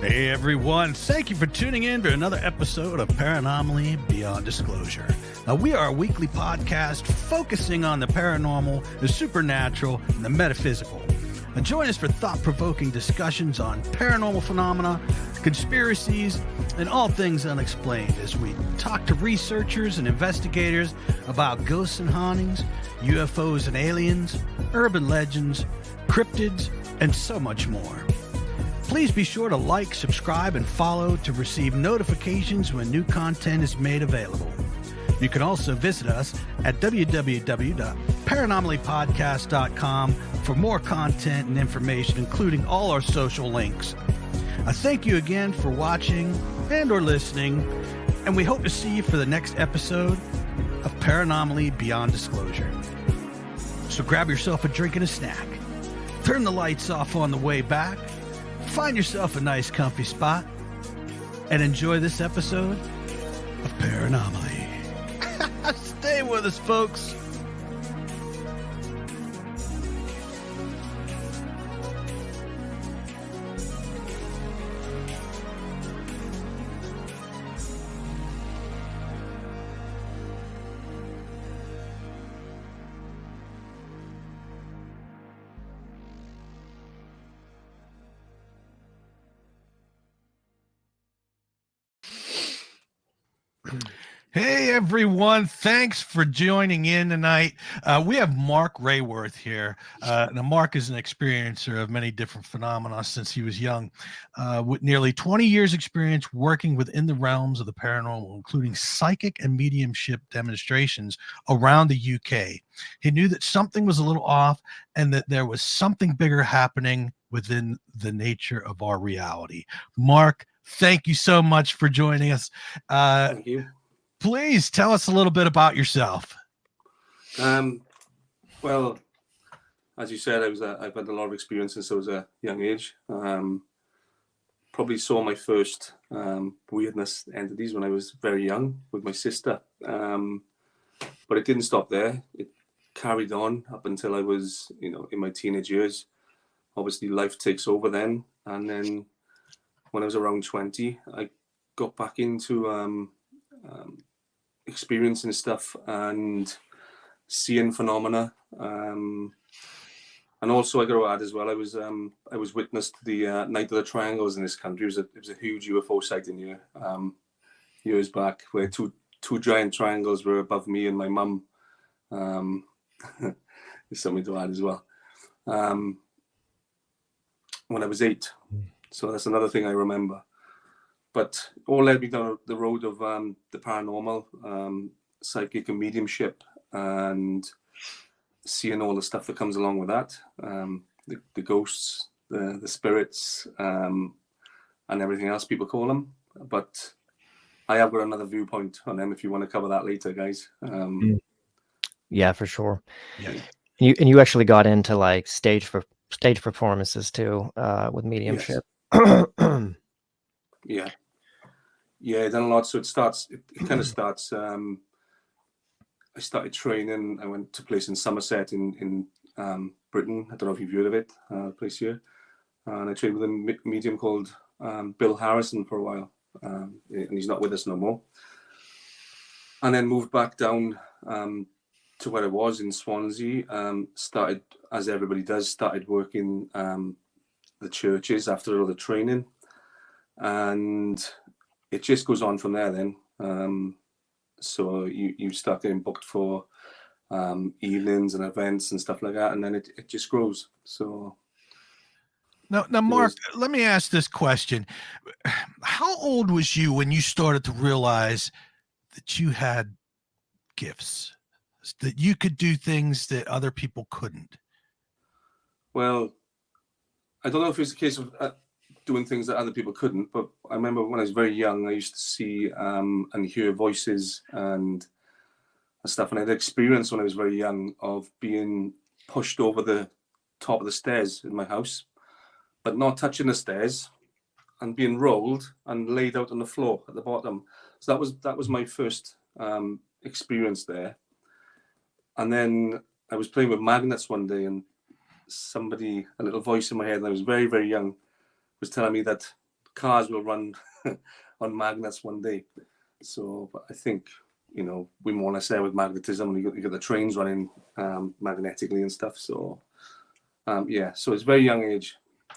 Hey everyone, thank you for tuning in to another episode of Paranomaly Beyond Disclosure. Now, we are a weekly podcast focusing on the paranormal, the supernatural, and the metaphysical. Now, join us for thought-provoking discussions on paranormal phenomena, conspiracies, and all things unexplained as we talk to researchers and investigators about ghosts and hauntings, UFOs and aliens, urban legends, cryptids, and so much more. Please be sure to like, subscribe, and follow to receive notifications when new content is made available. You can also visit us at www.paranormallypodcast.com for more content and information, including all our social links. I thank you again for watching and or listening, and we hope to see you for the next episode of Paranomaly Beyond Disclosure. So grab yourself a drink and a snack. Turn the lights off on the way back. Find yourself a nice comfy spot and enjoy this episode of Paranomaly. Stay with us, folks. Hey everyone, thanks for joining in tonight. We have Mark Rayworth here. Now Mark is an experiencer of many different phenomena since he was young, with nearly 20 years experience working within the realms of the paranormal, including psychic and mediumship demonstrations around the UK. He knew that something was a little off and that there was something bigger happening within the nature of our reality. Mark, thank you so much for joining us. Thank you. Please tell us a little bit about yourself. Well, as you said, I've had a lot of experience since I was a young age. Probably saw my first weirdness entities when I was very young with my sister. But it didn't stop there. It carried on up until I was, in my teenage years. Obviously, life takes over then. And then when I was around 20, I got back into experiencing stuff and seeing phenomena, and also I got to add as well, I was witness to the Night of the Triangles in this country. It was a huge UFO sighting here years back, where two giant triangles were above me and my mum. There's something to add as well. When I was 8, so that's another thing I remember. But all led me down the road of the paranormal, psychic and mediumship, and seeing all the stuff that comes along with that, the ghosts, the spirits, and everything else people call them. But I have got another viewpoint on them if you want to cover that later, guys. Yeah, for sure. Yeah. And you actually got into like stage performances too, with mediumship. Yes. Yeah, done a lot. So it kind of starts. I started training. I went to a place in Somerset in Britain. I don't know if you've heard of it, place here. And I trained with a medium called Bill Harrison for a while, and he's not with us no more. And then moved back down to where I was in Swansea. Started, as everybody does, working the churches after all the training, and it just goes on from there then. So you start getting booked for evenings and events and stuff like that, and then it just grows. So Now Mark, let me ask this question. How old was you when you started to realize that you had gifts, that you could do things that other people couldn't? Well, I don't know if it's a case of doing things that other people couldn't, but I remember when I was very young, I used to see and hear voices and stuff, and I had experience when I was very young of being pushed over the top of the stairs in my house, but not touching the stairs, and being rolled and laid out on the floor at the bottom. So that was my first experience there. And then I was playing with magnets one day, and a little voice in my head, and I was very, very young, was telling me that cars will run on magnets one day. So but I think, you know, we more or less there with magnetism. You got the trains running magnetically and stuff. So yeah, so it's very young age.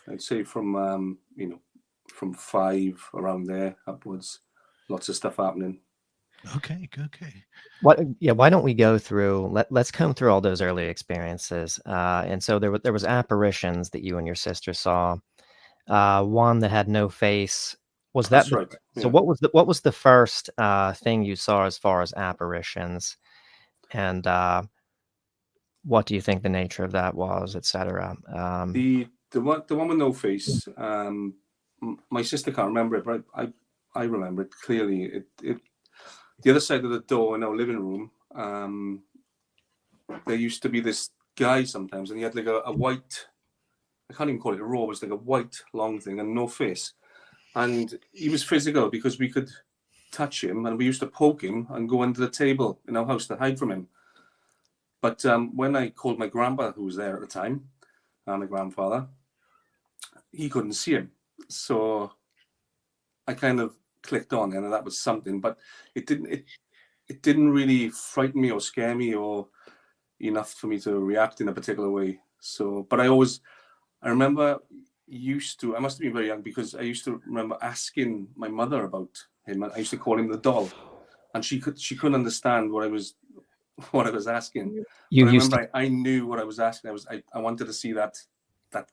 I'd say from you know, from 5 around there upwards, lots of stuff happening. Okay. Why don't we go through, let's come through all those early experiences. And so there was apparitions that you and your sister saw. One that had no face. Was that That's right. so? Yeah. What was the first thing you saw as far as apparitions, and what do you think the nature of that was, etc.? The one with no face. My sister can't remember it, but I remember it clearly. It the other side of the door in our living room. There used to be this guy sometimes, and he had like a white. I can't even call it a robe. It was like a white long thing and no face. And he was physical because we could touch him, and we used to poke him and go under the table in our house to hide from him. But when I called my grandpa, who was there at the time, and my grandfather, he couldn't see him. So I kind of clicked on, and that was something. But it didn't really frighten me or scare me or enough for me to react in a particular way. So, but I remember I must have been very young, because I used to remember asking my mother about him. I used to call him the doll, and she couldn't understand what I was asking. You but I used remember I knew what I was asking. I wanted to see that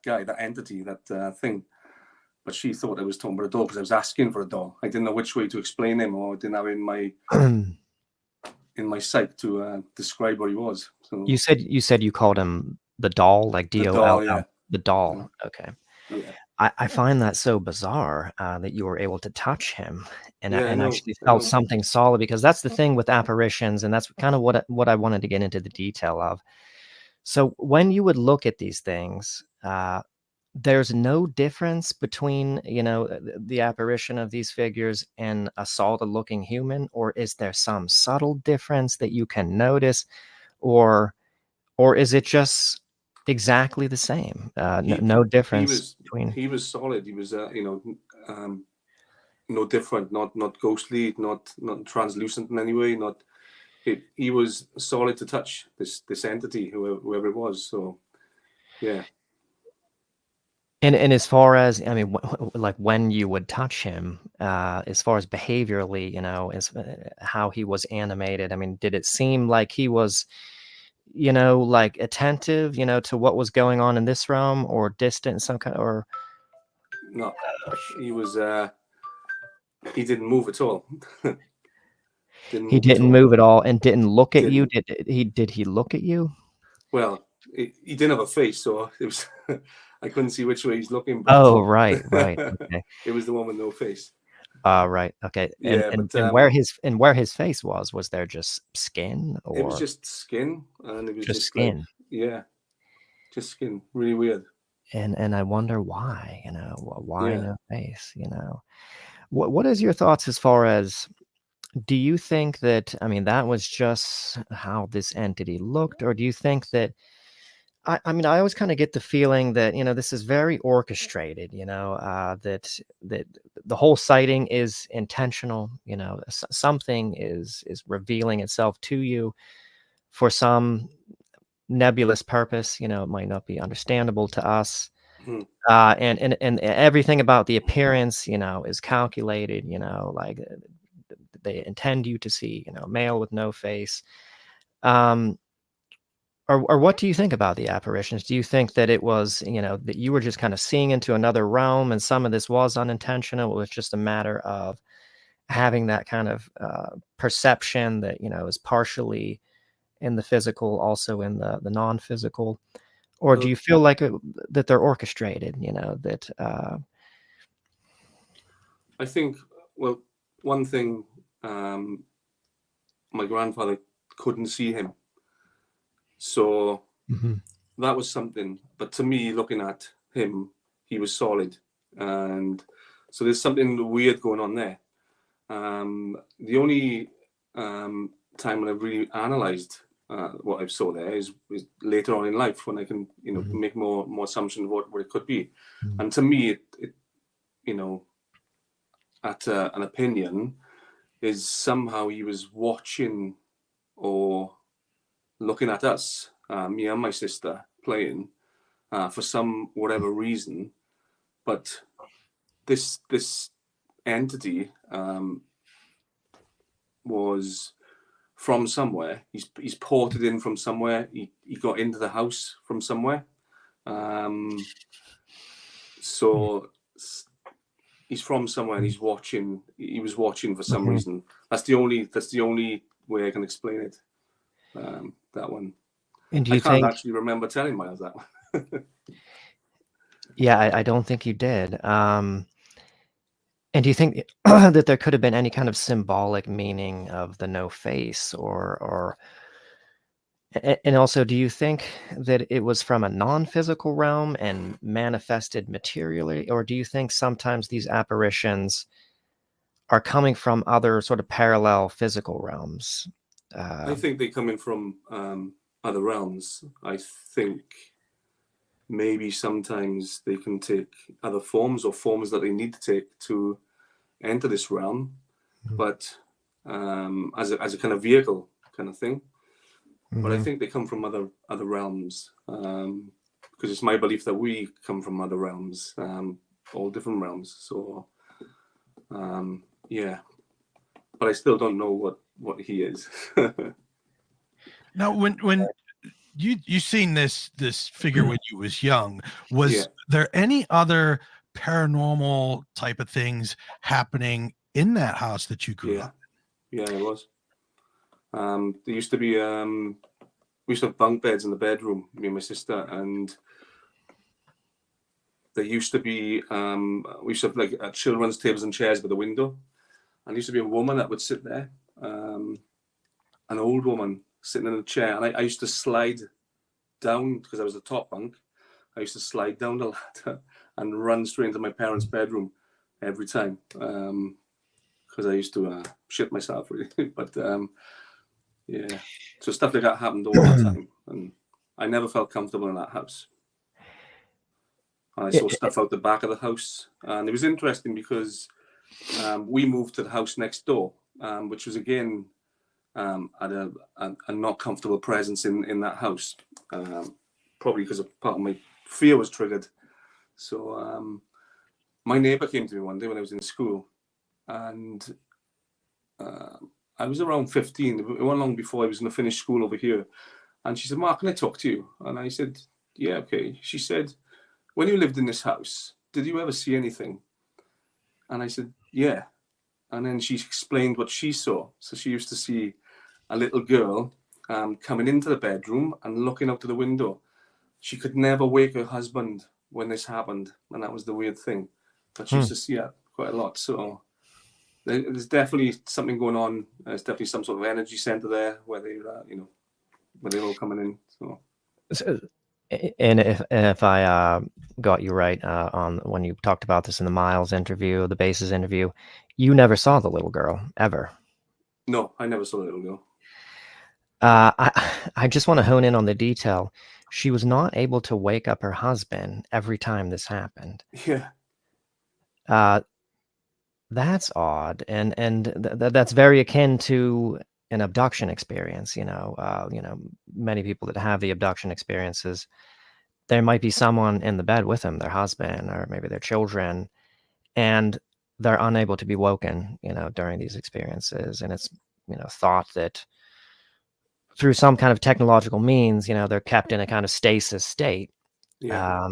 guy, that entity, that thing. But she thought I was talking about a doll because I was asking for a doll. I didn't know which way to explain him, or I didn't have in my psyche to describe what he was. So you said you called him the doll, like the DOLL. doll, yeah. The doll. Okay. Yeah. I find that so bizarre that you were able to touch him and Yeah, I know, actually I felt know. something solid, because that's the thing with apparitions, and that's kind of what I wanted to get into the detail of. So when you would look at these things, there's no difference between, you know, the apparition of these figures and a solid-looking human, or is there some subtle difference that you can notice, or is it just exactly the same? No difference between. He was solid. He was you know, no different, not ghostly, not translucent in any way. He was solid to touch, this entity, whoever it was. So yeah. And as far as, I mean, like when you would touch him, as far as behaviorally, you know, as how he was animated, I mean, did it seem like he was, you know, like attentive, you know, to what was going on in this realm, or distant, some kind, or No, he was. He didn't move at all. he didn't move at all and didn't look at you? Did he look at you? Well, he didn't have a face, so it was. I couldn't see which way he's looking. But Oh, right. Okay. It was the one with no face. Right. Okay. And where his face was there just skin, or it was just skin, and it was just skin? like, yeah, just skin. Really weird. And I wonder why, you know, why Yeah. no face, you know? What is your thoughts as far as, do you think that, I mean, that was just how this entity looked, or do you think that, I mean, I always kind of get the feeling that, you know, this is very orchestrated, you know, that the whole sighting is intentional, you know, something is revealing itself to you for some nebulous purpose, you know, it might not be understandable to us. Mhm. And everything about the appearance, you know, is calculated, you know, like they intend you to see, you know, a male with no face. Or what do you think about the apparitions? Do you think that it was, you know, that you were just kind of seeing into another realm, and some of this was unintentional? It was just a matter of having that kind of perception that, you know, is partially in the physical, also in the non-physical? Or do Well, you feel like that they're orchestrated, you know, that I think, well, one thing, my grandfather couldn't see him, so that was something. But to me, looking at him, he was solid, and so there's something weird going on there. The only time when I've really analysed what I saw there is later on in life, when I can, you know, make more assumptions of what it could be. And to me, it you know, at an opinion is somehow he was watching or looking at us, me and my sister, playing for some whatever reason. But this entity was from somewhere. He's ported in from somewhere. He got into the house from somewhere. So he's from somewhere and he's watching. He was watching for some reason. That's the only way I can explain it. That one. And do I you can't think? actually remember telling Miles that one. Yeah, I don't think you did. And do you think that there could have been any kind of symbolic meaning of the no face, or and also, do you think that it was from a non-physical realm and manifested materially, or do you think sometimes these apparitions are coming from other sort of parallel physical realms? I think they come in from other realms. I think maybe sometimes they can take other forms or forms that they need to take to enter this realm, but as a kind of vehicle kind of thing. But I think they come from other realms, because it's my belief that we come from other realms, all different realms. So yeah, but I still don't know what he is. Now, when you seen this figure when you was young, was there any other paranormal type of things happening in that house that you grew up? Yeah, it was. There used to be we used to have bunk beds in the bedroom, me and my sister, and there used to be we used to have like children's tables and chairs by the window, and there used to be a woman that would sit there, an old woman sitting in a chair, and I used to slide down because I was the top bunk. I used to slide down the ladder and run straight into my parents' bedroom every time, because I used to shit myself really. But yeah, so stuff like that happened all the time, and I never felt comfortable in that house. And I saw stuff out the back of the house, and it was interesting because we moved to the house next door, which was again had a not comfortable presence in that house, probably because of part of my fear was triggered. So my neighbor came to me one day when I was in school, and I was around 15. It wasn't long before I was going to finish school over here. And she said, "Mark, can I talk to you?" And I said, "Yeah, okay." She said, "When you lived in this house, did you ever see anything?" And I said, "Yeah." And then she explained what she saw. So she used to see a little girl coming into the bedroom and looking out to the window. She could never wake her husband when this happened. And that was the weird thing. But she used to see it quite a lot. So there's definitely something going on. There's definitely some sort of energy center there where they, where they're all coming in. So, and if I got you right on when you talked about this in the Miles interview, the Bases interview, you never saw the little girl ever. No, I never saw the little girl. I just want to hone in on the detail. She was not able to wake up her husband every time this happened. Yeah. That's odd, and that's very akin to an abduction experience. Many people that have the abduction experiences, there might be someone in the bed with them, their husband or maybe their children, and they're unable to be woken, during these experiences. And it's, thought that through some kind of technological means, they're kept in a kind of stasis state. Yeah.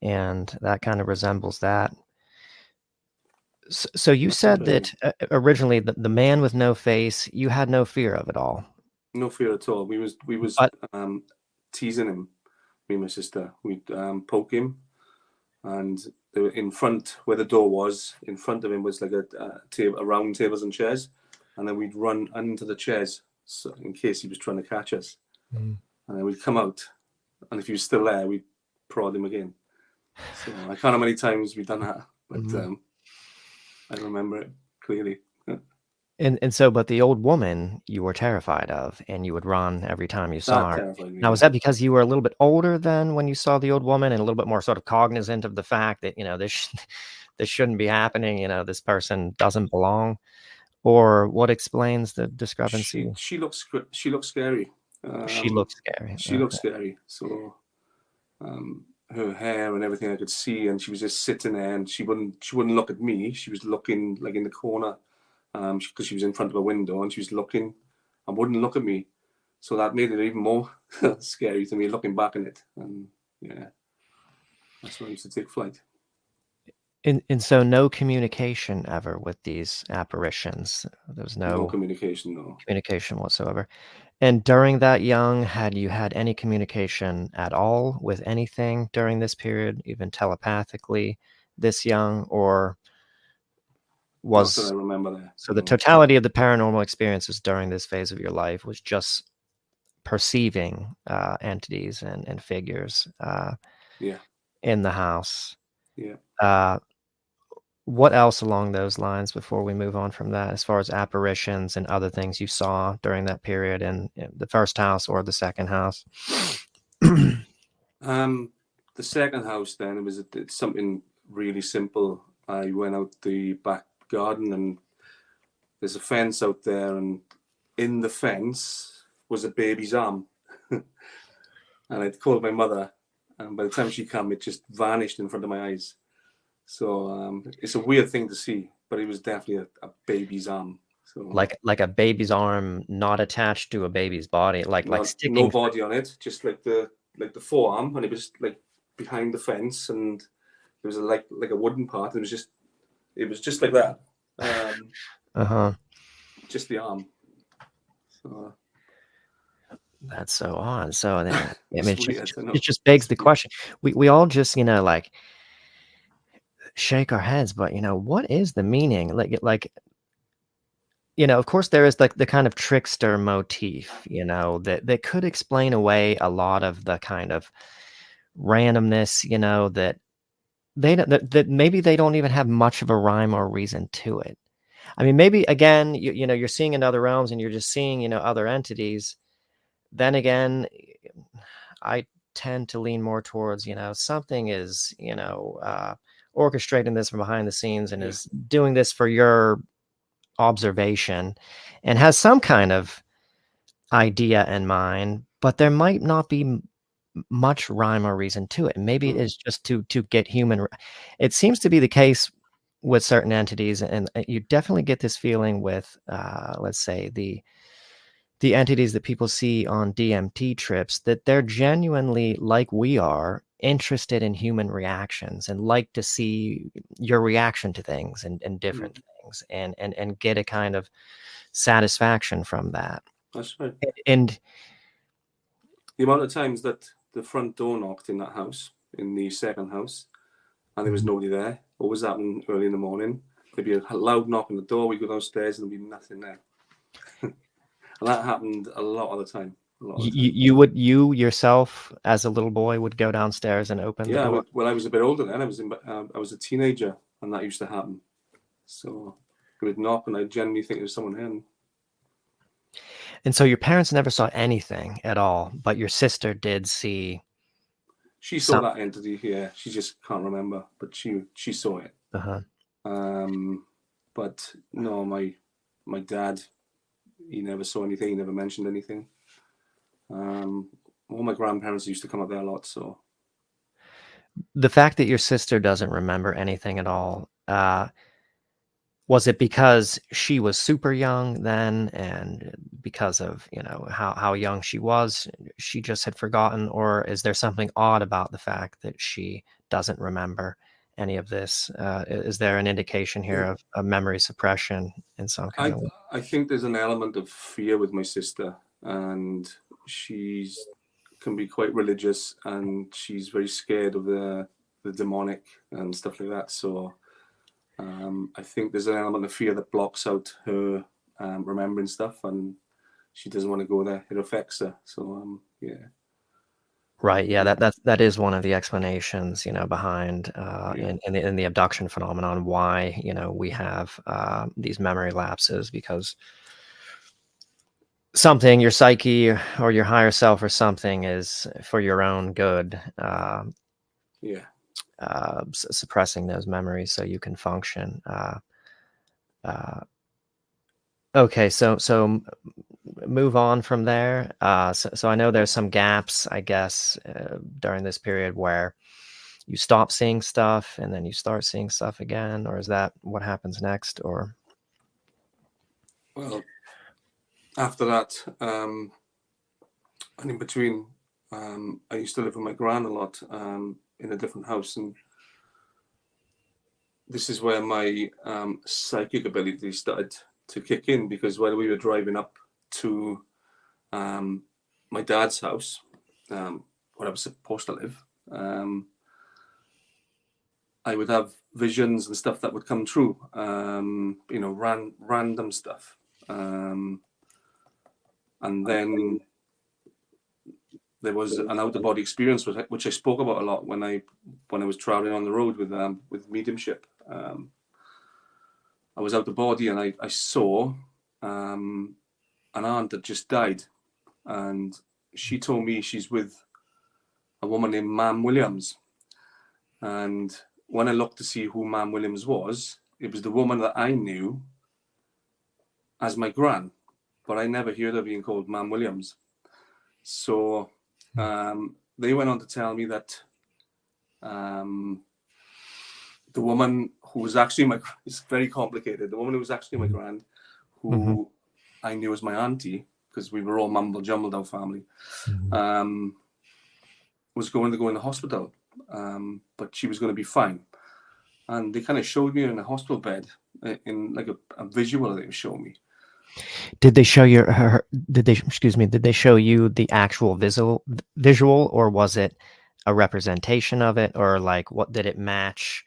And that kind of resembles that. So you said that originally the man with no face, you had no fear of at all. No fear at all. We was teasing him, me and my sister. We'd poke him, and in front where the door was, in front of him was like a round tables and chairs, and then we'd run under the chairs so in case he was trying to catch us. And then we'd come out, and if he was still there, we'd prod him again. So I can't know how many times we've done that, but I remember it clearly. And so, but the old woman you were terrified of, and you would run every time you saw her. Now, was that because you were a little bit older then when you saw the old woman, and a little bit more sort of cognizant of the fact that this shouldn't be happening, this person doesn't belong, or what explains the discrepancy? She looks scary. She looks scary. She looks scary. So her hair and everything I could see, and she was just sitting there, and she wouldn't look at me. She was looking like in the corner, because she was in front of a window, and she was looking and wouldn't look at me. So that made it even more scary to me looking back on it. And yeah, that's when I used to take flight. And so no communication ever with these apparitions. There was No communication, no. communication whatsoever. And during that young, had you had any communication at all with anything during this period, even telepathically, this young, or Not was that I remember there. so the totality of the paranormal experiences during this phase of your life was just perceiving entities and figures Yeah. in the house. Yeah. What else along those lines before we move on from that, as far as apparitions and other things you saw during that period in the first house or the second house? The second house, then, it's something really simple. I went out the back garden, and there's a fence out there, and in the fence was a baby's arm. And I'd called my mother, and by the time she came, it just vanished in front of my eyes. So it's a weird thing to see, but it was definitely a baby's arm. So like a baby's arm not attached to a baby's body, like sticking. No body on it, just like the forearm, and it was like behind the fence, and there was like a wooden part. It was just like that. Just the arm. So that's so odd. So I mean, it just begs the question. We all just like shake our heads, but what is the meaning? Like of course there is like the kind of trickster motif, that could explain away a lot of the kind of randomness, that they don't, that maybe they don't even have much of a rhyme or reason to it. I mean, maybe again, you're seeing in other realms and you're just seeing, other entities. Then again, I tend to lean more towards, something is, orchestrating this from behind the scenes and is doing this for your observation and has some kind of idea in mind, but there might not be much rhyme or reason to it. Maybe it is just to get human. It seems to be the case with certain entities, and you definitely get this feeling with, let's say, the entities that people see on DMT trips, that they're genuinely, like we are, interested in human reactions and like to see your reaction to things and different things and get a kind of satisfaction from that. That's right. And the amount of times that the front door knocked in that house, in the second house, and there was nobody there. What was happening early in the morning? There'd be a loud knock on the door. We go downstairs and there'd be nothing there. And that happened a lot of the time. You yourself, as a little boy, would go downstairs and open the door? Well, I was a bit older then. I was a teenager, and that used to happen. So it would knock, and I'd generally think there was someone in. And so your parents never saw anything at all, but your sister did see. She saw that entity. Yeah, she just can't remember, but she saw it. But no, my dad, he never saw anything. He never mentioned anything. All my grandparents used to come up there a lot. So the fact that your sister doesn't remember anything at all, was it because she was super young then, and because of how young she was, she just had forgotten, or is there something odd about the fact that she doesn't remember any of this? Is there an indication here of a memory suppression in some kind of way? I think there's an element of fear with my sister, and she can be quite religious, and she's very scared of the demonic and stuff like that. So I think there's an element of fear that blocks out her remembering stuff, and she doesn't want to go there. It affects her. So yeah. Right. Yeah. That is one of the explanations, behind in the abduction phenomenon, why we have these memory lapses, because something, your psyche or your higher self or something, is for your own good. suppressing those memories so you can function. Okay, so move on from there. So I know there's some gaps, I guess, during this period where you stop seeing stuff and then you start seeing stuff again, or is that what happens next? Or Well, after that, and in between, I used to live with my gran a lot in a different house, and this is where my psychic ability started to kick in, because when we were driving up to my dad's house, where I was supposed to live, I would have visions and stuff that would come true, random stuff. And then there was an out-of-body experience, which I spoke about a lot when I was traveling on the road with mediumship. I was out of body, and I saw an aunt that just died, and she told me she's with a woman named Mam Williams. And when I looked to see who Mam Williams was, it was the woman that I knew as my gran, but I never heard her being called Mam Williams. So they went on to tell me that the woman who was actually it's very complicated. The woman who was actually my gran, who I knew as my auntie, because we were all mumble jumbled our family, was going to go in the hospital, but she was going to be fine. And they kind of showed me in a hospital bed in like a visual they were showing me. did they show you her? Did they show you the actual visual, or was it a representation of it, or like what did it match?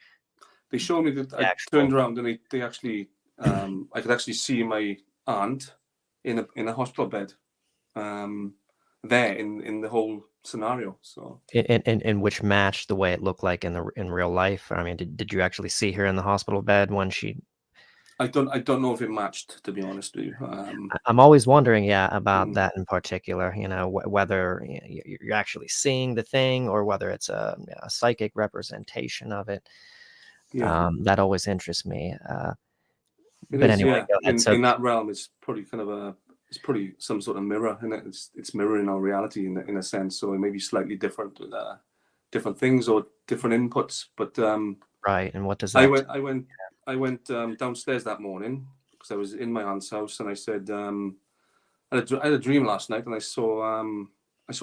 They showed me that I turned around, and they actually I could actually see my aunt in a hospital bed there in the whole scenario. So in which matched the way it looked like in real life. I mean, did you actually see her in the hospital bed when she? I don't know if it matched, to be honest with you. I'm always wondering, about that in particular. You know, whether you're actually seeing the thing or whether it's a psychic representation of it. Yeah, that always interests me. it But is. anyway, go ahead. In that realm, it's probably it's probably some sort of mirror, and it's mirroring our reality in a sense. So it may be slightly different with different things or different inputs. But right, and what does that? I went downstairs that morning because I was in my aunt's house, and I said, I had a dream last night, and I saw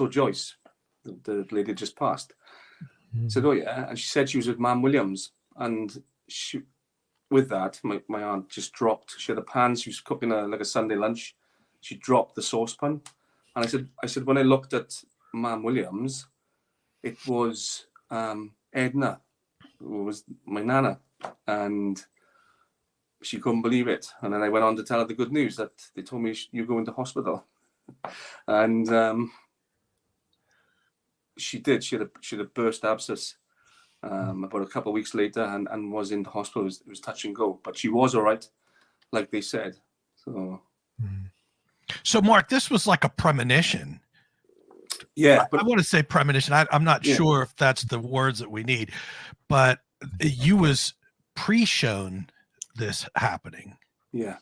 Joyce, the lady just passed. I said, oh yeah, and she said she was with Mam Williams, and with that, my aunt just dropped. She had a pan. She was cooking like a Sunday lunch. She dropped the saucepan, and I said when I looked at Mam Williams, it was Edna, who was my nana, and she couldn't believe it. And then I went on to tell her the good news that they told me you're going to hospital, and she did. She had a burst abscess about a couple of weeks later, and was in the hospital. It was touch and go, but she was all right, like they said. So Mark, this was like a premonition. Yeah, but I want to say premonition. I'm not sure if that's the words that we need, but you was pre-shown this happening. Yeah,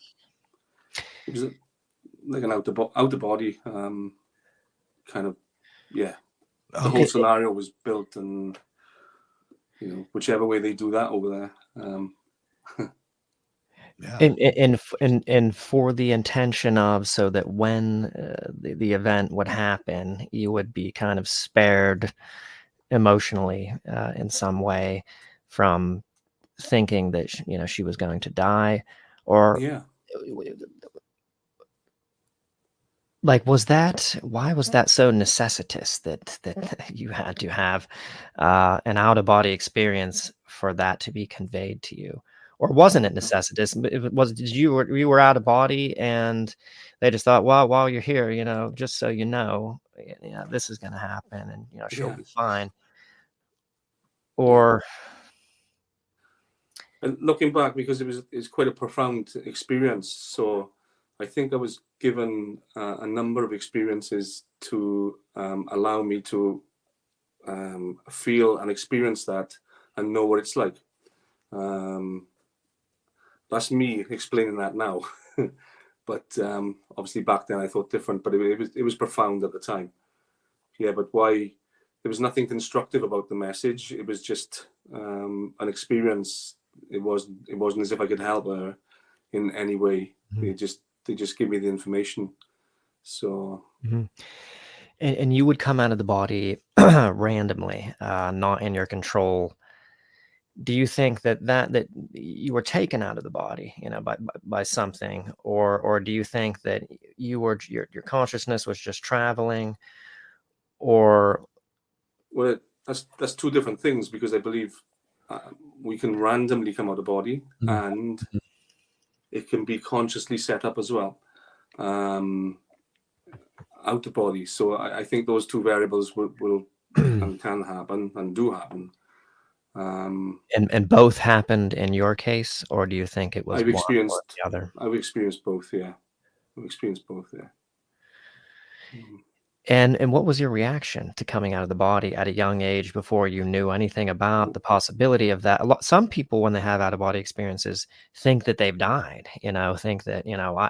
it was like an out of body kind of. Yeah, the whole scenario was built, and whichever way they do that over there. And for the intention of, so that when the event would happen, you would be kind of spared emotionally in some way from thinking that she was going to die, or like why was that so necessitous that you had to have an out-of-body experience for that to be conveyed to you? Or wasn't it necessitous? You were out of body and they just thought, well, while you're here, just so you know, this is going to happen, and she'll be fine. Or and looking back, because it's quite a profound experience, so I think I was given a number of experiences to allow me to feel and experience that know what it's like. That's me explaining that now. But obviously back then I thought different, but it was profound at the time. Yeah, but why? There was nothing constructive about the message. It was just an experience. It wasn't as if I could help her in any way. They just give me the information. So. And you would come out of the body randomly, not in your control. Do you think that you were taken out of the body, by something, or do you think that your consciousness was just traveling, or? Well, that's two different things, because I believe we can randomly come out of body, and it can be consciously set up as well, out of body. So I think those two variables will and can happen and do happen. And both happened in your case, or do you think it was I've one experienced or the other? I've experienced both. Yeah, I've experienced both. Yeah. And what was your reaction to coming out of the body at a young age before you knew anything about the possibility of that? Some people, when they have out of body experiences, think that they've died. Think that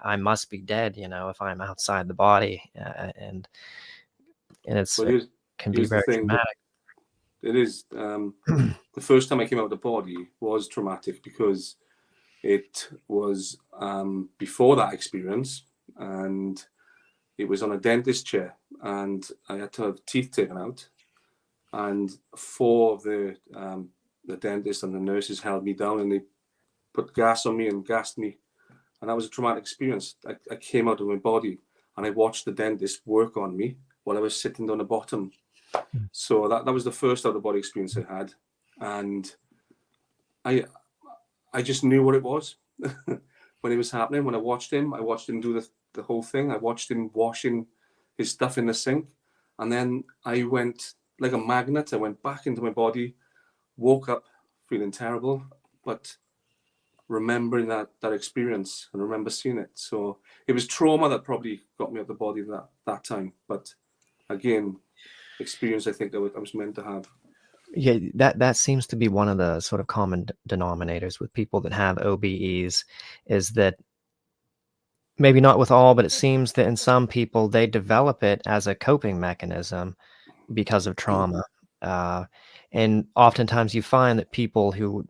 I must be dead. If I'm outside the body, and it can be very traumatic. It is. The first time I came out of the body was traumatic, because it was before that experience, and it was on a dentist chair, and I had to have teeth taken out, and four of the dentist and the nurses held me down, and they put gas on me and gassed me, and that was a traumatic experience. I came out of my body, and I watched the dentist work on me while I was sitting down the bottom. So that was the first out of body experience I had, and I just knew what it was when it was happening. When I watched him do the whole thing. I watched him washing his stuff in the sink, and then I went like a magnet. I went back into my body, woke up feeling terrible, but remembering that experience and remember seeing it. So it was trauma that probably got me out of the body that time. But again, experience I think I was meant to have. Yeah, that seems to be one of the sort of common denominators with people that have OBEs, is that maybe not with all, but it seems that in some people they develop it as a coping mechanism because of trauma. And oftentimes you find that people who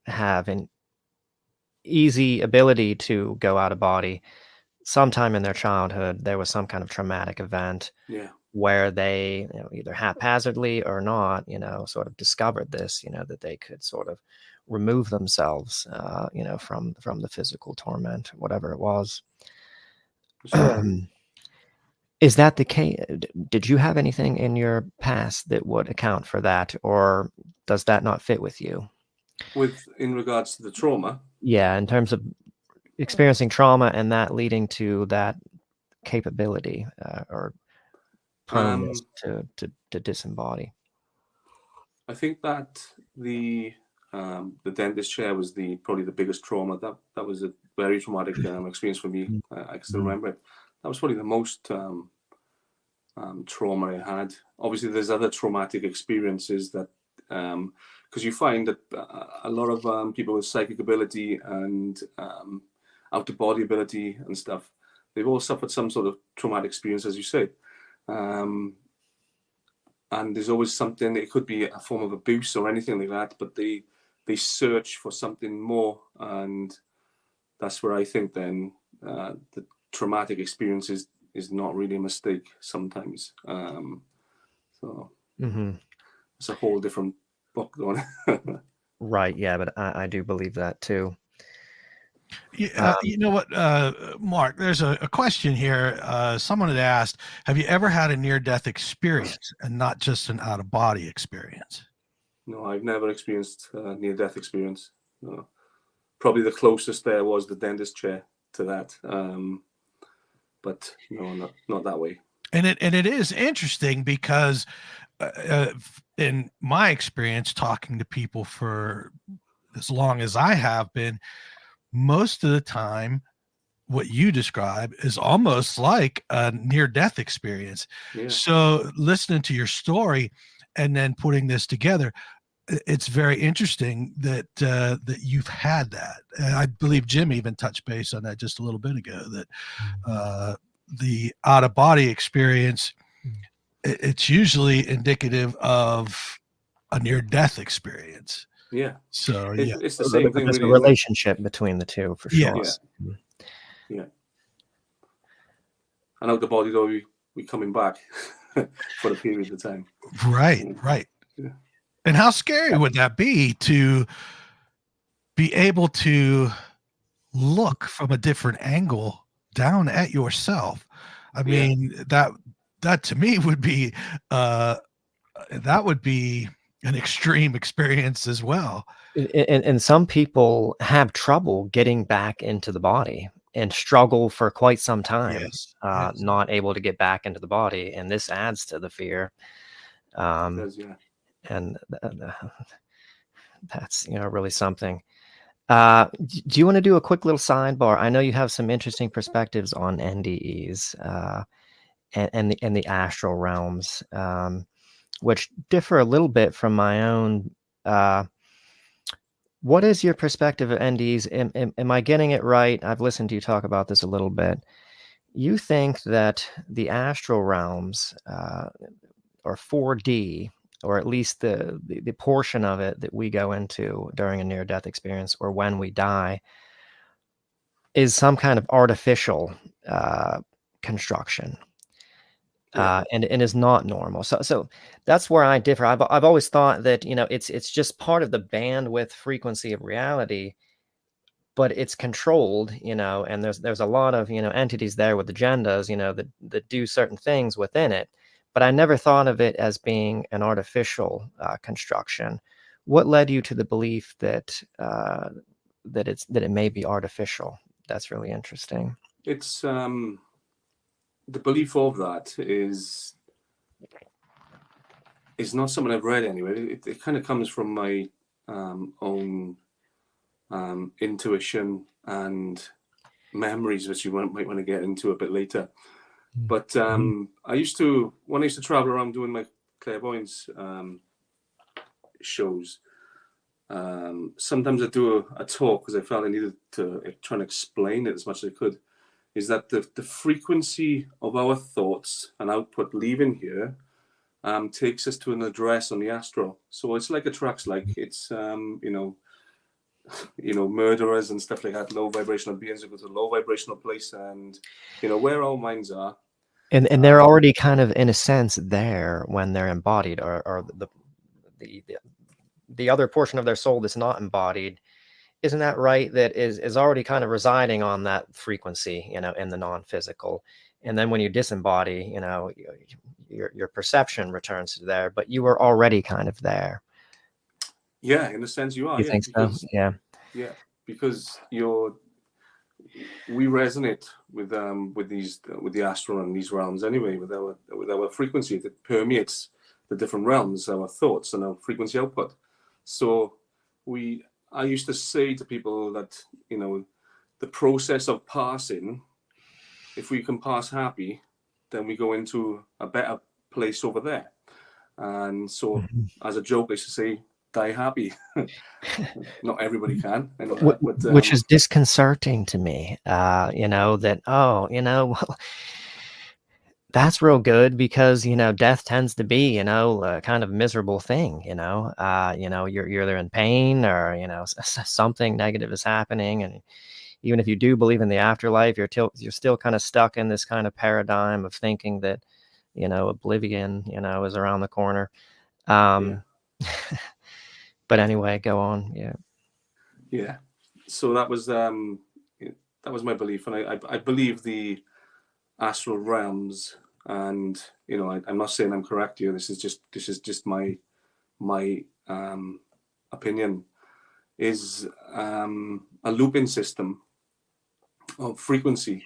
have an easy ability to go out of body, sometime in their childhood, there was some kind of traumatic event where they either haphazardly or not, sort of discovered this, that they could sort of remove themselves, from the physical torment, whatever it was. Is that the case? Did you have anything in your past that would account for that, or does that not fit with you? In regards to the trauma? Yeah, in terms of experiencing trauma and that leading to that capability or proneness to disembody. I think that the dentist chair was probably the biggest trauma. That was a very traumatic experience for me. I can still remember it. That was probably the most trauma I had. Obviously, there's other traumatic experiences that, because you find that a lot of people with psychic ability and out of body ability and stuff, they've all suffered some sort of traumatic experience, as you say. And there's always something. It could be a form of abuse or anything like that, but they search for something more, and that's where I think then the traumatic experience is not really a mistake sometimes. So it's a whole different book going. Right. Yeah, but I do believe that too. You know what, Mark, there's a question here. Someone had asked, have you ever had a near-death experience and not just an out-of-body experience? No, I've never experienced a near-death experience. No. Probably the closest there was the dentist chair to that. But no, not that way. And it is interesting because in my experience, talking to people for as long as I have been, most of the time, what you describe is almost like a near-death experience. Yeah. So listening to your story and then putting this together, it's very interesting that that you've had that. And I believe Jim even touched base on that just a little bit ago, that the out of body experience, it's usually indicative of a near death experience. Yeah. So yeah, It's the same thing, There's a really, isn't it? relationship between the two for sure. Yes. Yeah. And out the body, though, we coming back for a period of time. Right. Yeah. And how scary would that be to be able to look from a different angle down at yourself? I mean, that to me would be that would be an extreme experience as well. And some people have trouble getting back into the body and struggle for quite some time, Yes. not able to get back into the body, and this adds to the fear. It does, yeah. And that's really something. Do you want to do a quick little sidebar? I know you have some interesting perspectives on NDEs and the astral realms, which differ a little bit from my own. What is your perspective of NDEs? Am I getting it right? I've listened to you talk about this a little bit. You think that the astral realms, or 4D, or at least the portion of it that we go into during a near-death experience or when we die, is some kind of artificial construction. And is not normal. So that's where I differ. I've always thought that it's just part of the bandwidth frequency of reality, but it's controlled, and there's a lot of entities there with agendas, that do certain things within it. But I never thought of it as being an artificial construction. What led you to the belief that it may be artificial? That's really interesting. It's the belief of that is not something I've read anyway. It kind of comes from my own intuition and memories, which you might want to get into a bit later. But when I used to travel around doing my clairvoyance shows, sometimes I do a talk because I felt I needed to try and explain it as much as I could. Is that the frequency of our thoughts and output leaving here takes us to an address on the astral. So it's like attracts like. It's murderers and stuff like that, low vibrational beings who go to a low vibrational place, and where our minds are. And they're already kind of, in a sense, there when they're embodied, or the other portion of their soul that's not embodied. Isn't that right? That is already kind of residing on that frequency, in the non-physical. And then when you disembody, your perception returns to there, but you were already kind of there. Yeah, in a sense you are. You think so? Yeah. Yeah, because we resonate with the astral and these realms anyway, with our frequency that permeates the different realms, our thoughts and our frequency output. So I used to say to people that, the process of passing, if we can pass happy, then we go into a better place over there. And so as a joke, I used to say, die happy. Not everybody can. I know that, but, which is disconcerting to me, well, that's real good because, death tends to be, a kind of miserable thing, you're either in pain or, something negative is happening. And even if you do believe in the afterlife, you're still kind of stuck in this kind of paradigm of thinking that, oblivion, is around the corner. But anyway, go on. Yeah. So that was my belief. And I believe the astral realms, and I'm not saying I'm correct here. This is just my opinion. Is a looping system of frequency.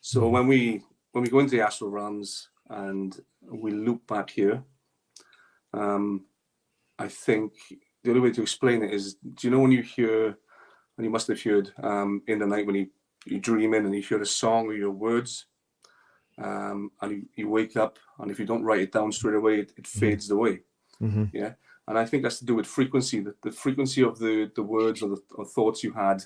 So when we go into the astral realms and we loop back here, I think the only way to explain it is, do you know when you hear, and you must have heard in the night when you dream in and you hear a song or your words, and you wake up, and if you don't write it down straight away, it fades away. Yeah. And I think that's to do with frequency, the frequency of the words or or thoughts you had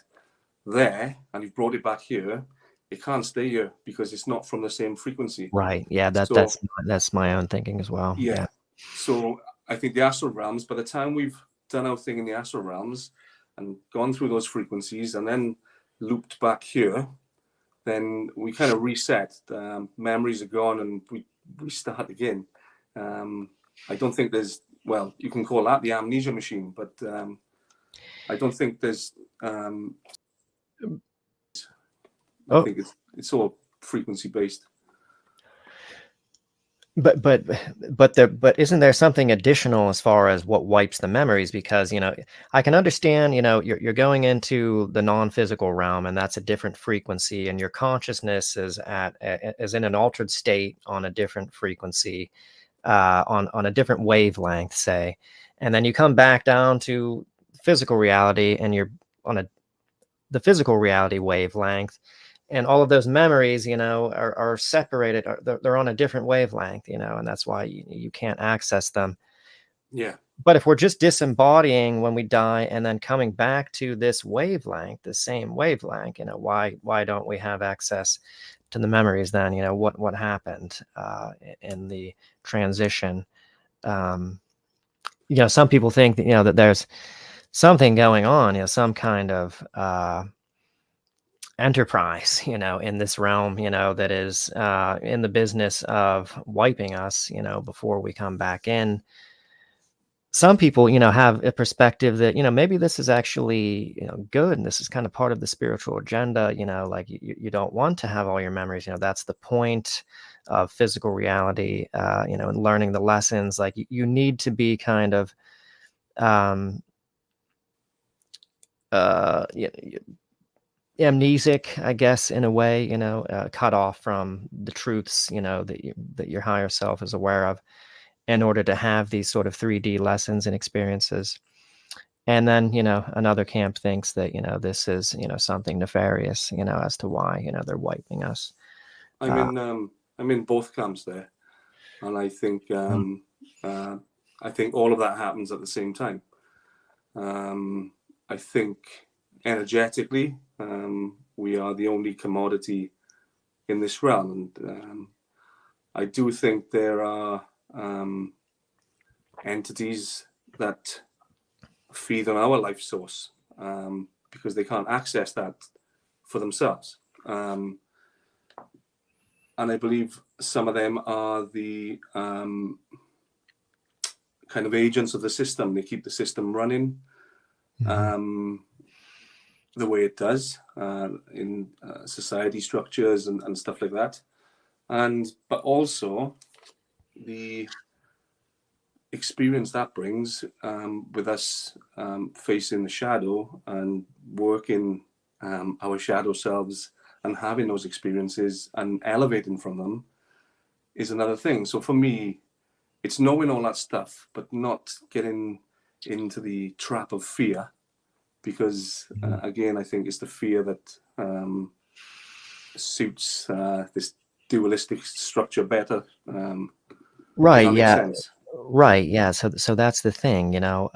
there, and you've brought it back here. It can't stay here because it's not from the same frequency. Right. Yeah, So that's my own thinking as well. yeah. Yeah. So I think the astral realms, by the time we've done our thing in the astral realms and gone through those frequencies and then looped back here, then we kind of reset. Memories are gone and we start again. I don't think there's, well, you can call that the amnesia machine, but I don't think there's, I Oh, think it's all frequency based. but isn't there something additional as far as what wipes the memories? Because, you know, I can understand, you know, you're going into the non-physical realm, and that's a different frequency, and your consciousness is in an altered state on a different frequency, on a different wavelength, say, and then you come back down to physical reality, and you're on the physical reality wavelength, and all of those memories, you know, are separated. They're on a different wavelength, you know, and that's why you can't access them. Yeah. But if we're just disembodying when we die and then coming back to this wavelength, the same wavelength, you know, why don't we have access to the memories then? You know, what happened in the transition? You know, some people think that, you know, that there's something going on, you know, some kind of enterprise, you know, in this realm, you know, that is in the business of wiping us, you know, before we come back in. Some people, you know, have a perspective that, you know, maybe this is actually, you know, good, and this is kind of part of the spiritual agenda, you know, like you don't want to have all your memories, you know, that's the point of physical reality, you know, and learning the lessons. Like you need to be kind of yeah, amnesic, I guess, in a way, you know, cut off from the truths, you know, that your higher self is aware of, in order to have these sort of 3D lessons and experiences. And then, you know, another camp thinks that, you know, this is, you know, something nefarious, you know, as to why, you know, they're wiping us. I'm in both camps there, and I think all of that happens at the same time. I think energetically, we are the only commodity in this realm, and I do think there are entities that feed on our life source because they can't access that for themselves. And I believe some of them are the kind of agents of the system. They keep the system running the way it does in society structures and stuff like that. But also the experience that brings with us facing the shadow and working our shadow selves and having those experiences and elevating from them is another thing. So for me, it's knowing all that stuff, but not getting into the trap of fear, because again, I think it's the fear that suits this dualistic structure better. Right. Does that make Yeah. sense? Right. Yeah. So that's the thing, you know,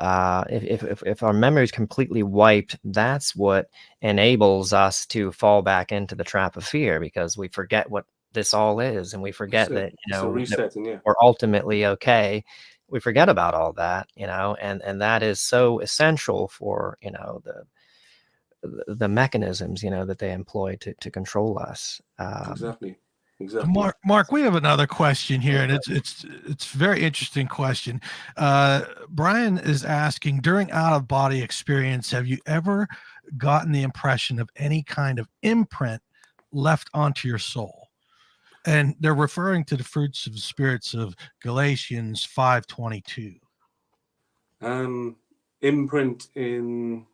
if our memory is completely wiped, that's what enables us to fall back into the trap of fear, because we forget what this all is, and we forget that, you It's a know, that resetting, yeah. we're ultimately okay. We forget about all that, you know, and that is so essential for, you know, the mechanisms, you know, that they employ to control us. Exactly. Mark, we have another question here, and it's a very interesting question. Brian is asking, during out-of-body experience, have you ever gotten the impression of any kind of imprint left onto your soul? And they're referring to the fruits of the spirits of Galatians 5:22. Imprint in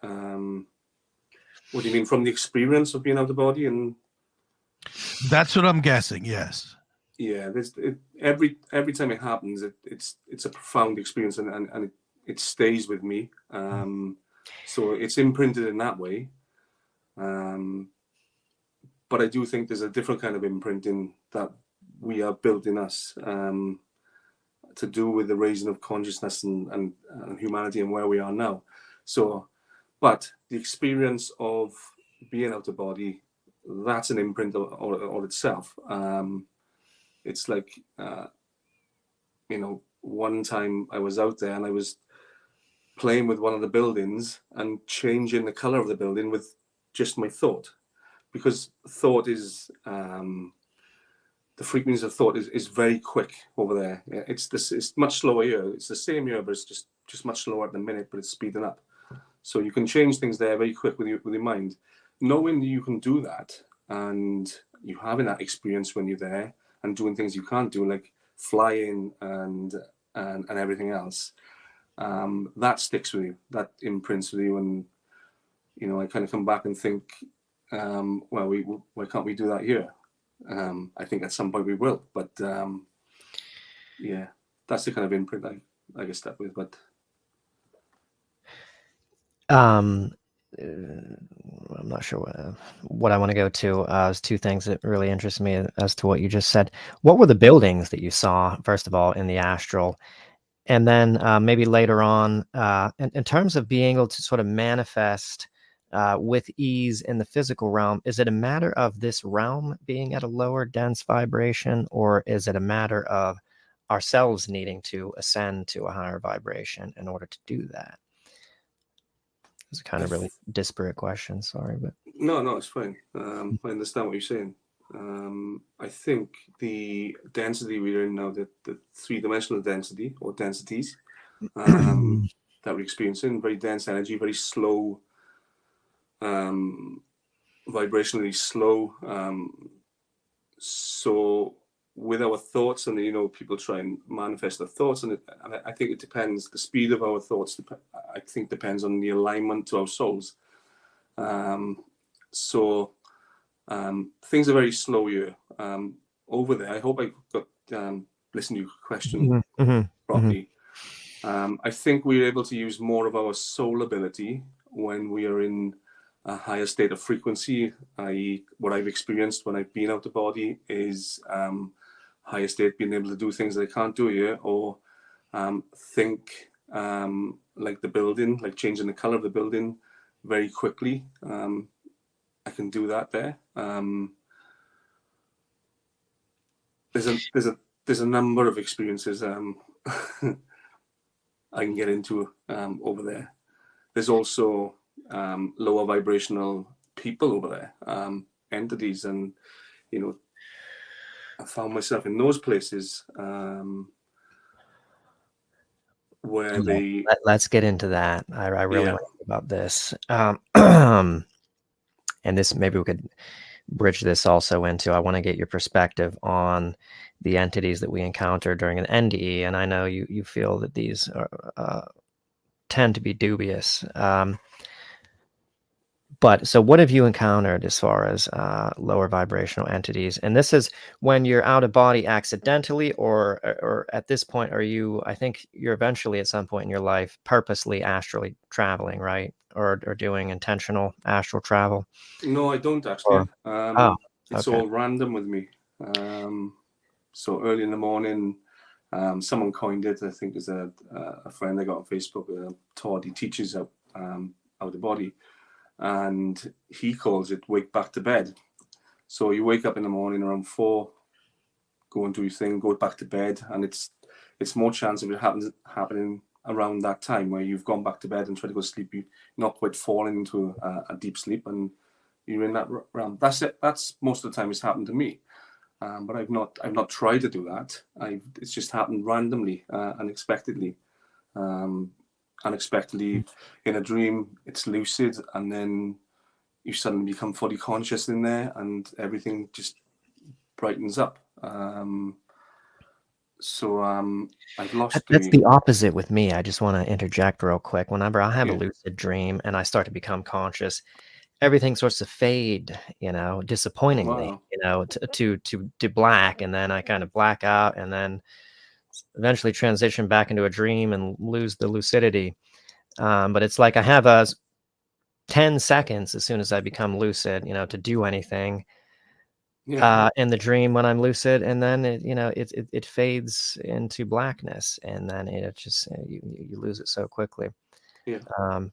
what do you mean, from the experience of being out of the body? And that's what I'm guessing. Yes. Yeah, every time it happens, it's a profound experience, and it stays with me. So it's imprinted in that way. But I do think there's a different kind of imprinting that we are building us to do with the raising of consciousness and humanity and where we are now. So, but the experience of being out of body, that's an imprint of itself. It's like, one time I was out there and I was playing with one of the buildings and changing the color of the building with just my thought, because thought is the frequency of thought is very quick over there. Yeah, it's much slower here. It's the same here, but it's just much slower at the minute, but it's speeding up. So you can change things there very quick with your mind. Knowing you can do that, and you having that experience when you're there and doing things you can't do, like flying and everything else, that sticks with you, that imprints with you. And I kind of come back and think, well, why can't we do that here? I think at some point we will, but yeah, that's the kind of imprint I get stuck with. But I'm not sure what I want to go to. There's two things that really interest me as to what you just said. What were the buildings that you saw, first of all, in the astral? And then maybe later on, in terms of being able to sort of manifest with ease in the physical realm, is it a matter of this realm being at a lower dense vibration, or is it a matter of ourselves needing to ascend to a higher vibration in order to do that? It's kind of really disparate question. Sorry, but no, it's fine. I understand what you're saying. I think the density we're in now, the three-dimensional density or densities that we're experiencing, very dense energy, very slow, vibrationally slow. So with our thoughts, and people try and manifest their thoughts, and I think it depends. The speed of our thoughts, I think, depends on the alignment to our souls. So things are very slow here. Over there, I hope I got listened to your question properly. I think we're able to use more of our soul ability when we are in a higher state of frequency, i.e. what I've experienced when I've been out of body is higher state, being able to do things that I can't do here, or think like the building, like changing the color of the building very quickly. I can do that there. There's a number of experiences I can get into over there. There's also lower vibrational people over there, entities, and I found myself in those places where they. Let's get into that. I really want to think about this. And this, maybe we could bridge this also into, I want to get your perspective on the entities that we encounter during an NDE. And I know you feel that these are, tend to be dubious. But so what have you encountered as far as lower vibrational entities? And this is when you're out of body accidentally, or at this point, I think you're eventually at some point in your life purposely astrally traveling, right? Or doing intentional astral travel? No, I don't actually. It's okay. all random with me. So early in the morning, someone coined it. I think there's a friend I got on Facebook, Todd. He teaches out of body, and he calls it wake back to bed. So you wake up in the morning around 4, go and do your thing, go back to bed, and it's more chance of it happening around that time where you've gone back to bed and tried to go to sleep. You're not quite falling into a deep sleep, and you're in that realm. That's it. That's most of the time it's happened to me. But I've not tried to do that. It's just happened randomly, unexpectedly. Unexpectedly in a dream, it's lucid, and then you suddenly become fully conscious in there, and everything just brightens up. So I've lost. That's the opposite with me. I just want to interject real quick. Whenever I have a lucid dream and I start to become conscious, everything starts to fade, disappointingly, to black, and then I kind of black out, and then eventually transition back into a dream and lose the lucidity. But it's like I have 10 seconds as soon as I become lucid, to do anything. in the dream when I'm lucid, and then it fades into blackness, and then it just you lose it so quickly. Yeah.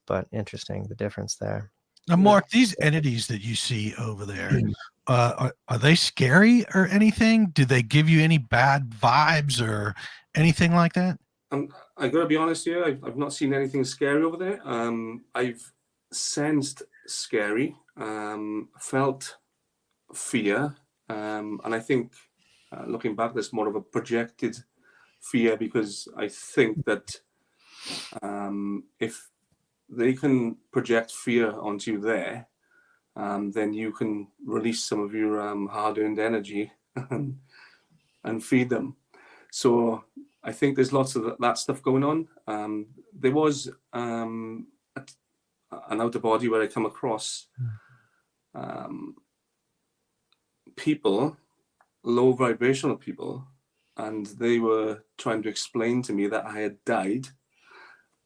But interesting, the difference there. Now, Mark, these entities that you see over there, are they scary or anything? Do they give you any bad vibes or anything like that? I gotta be honest here. I've not seen anything scary over there. I've sensed scary, felt fear, and I think looking back, there's more of a projected fear, because I think that if they can project fear onto you there, then you can release some of your hard-earned energy and feed them. So I think there's lots of that stuff going on. There was an outer body where I come across people, low vibrational people, and they were trying to explain to me that I had died,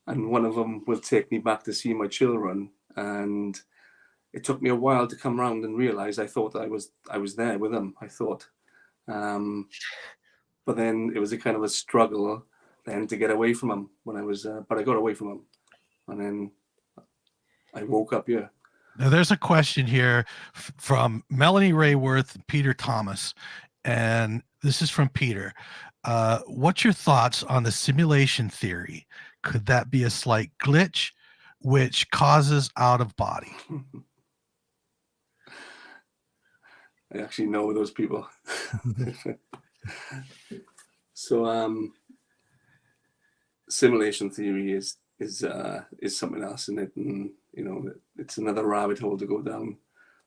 and one of them will take me back to see my children. And it took me a while to come around and realize I thought I was there with them. I thought, but then it was a kind of a struggle then to get away from them when I was, but I got away from them, and then I woke up here. Now, there's a question here from Melanie Rayworth, Peter Thomas, and this is from Peter. What's your thoughts on the simulation theory? Could that be a slight glitch which causes out of body? I actually know those people. So simulation theory is something else, and it's another rabbit hole to go down.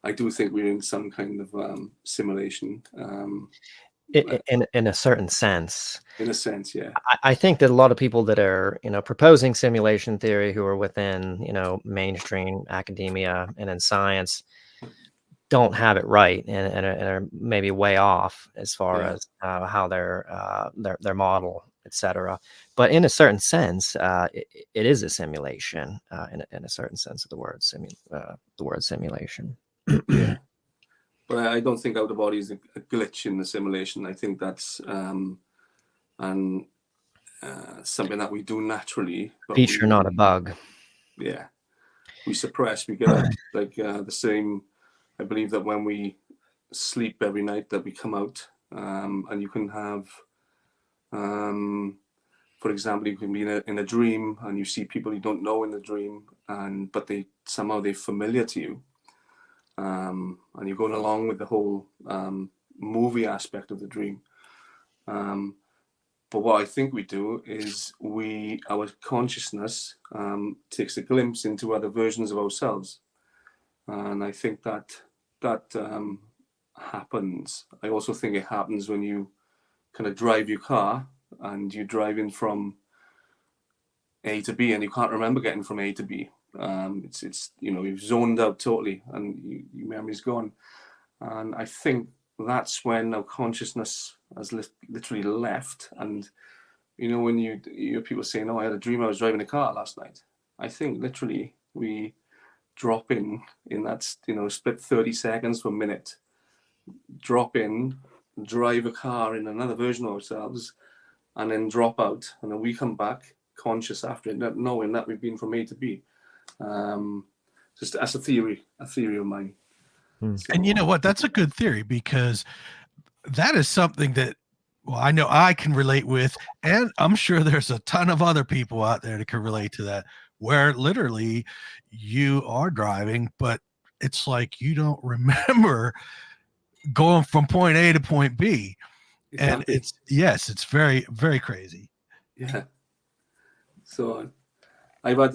I do think we're in some kind of simulation. In a certain sense. In a sense, yeah. I think that a lot of people that are, proposing simulation theory, who are within, mainstream academia and in science, don't have it right, and are maybe way off as far as how their model, etc. But in a certain sense, it is a simulation, in a certain sense of the word simulation. Yeah. But I don't think out of body is a glitch in the simulation. I think that's something that we do naturally. Feature, not a bug. Yeah. We suppress, we get like the same. I believe that when we sleep every night, that we come out, and you can have, for example, you can be in a dream and you see people you don't know in the dream, but they're familiar to you. And you're going along with the whole movie aspect of the dream. But what I think we do is our consciousness takes a glimpse into other versions of ourselves. And I think that happens. I also think it happens when you kind of drive your car and you drive in from A to B and you can't remember getting from A to B. It's you've zoned out totally and your memory's gone, and I think that's when our consciousness has literally left. And when you hear people saying, "Oh, I had a dream I was driving a car last night," I think literally we drop in that split 30 seconds to a minute, drop in, drive a car in another version of ourselves, and then drop out, and then we come back conscious after it, knowing that we've been from A to B. Just as a theory of mine. So, and you know what? That's a good theory, because that is something that, I know I can relate with, and I'm sure there's a ton of other people out there that can relate to that, where literally you are driving, but it's like you don't remember going from point A to point B. And it's very, very crazy. Yeah. So I've had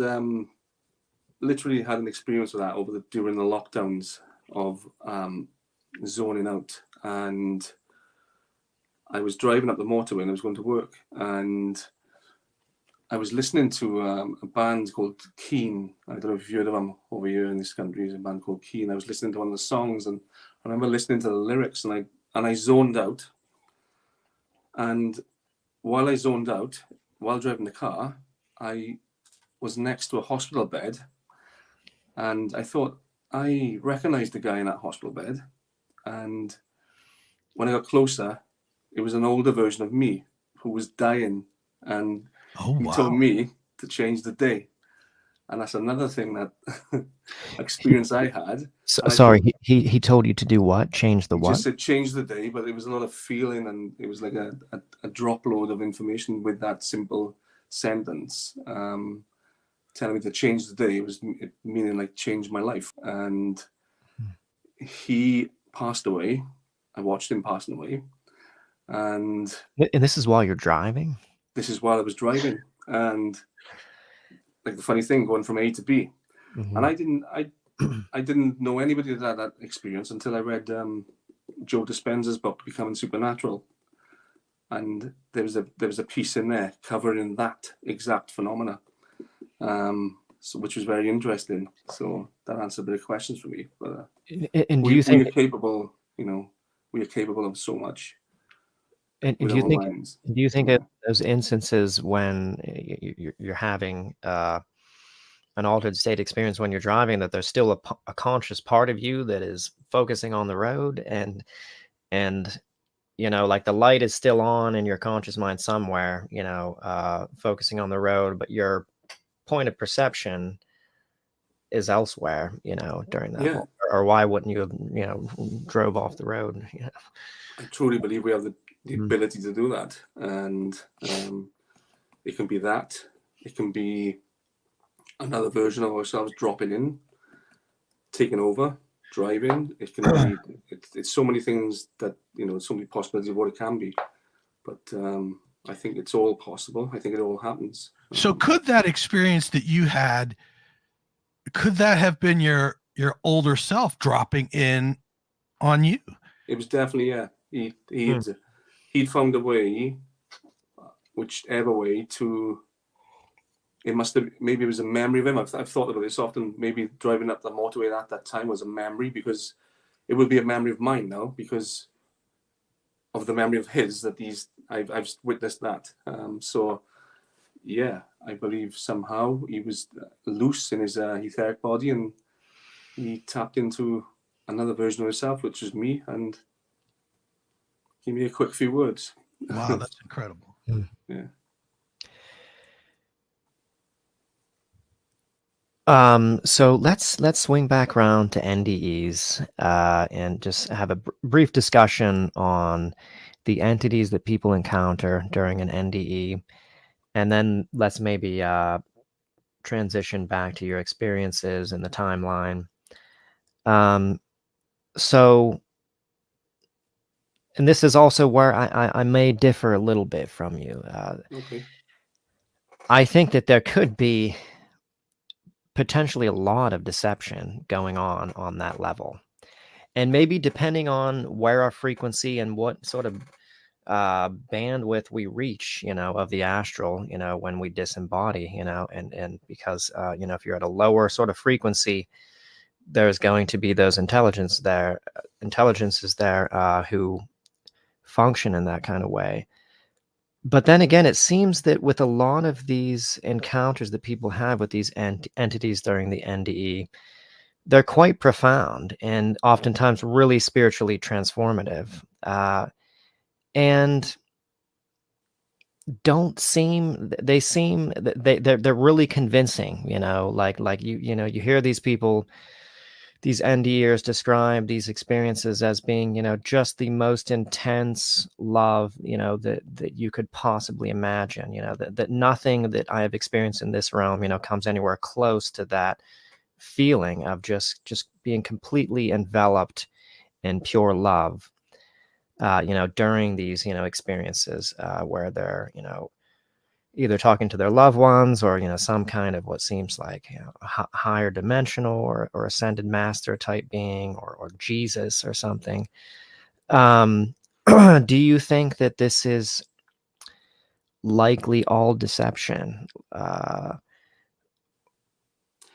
literally had an experience with that during the lockdowns of zoning out, and I was driving up the motorway and I was going to work, and I was listening to a band called Keen. I don't know if you've heard of them over here in this country. There's a band called Keen. I was listening to one of the songs, and I remember listening to the lyrics, and I zoned out. And while I zoned out, while driving the car, I was next to a hospital bed, and I thought I recognized the guy in that hospital bed, and when I got closer, it was an older version of me who was dying, and Oh, he wow. told me to change the day. And that's another thing that experience I had. Sorry, he told you to do what? Change the He what? just said change the day, but it was a lot of feeling, and it was like a drop load of information with that simple sentence. Telling me to change the day, it meaning like change my life. And he passed away. I watched him passing away. And this is while you're driving? This is while I was driving. And like the funny thing, going from A to B. Mm-hmm. And I didn't know anybody that had that experience until I read Joe Dispenza's book, Becoming Supernatural. And there was a piece in there covering that exact phenomena. So which was very interesting. So that answered a bit of questions for me. But and do you think we are capable, we are capable of so much. And do you think that those instances when you're having an altered state experience when you're driving, that there's still a conscious part of you that is focusing on the road, and like the light is still on in your conscious mind somewhere, focusing on the road, but your point of perception is elsewhere, during that moment? Or why wouldn't you have, drove off the road? I truly believe we have the ability to do that, and it can be that, it can be another version of ourselves dropping in, taking over, driving. It can be it's so many things that so many possibilities of what it can be, but I think it's all possible. I think it all happens. So could that experience that you had, could that have been your older self dropping in on you? It was definitely, he'd found a way, whichever way, to, it must have, maybe it was a memory of him. I've thought about this often. Maybe driving up the motorway at that time was a memory, because it would be a memory of mine now, because of the memory of his, that I've witnessed that. So yeah, I believe somehow he was loose in his etheric body, and he tapped into another version of himself, which was me, and give me a quick few words. Wow, that's incredible. Yeah. So let's swing back around to NDEs and just have a brief discussion on the entities that people encounter during an NDE, and then let's maybe transition back to your experiences in the timeline. So, and this is also where I may differ a little bit from you. Okay. I think that there could be potentially a lot of deception going on that level, and maybe depending on where our frequency and what sort of bandwidth we reach, of the astral, when we disembody, and because if you're at a lower sort of frequency, there's going to be those intelligences there who function in that kind of way. But then again, it seems that with a lot of these encounters that people have with these entities during the NDE, they're quite profound and oftentimes really spiritually transformative, and they're really convincing. You hear these people, these NDErs, describe these experiences as being, just the most intense love, that you could possibly imagine, that nothing that I have experienced in this realm, comes anywhere close to that feeling of just being completely enveloped in pure love, during these, experiences, where they're, either talking to their loved ones, or some kind of what seems like a higher dimensional or ascended master type being, or Jesus or something. Do you think that this is likely all deception,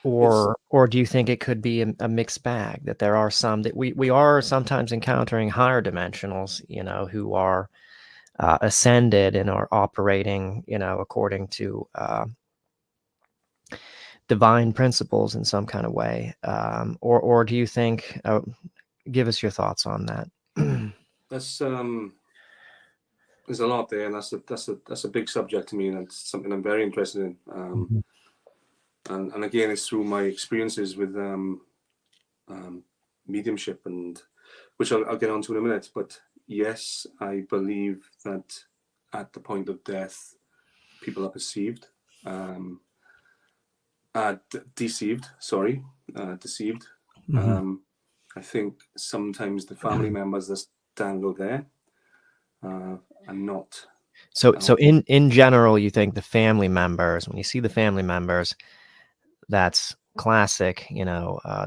or do you think it could be a mixed bag, that there are some that we are sometimes encountering higher dimensionals, who are ascended and are operating, according to divine principles in some kind of way, or do you think? Give us your thoughts on that. That's there's a lot there, and that's a big subject to me, and it's something I'm very interested in. And again, it's through my experiences with mediumship, and which I'll get onto in a minute. But yes, I believe that at the point of death, people are perceived, deceived. Sorry, deceived. I think sometimes the family members that dangle there are not. So in general, you think the family members, when you see the family members, that's classic,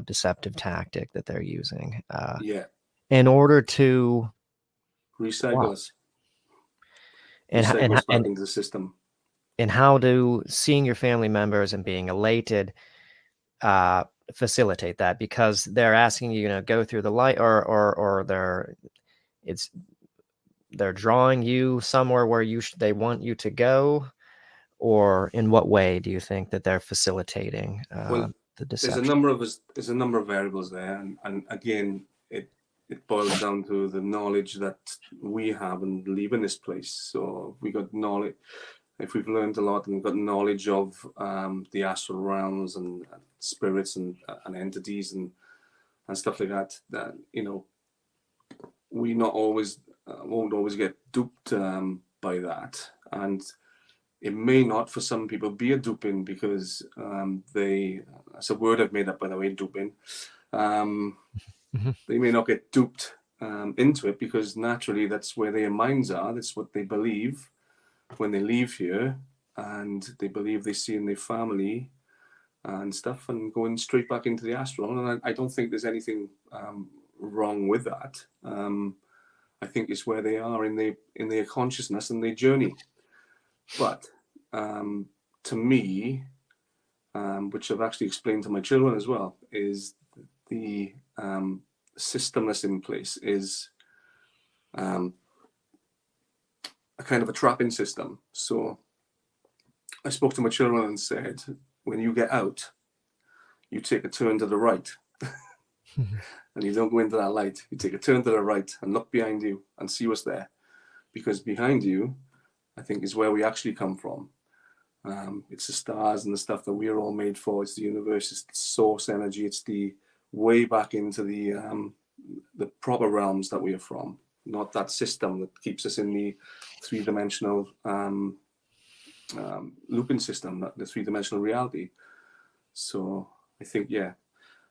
deceptive tactic that they're using. Yeah. In order to Recycle us. And Recycle us back into the system. And how do seeing your family members and being elated facilitate that? Because they're asking you, go through the light, or they're drawing you somewhere where they want you to go, or in what way do you think that they're facilitating the deception? There's a number of variables there, and again, it boils down to the knowledge that we have and leaving this place. So we got knowledge. If we've learned a lot and got knowledge of the astral realms and spirits and entities and stuff like that, that we not always won't always get duped by that, and it may not for some people be a duping because that's a word I've made up, by the way, duping. They may not get duped into it because naturally that's where their minds are. That's what they believe when they leave here, and they believe they see in their family and stuff, and going straight back into the astral. And I don't think there's anything wrong with that. I think it's where they are in their consciousness and their journey. But to me, which I've actually explained to my children as well, is the system that's in place is a kind of a trapping system. So I spoke to my children and said, when you get out, you take a turn to the right. And you don't go into that light. You take a turn to the right and look behind you and see what's there. Because behind you, I think, is where we actually come from. It's the stars and the stuff that we're all made for. It's the universe. It's the source energy. It's the way back into the proper realms that we are from. Not that system that keeps us in the three-dimensional looping system, not the three-dimensional reality. So I think, yeah.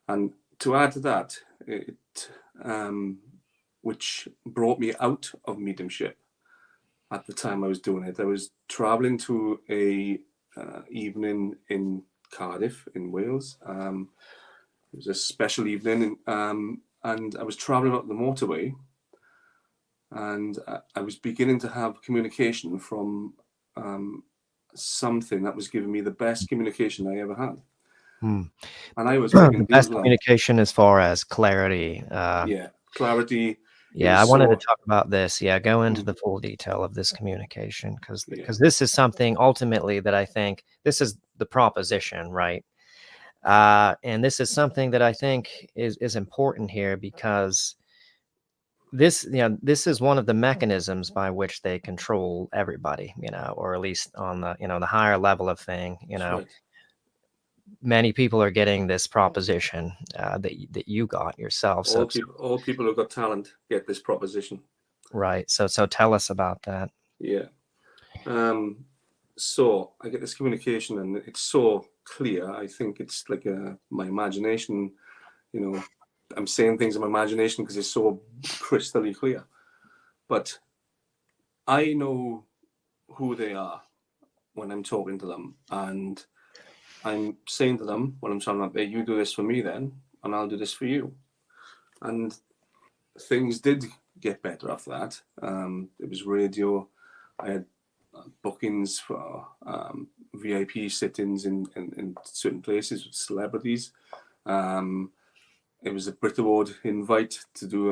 And to add to that, which brought me out of mediumship at the time I was doing it. I was traveling to a evening in Cardiff in Wales. It was a special evening, and I was traveling up the motorway, and I was beginning to have communication from something that was giving me the best communication I ever had. And I was the best communication as far as clarity. Clarity. Yeah, I wanted to talk about this. Yeah, go into the full detail of this communication, because this is something ultimately that I think, this is the proposition, right? And this is something that I think is important here, because this is one of the mechanisms by which they control everybody, or at least on the the higher level of thing. Right. Many people are getting this proposition that you got yourself. All people who've got talent get this proposition. Right. So tell us about that. Yeah. So I get this communication, and it's so clear. I think it's like my imagination. I'm saying things in my imagination because it's so crystally clear. But I know who they are when I'm talking to them, and I'm saying to them when I'm telling them, hey, you do this for me then, and I'll do this for you. And things did get better after that. It was radio. I had bookings for VIP sittings in certain places with celebrities. It was a Brit Award invite to do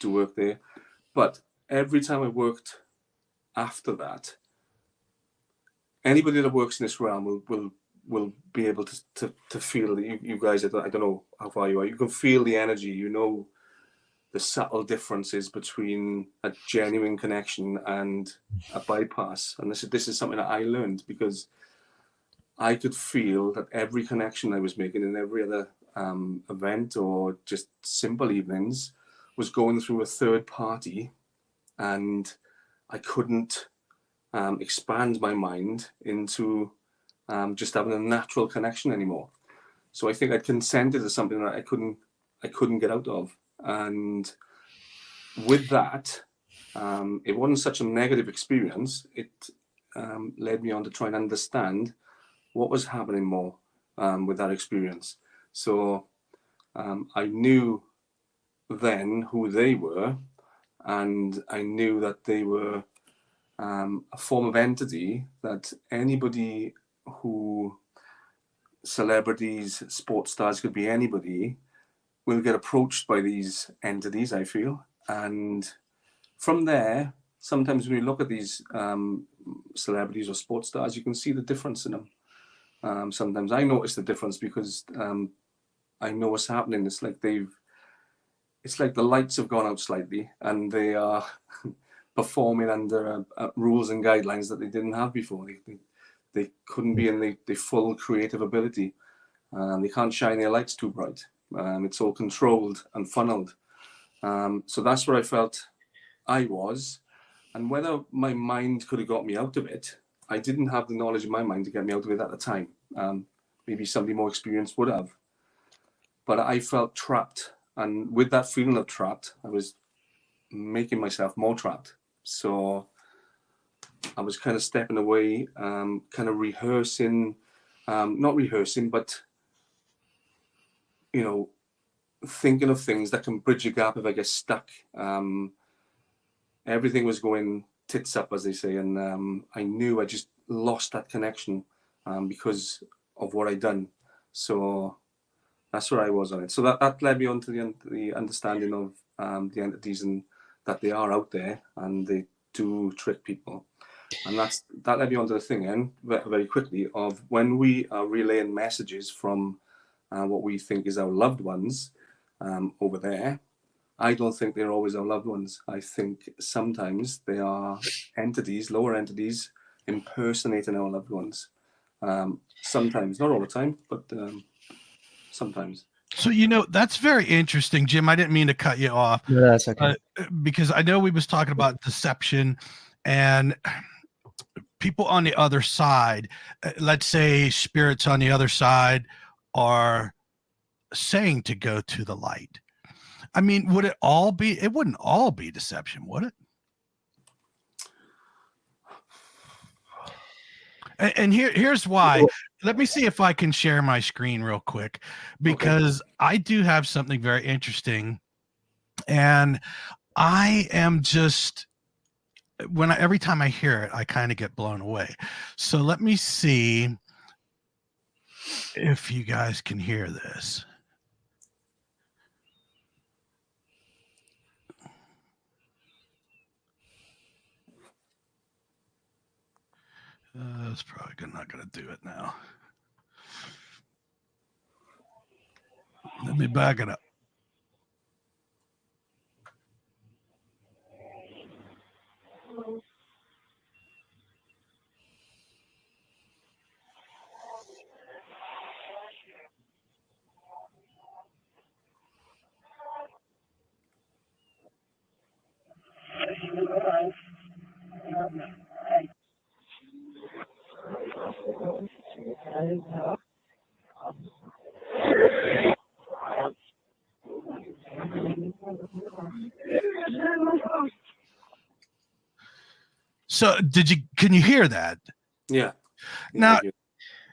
work there. But every time I worked after that, anybody that works in this realm will be able to feel that you guys, I don't know how far you are, you can feel the energy, the subtle differences between a genuine connection and a bypass. And this is something that I learned, because I could feel that every connection I was making in every other event or just simple evenings was going through a third party, and I couldn't expand my mind into just having a natural connection anymore. So I think I'd consented to something that I couldn't get out of. And with that, it wasn't such a negative experience. It led me on to try and understand what was happening more with that experience. So I knew then who they were, and I knew that they were a form of entity that anybody who, celebrities, sports stars, could be anybody, will get approached by these entities, I feel. And from there, sometimes when you look at these celebrities or sports stars, you can see the difference in them. Sometimes I notice the difference because I know what's happening. It's like the lights have gone out slightly, and they are performing under rules and guidelines that they didn't have before. They couldn't be in the full creative ability. They can't shine their lights too bright. It's all controlled and funneled. So that's where I felt I was. And whether my mind could have got me out of it, I didn't have the knowledge in my mind to get me out of it at the time. Maybe somebody more experienced would have. But I felt trapped. And with that feeling of trapped, I was making myself more trapped. So I was kind of stepping away, kind of rehearsing, not rehearsing, but, thinking of things that can bridge a gap if I get stuck. Everything was going tits up, as they say. And I knew I just lost that connection because of what I'd done. So that's where I was on it. So that led me on to the understanding of the entities, and that they are out there and they do trick people. And that led me on to the thing then, very quickly, of when we are relaying messages from what we think is our loved ones over there. I don't think they're always our loved ones. I think sometimes they are entities, lower entities, impersonating our loved ones. Sometimes, not all the time, but sometimes. So, that's very interesting, Jim. I didn't mean to cut you off. No, that's okay. Because I know we was talking about deception and people on the other side, let's say spirits on the other side are saying to go to the light. I mean, it wouldn't all be deception, would it? And here's why. Let me see if I can share my screen real quick, because I do have something very interesting, and I am just, every time I hear it, I kind of get blown away. So let me see if you guys can hear this. It's probably not going to do it now. Let me back it up. So can you hear that? Yeah. Now,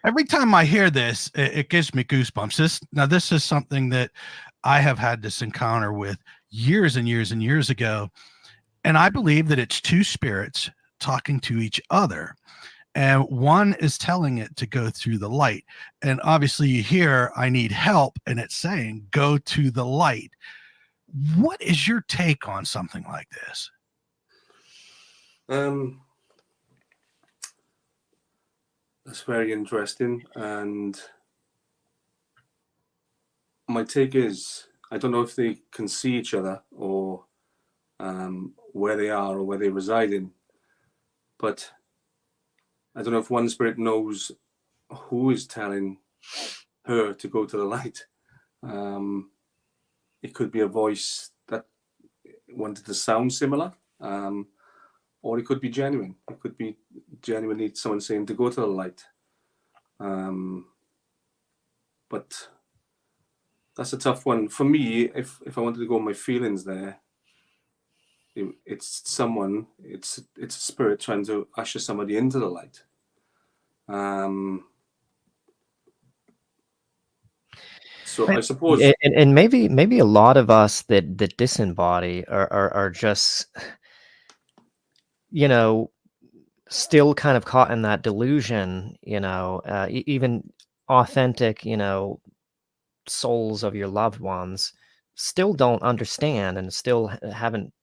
every time I hear this, it gives me goosebumps. This is something that I have had this encounter with years and years and years ago. And I believe that it's two spirits talking to each other. And one is telling it to go through the light. And obviously you hear, I need help. And it's saying, go to the light. What is your take on something like this? That's very interesting. And my take is, I don't know if they can see each other or where they are or where they reside in, but I don't know if one spirit knows who is telling her to go to the light. It could be a voice that wanted to sound similar, or it could be genuine. It could be genuinely someone saying to go to the light. But that's a tough one for me. If I wanted to go on my feelings there, it's a spirit trying to usher somebody into the light. So I suppose, and maybe a lot of us that disembody are just, you know, still kind of caught in that delusion, you know, even authentic, you know, souls of your loved ones still don't understand and still haven't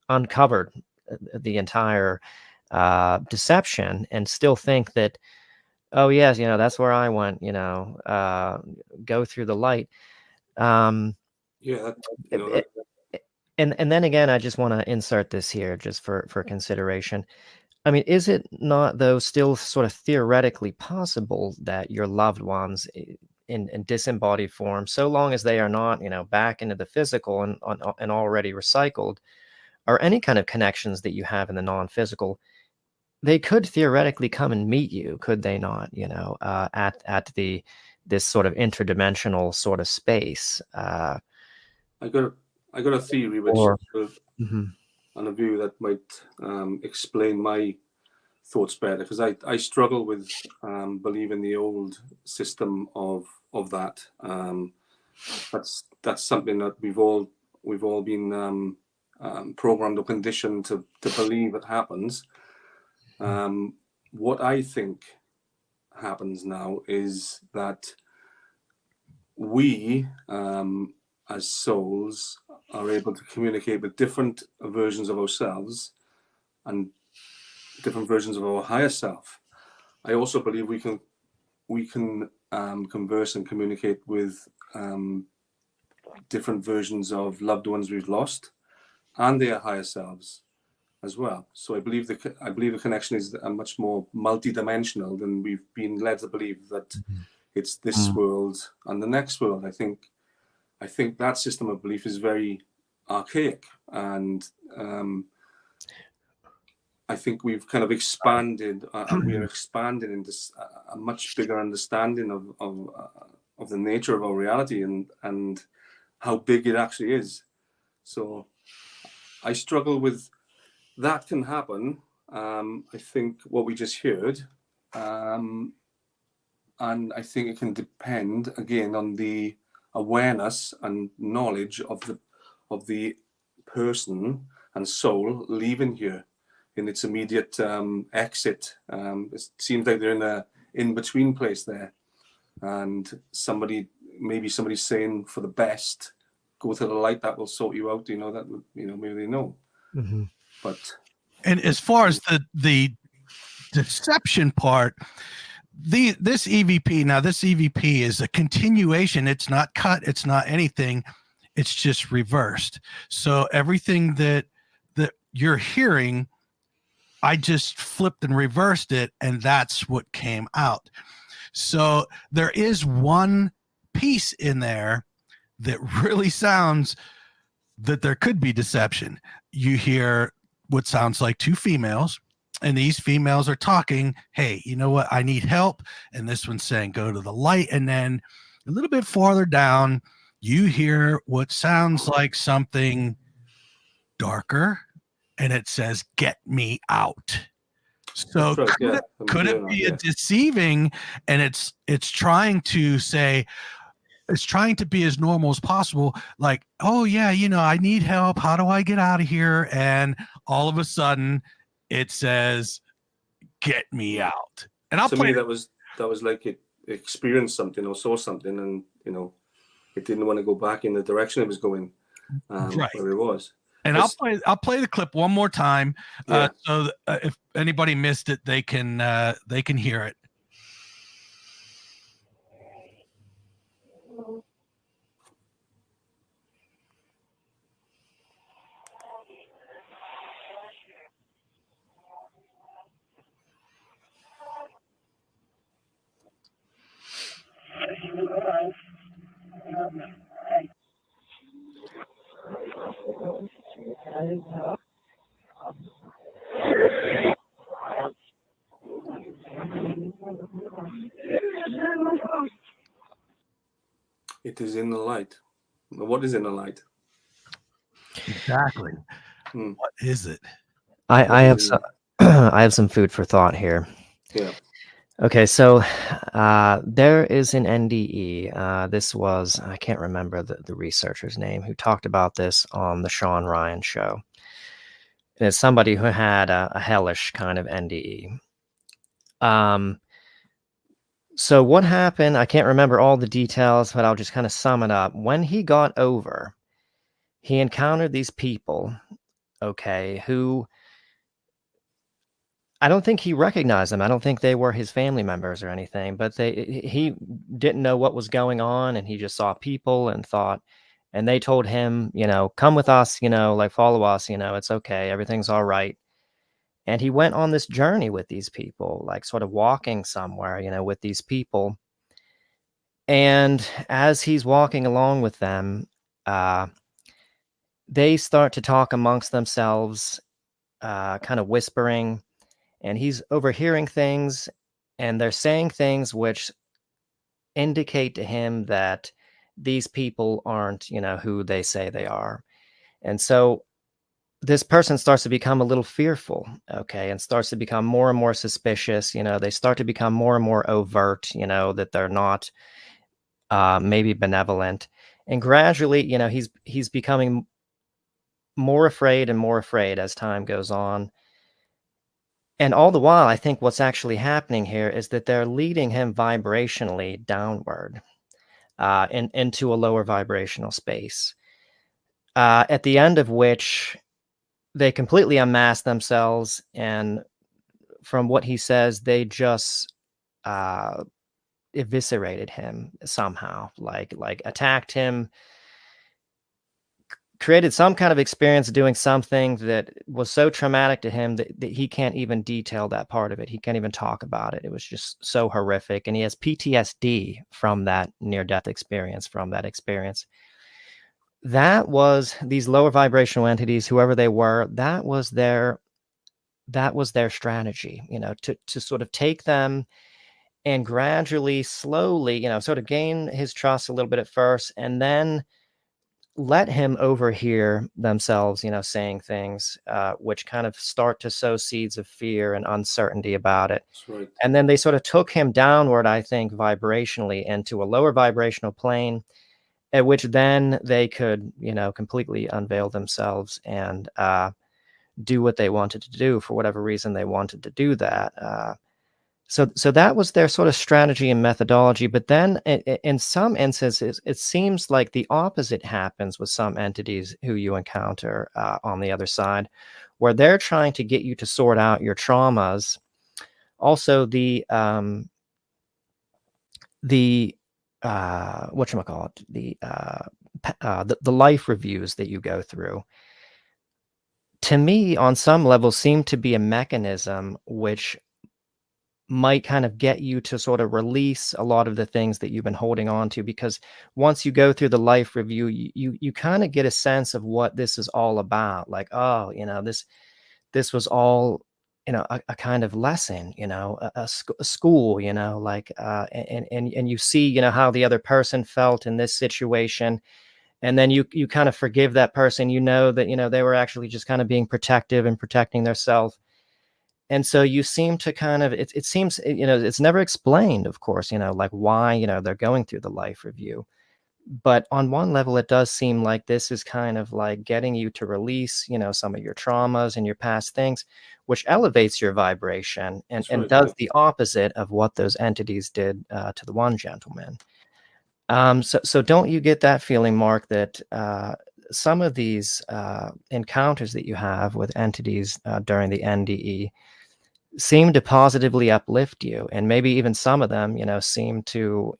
uncovered the entire deception, and still think that, oh yes, you know, that's where I went, you know, go through the light. yeah, And then again, I just want to insert this here just for consideration. I mean, is it not, though, still sort of theoretically possible that your loved ones in disembodied form, so long as they are not, you know, back into the physical and already recycled, or any kind of connections that you have in the non-physical, they could theoretically come and meet you, could they not? You know, at this sort of interdimensional sort of space. I got a theory which Or and a view that might explain my thoughts better, because I struggle with believing the old system of that. That's something that we've all been programmed or conditioned to believe it happens. What I think happens now is that we, as souls, are able to communicate with different versions of ourselves and different versions of our higher self. I also believe we can converse and communicate with different versions of loved ones we've lost and their higher selves as well. So I believe the connection is much more multidimensional than we've been led to believe, that it's this world and the next world. I think that system of belief is very archaic, and I think we've kind of expanded, and we are expanding into a much bigger understanding of the nature of our reality and how big it actually is. So I struggle with that. Can happen. I think what we just heard, and I think it can depend again on the awareness and knowledge of the person and soul leaving here in its immediate exit. It seems like they're in a in-between place there, and maybe somebody's saying, for the best, go to the light, that will sort you out. You know, that, you know, maybe they know. But and as far as the deception part, this EVP is a continuation. It's not cut, it's not anything, it's just reversed. So everything that you're hearing, I just flipped and reversed it, and that's what came out. So there is one piece in there that really sounds that there could be deception. You hear what sounds like two females, and these females are talking, hey, you know what, I need help. And this one's saying, go to the light. And then a little bit farther down, you hear what sounds like something darker, and it says, get me out. So right, could it be a deceiving, and it's trying to say, it's trying to be as normal as possible, like, oh yeah, you know, I need help, how do I get out of here? And all of a sudden it says, get me out. And to me, that was like it experienced something or saw something, and you know, it didn't want to go back in the direction it was going, right where it was. And I'll play the clip one more time, so if anybody missed it, they can hear it. It is in the light. What is in the light? Exactly. What is it? I have some I have some food for thought here. Yeah. Okay, so there is an NDE. This was, I can't remember the researcher's name who talked about this on the Sean Ryan show. And it's somebody who had a hellish kind of NDE. So what happened, I can't remember all the details, but I'll just kind of sum it up. When he got over, he encountered these people, okay, who I don't think he recognized them. I don't think they were his family members or anything, but he didn't know what was going on, and he just saw people and thought, and they told him, come with us, like follow us, it's okay, everything's all right. And he went on this journey with these people, like sort of walking somewhere, with these people. And as he's walking along with them, they start to talk amongst themselves, kind of whispering. And he's overhearing things, and they're saying things which indicate to him that these people aren't, who they say they are. And so this person starts to become a little fearful, okay, and starts to become more and more suspicious. They start to become more and more overt, that they're not maybe benevolent. And gradually, he's becoming more afraid and more afraid as time goes on. And all the while, I think what's actually happening here is that they're leading him vibrationally downward into a lower vibrational space, at the end of which they completely unmask themselves. And from what he says, they just eviscerated him somehow, like attacked him, created some kind of experience doing something that was so traumatic to him that he can't even detail that part of it. He can't even talk about it. It was just so horrific. And he has PTSD from that near-death experience, That was these lower vibrational entities, whoever they were, that was their strategy, to sort of take them and gradually, slowly, sort of gain his trust a little bit at first, and then let him overhear themselves, saying things which kind of start to sow seeds of fear and uncertainty about it. That's right. And then they sort of took him downward, I think, vibrationally into a lower vibrational plane, at which then they could, completely unveil themselves and do what they wanted to do for whatever reason they wanted to do that. So that was their sort of strategy and methodology. But then in some instances, it seems like the opposite happens with some entities who you encounter on the other side, where they're trying to get you to sort out your traumas. Also, the whatchamacallit, the life reviews that you go through, to me, on some level, seem to be a mechanism which might kind of get you to sort of release a lot of the things that you've been holding on to, because once you go through the life review, you kind of get a sense of what this is all about. Like, oh, this was all, a kind of lesson, a school, like, and you see, how the other person felt in this situation. And then you kind of forgive that person, that, they were actually just kind of being protective and protecting themselves. And so you seem to kind of, it seems, it's never explained, of course, like why, they're going through the life review. But on one level, it does seem like this is kind of like getting you to release, some of your traumas and your past things, which elevates your vibration and does the opposite of what those entities did to the one gentleman. So don't you get that feeling, Mark, that some of these encounters that you have with entities during the NDE seem to positively uplift you, and maybe even some of them, seem to,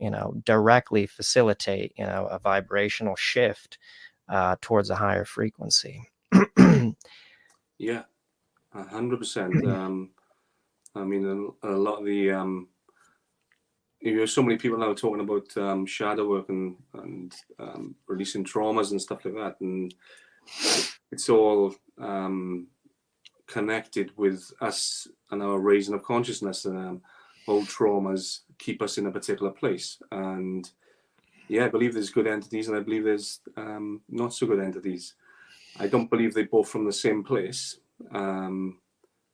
directly facilitate, a vibrational shift towards a higher frequency? Yeah, 100%. I mean, a lot of the you have so many people now talking about shadow work and releasing traumas and stuff like that, and it's all connected with us and our raising of consciousness. Old traumas keep us in a particular place, and yeah, I believe there's good entities, and I believe there's not so good entities. I don't believe they're both from the same place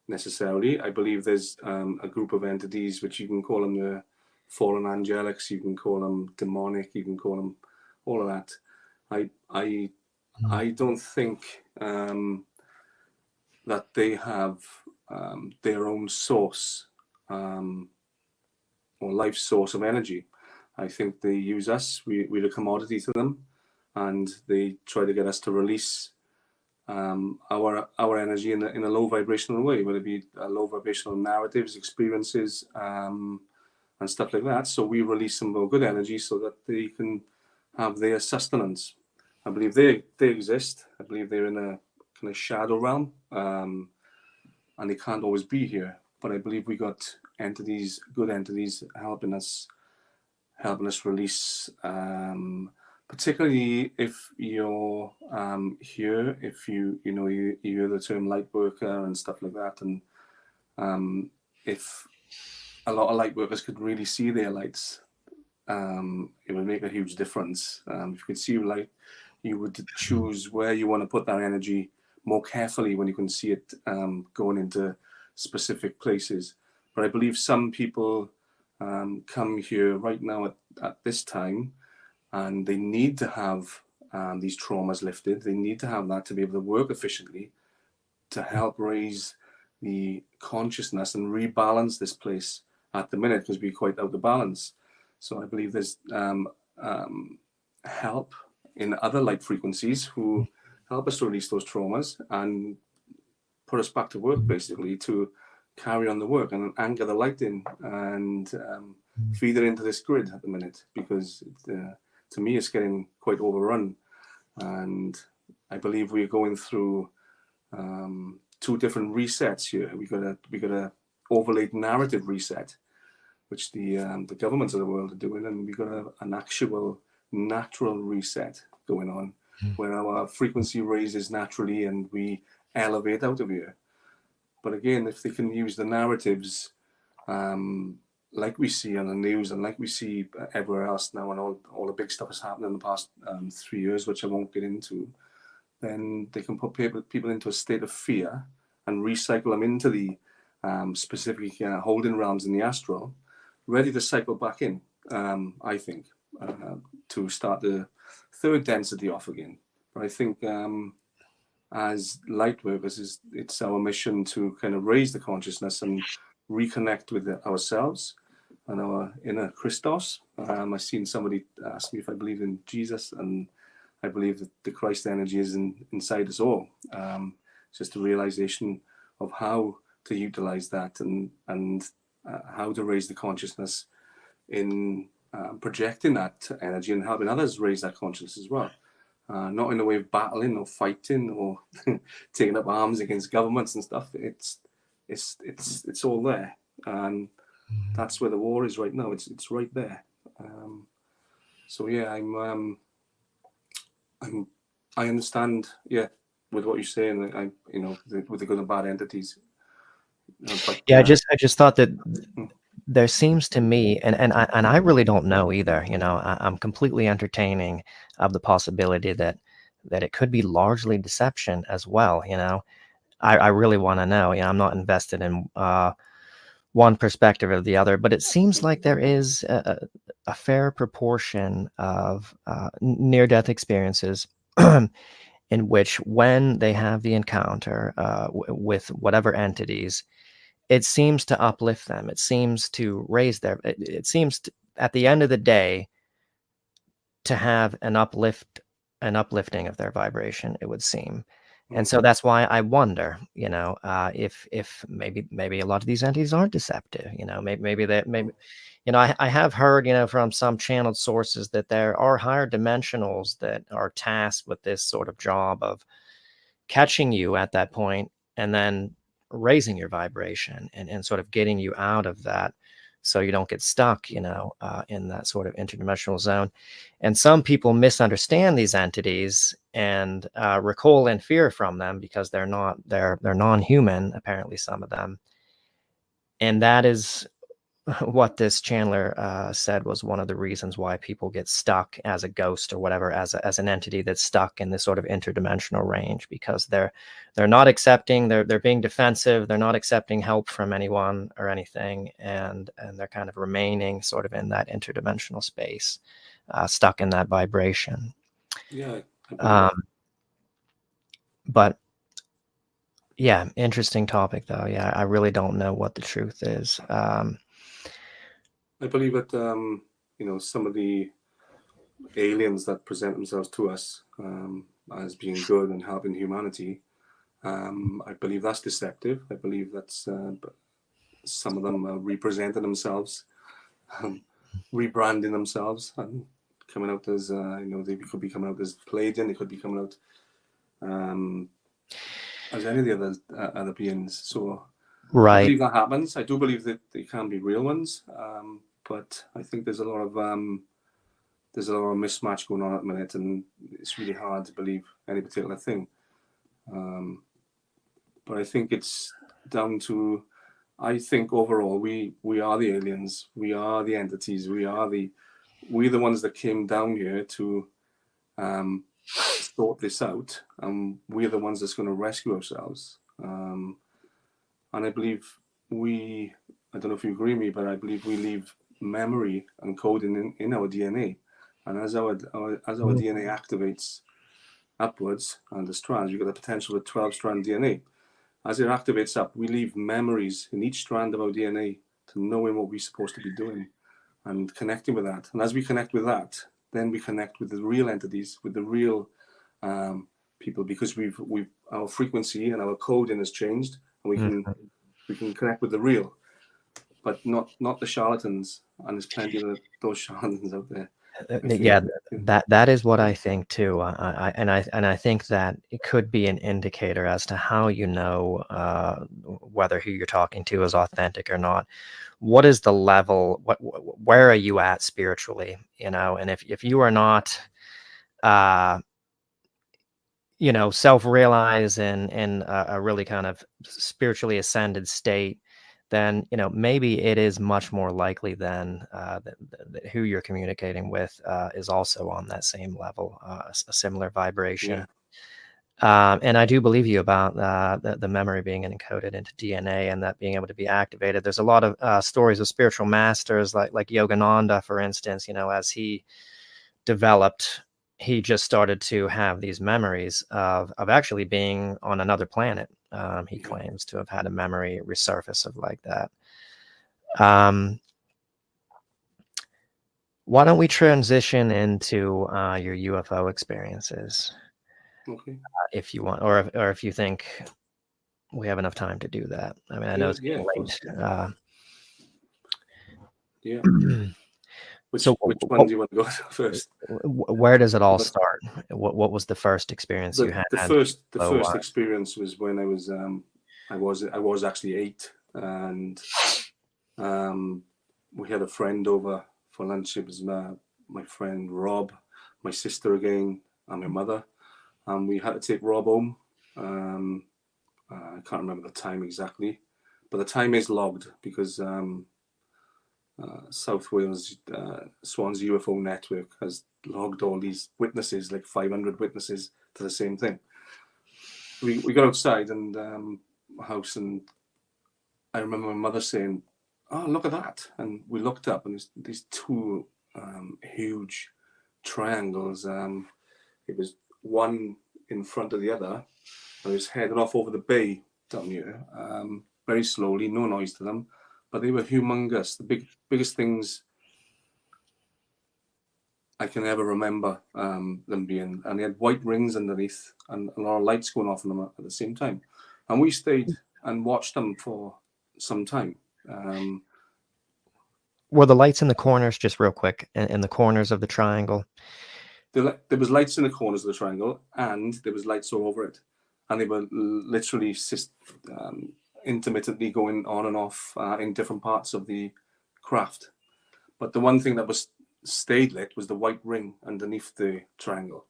necessarily. I believe there's a group of entities which you can call them the fallen angelics, you can call them demonic, you can call them all of that. I don't think that they have their own source or life source of energy. I think they use us. We're a commodity to them, and they try to get us to release our energy in a low vibrational way, whether it be low vibrational narratives, experiences, and stuff like that. So we release some more good energy so that they can have their sustenance. I believe they exist. I believe they're in a kind of shadow realm, and they can't always be here. But I believe we got entities, good entities, helping us release. Particularly if you're here, if you hear the term light worker and stuff like that, and if a lot of light workers could really see their lights, it would make a huge difference. If you could see light, you would choose where you want to put that energy more carefully when you can see it going into specific places. But I believe some people come here right now at this time, and they need to have these traumas lifted. They need to have that to be able to work efficiently, to help raise the consciousness and rebalance this place at the minute, because we're quite out of balance. So I believe there's help in other light frequencies who help us to release those traumas and put us back to work, basically, to carry on the work and anchor the light in and feed it into this grid at the minute, because to me it's getting quite overrun. And I believe we're going through two different resets here. We got a overlaid narrative reset, which the governments of the world are doing, and we got an actual natural reset going on, where our frequency raises naturally and we elevate out of here. But again, if they can use the narratives like we see on the news and like we see everywhere else now, and all the big stuff has happened in the past 3 years, which I won't get into, then they can put people into a state of fear and recycle them into the specific holding realms in the astral, ready to cycle back in, I think, to start the third density off again. But I think as light workers, it's our mission to kind of raise the consciousness and reconnect with ourselves and our inner Christos. I've seen somebody ask me if I believe in Jesus, and I believe that the Christ energy is inside us all. It's just a realization of how to utilize that and how to raise the consciousness in projecting that energy and helping others raise that consciousness as well. Not in a way of battling or fighting or taking up arms against governments and stuff. It's all there, and that's where the war is right now. It's right there. So yeah, I understand. Yeah, with what you're saying, with the good and bad entities. But, yeah, I just thought that there seems to me, and I really don't know either. I'm completely entertaining of the possibility that it could be largely deception as well. I really want to know. I'm not invested in one perspective or the other, but it seems like there is a fair proportion of near-death experiences in which, when they have the encounter with whatever entities, it seems to uplift them. It seems to raise it seems to, at the end of the day, to have an uplifting of their vibration, it would seem. And so that's why I wonder, if maybe a lot of these entities aren't deceptive. I have heard, from some channeled sources that there are higher dimensionals that are tasked with this sort of job of catching you at that point and then raising your vibration and sort of getting you out of that, so you don't get stuck, in that sort of interdimensional zone. And some people misunderstand these entities and recoil in fear from them because they're non-human, apparently, some of them. And that is what this Chandler said was one of the reasons why people get stuck as a ghost or whatever, as an entity that's stuck in this sort of interdimensional range, because they're not accepting, they're being defensive, they're not accepting help from anyone or anything, and they're kind of remaining sort of in that interdimensional space, stuck in that vibration. Yeah. But yeah, interesting topic though. Yeah, I really don't know what the truth is. I believe that some of the aliens that present themselves to us as being good and helping humanity, I believe that's deceptive. I believe that's some of them are representing themselves, rebranding themselves, and coming out as they could be coming out as Pleiadian, they could be coming out as any of the other beings. So Right. I believe that happens. I do believe that they can be real ones, but I think there's a lot of mismatch going on at the minute, and it's really hard to believe any particular thing. But I think it's down to, I think overall we are the aliens, we are the entities, we're the ones that came down here to sort this out, and we're the ones that's going to rescue ourselves. And I believe I don't know if you agree with me, but I believe we leave memory and coding in our DNA. And as our DNA activates upwards and the strands, you've got the potential of 12-strand DNA. As it activates up, we leave memories in each strand of our DNA to knowing what we're supposed to be doing and connecting with that. And as we connect with that, then we connect with the real entities, with the real people, because our frequency and our coding has changed, and we can connect with the real, but not the charlatans. And there's plenty of those charlatans out there. Yeah, that is what I think too. I think that it could be an indicator as to how you know whether who you're talking to is authentic or not. What is the level? Where are you at spiritually? And if you are not, self-realized in a really kind of spiritually ascended state, then maybe it is much more likely than that who you're communicating with is also on that same level, a similar vibration. And I do believe you about the memory being encoded into DNA and that being able to be activated. There's a lot of stories of spiritual masters like Yogananda, for instance. As he developed, he just started to have these memories of actually being on another planet. He claims to have had a memory resurface of like that. Why don't we transition into your UFO experiences? Okay. If you want, or if you think we have enough time to do that. I mean, I know it's getting late. Yeah. Which one do you want to go to first? Where does it all start? What was the first experience you had? The first experience was when I was actually 8, and we had a friend over for lunch. It was my friend Rob, my sister again, and my mother. And we had to take Rob home. I can't remember the time exactly, but the time is logged because South Wales Swansea UFO Network has logged all these witnesses, like 500 witnesses to the same thing. We got outside and house, and I remember my mother saying, "Oh, look at that!" And we looked up, and there's these two huge triangles. It was one in front of the other, and it was heading off over the bay down here, very slowly, no noise to them, but they were humongous, the biggest things I can ever remember them being, and they had white rings underneath and a lot of lights going off on them at the same time. And we stayed and watched them for some time. Were the lights in the corners, just real quick, in the corners of the triangle? There was lights in the corners of the triangle, and there was lights all over it. And they were literally intermittently going on and off in different parts of the craft. But the one thing that was stayed lit was the white ring underneath the triangle.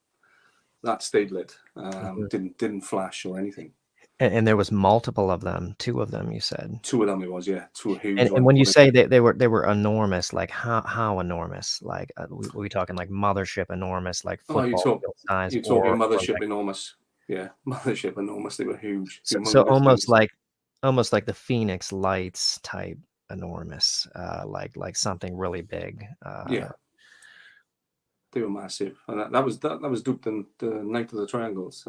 That stayed lit. Didn't flash or anything. And there was multiple of them, 2 of them, you said. 2 of them it was, yeah, 2 huge And ones. when you say they were enormous, like how enormous? Like, were we talking like mothership enormous, like Oh, football field size, you're talking or mothership like, enormous. Yeah, mothership enormous. They were huge, so humongous things. almost like the Phoenix Lights type enormous, like something really big. Yeah, they were massive, and that was duped in the Night of the Triangles.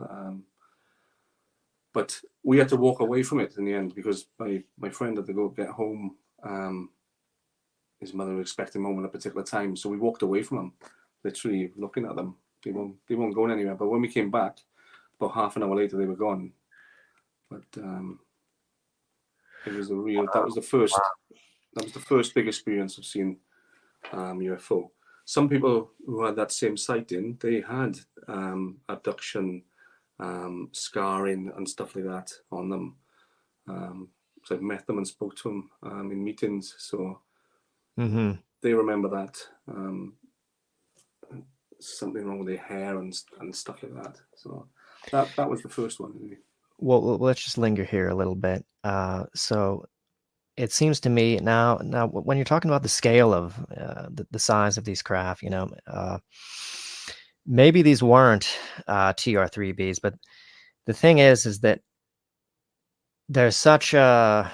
But we had to walk away from it in the end because my friend had to go get home. His mother was expecting home at a particular time, so we walked away from them, literally looking at them. They weren't going anywhere. But when we came back, about half an hour later, they were gone. But it was that was the first big experience of seeing UFO. Some people who had that same sighting, they had abduction, scarring, and stuff like that on them. So I've met them and spoke to them in meetings. So they remember that. Something wrong with their hair and stuff like that. So that was the first one. Really. Well, let's just linger here a little bit. So it seems to me now when you're talking about the scale of the size of these craft, maybe these weren't TR3Bs, but the thing is that there's such a,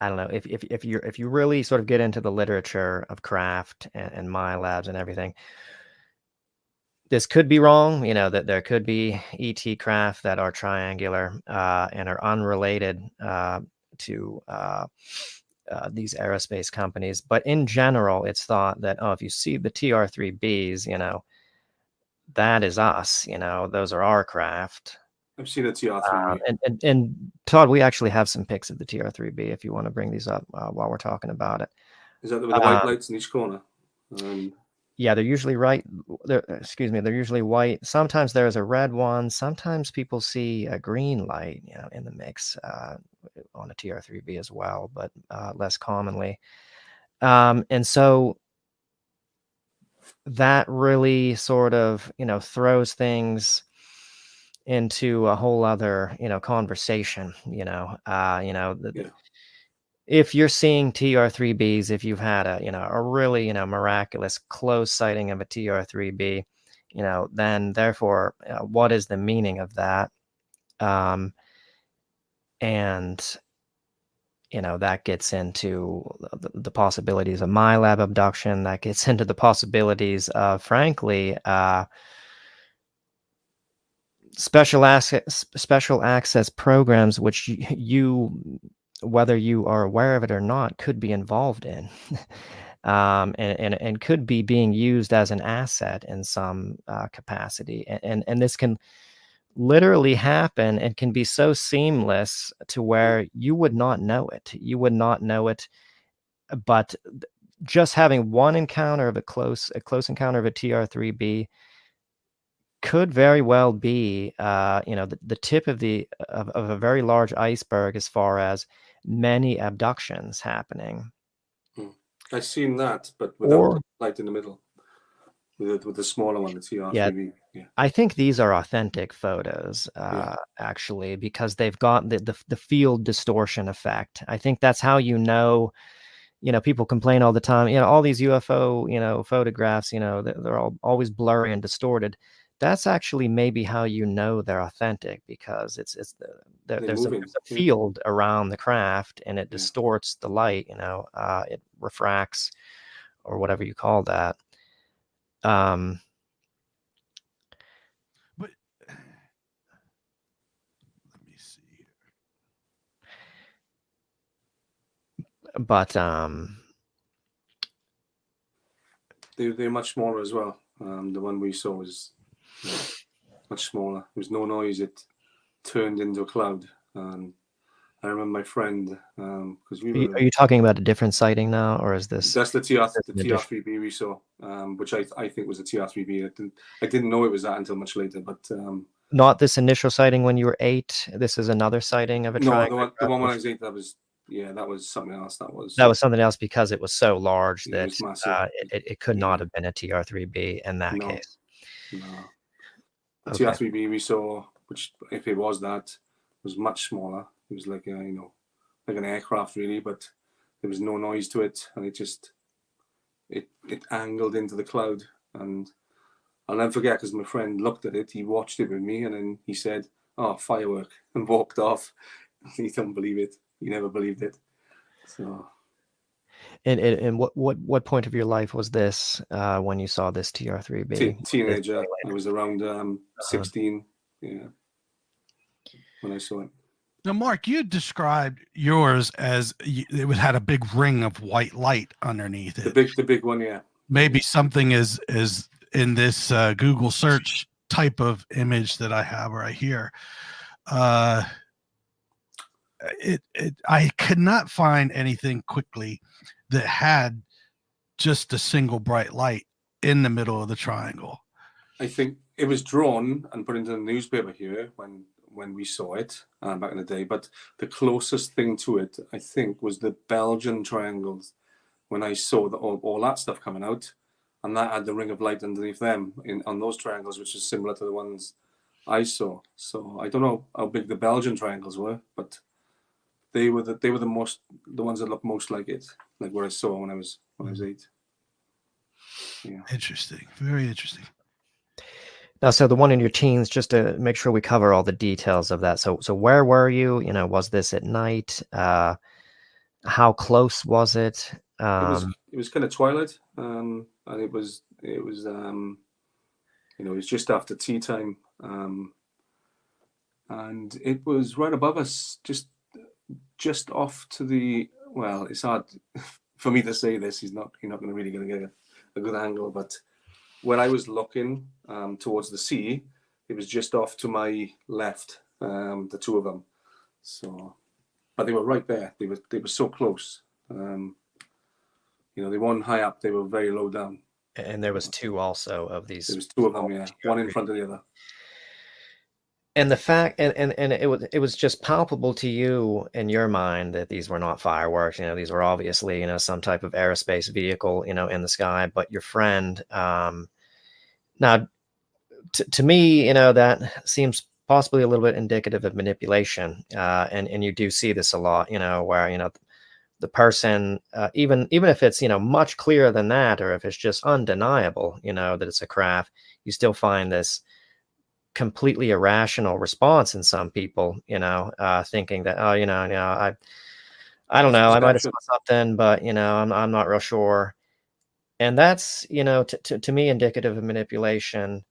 I don't know, if you really sort of get into the literature of craft and my labs and everything, this could be wrong, that there could be ET craft that are triangular and are unrelated to these aerospace companies. But in general, it's thought that, if you see the TR3Bs, that is us, those are our craft. I've seen a TR3B. And Todd, we actually have some pics of the TR3B if you want to bring these up while we're talking about it. Is that with the white lights in each corner? Yeah, they're usually they're usually white. Sometimes there's a red one. Sometimes people see a green light, in the mix on a TR3B as well, but less commonly. And so that really sort of, throws things into a whole other, conversation, if you're seeing TR3Bs, if you've had a really, miraculous close sighting of a TR3B, then therefore, what is the meaning of that? And, that gets into the possibilities of my lab abduction. That gets into the possibilities of, frankly, special access programs, which you whether you are aware of it or not, could be involved in, and could be being used as an asset in some capacity. And this can literally happen and can be so seamless to where you would not know it. You would not know it, but just having one encounter of a close encounter of a TR3B could very well be, the tip of of a very large iceberg as far as many abductions happening. I've seen that, but without the light in the middle, with the smaller one, the TR3B. Yeah. I think these are authentic photos, actually, because they've got the field distortion effect. I think that's how people complain all the time. All these UFO, photographs, they're always blurry and distorted. That's actually maybe how they're authentic, because there's a field around the craft and it distorts the light. It refracts, or whatever you call that. But let me see here. But they're much smaller as well. The one we saw was much smaller. There was no noise. It turned into a cloud. And I remember my friend, because are you talking about a different sighting now, or is this? That's the TR3B we saw, which I think was a TR3B. I didn't know it was that until much later. But not this initial sighting when you were 8. This is another sighting of a triangle. The one when I was 8, that was something else. That was something else, because it was so large that it could not have been a TR3B in that case. No. The TR3B we saw, which if it was that, was much smaller. It was like like an aircraft really, but there was no noise to it, and it angled into the cloud. And I'll never forget, because my friend looked at it, he watched it with me, and then he said, "Oh, firework," and walked off. He don't believe it. He never believed it. So. And what point of your life was this when you saw this TR3B? Teenager. I was around 16. Yeah, when I saw it. Now, Mark, you described yours as it had a big ring of white light underneath it. The big one, yeah. Maybe something is in this Google search type of image that I have right here. I could not find anything quickly that had just a single bright light in the middle of the triangle. I think it was drawn and put into the newspaper here when we saw it back in the day. But the closest thing to it, I think, was the Belgian triangles, when I saw all that stuff coming out, and that had the ring of light underneath them on those triangles, which is similar to the ones I saw. So I don't know how big the Belgian triangles were, but they were the ones that looked most like it, like what I saw when I was 8. Yeah. Interesting. Very interesting. Now, so the one in your teens, just to make sure we cover all the details of that. So where were you? Was this at night? How close was it? It was kind of twilight, and it was it was just after tea time, and it was right above us, just off to the, well, it's hard for me to say this. You're not going to really get a good angle, but when I was looking towards the sea, it was just off to my left, the two of them. So, but they were right there. They were so close. They weren't high up. They were very low down. And there was two also of these. There was two of them, yeah, one in front of the other. And the fact, and it was just palpable to you in your mind that these were not fireworks. These were obviously, some type of aerospace vehicle, in the sky. But your friend, now, to me, that seems possibly a little bit indicative of manipulation. And you do see this a lot, where the person, even if it's much clearer than that, or if it's just undeniable, that it's a craft, you still find this completely irrational response in some people, thinking that, I don't know, I might have saw something, but I'm not real sure. And that's to me indicative of manipulation.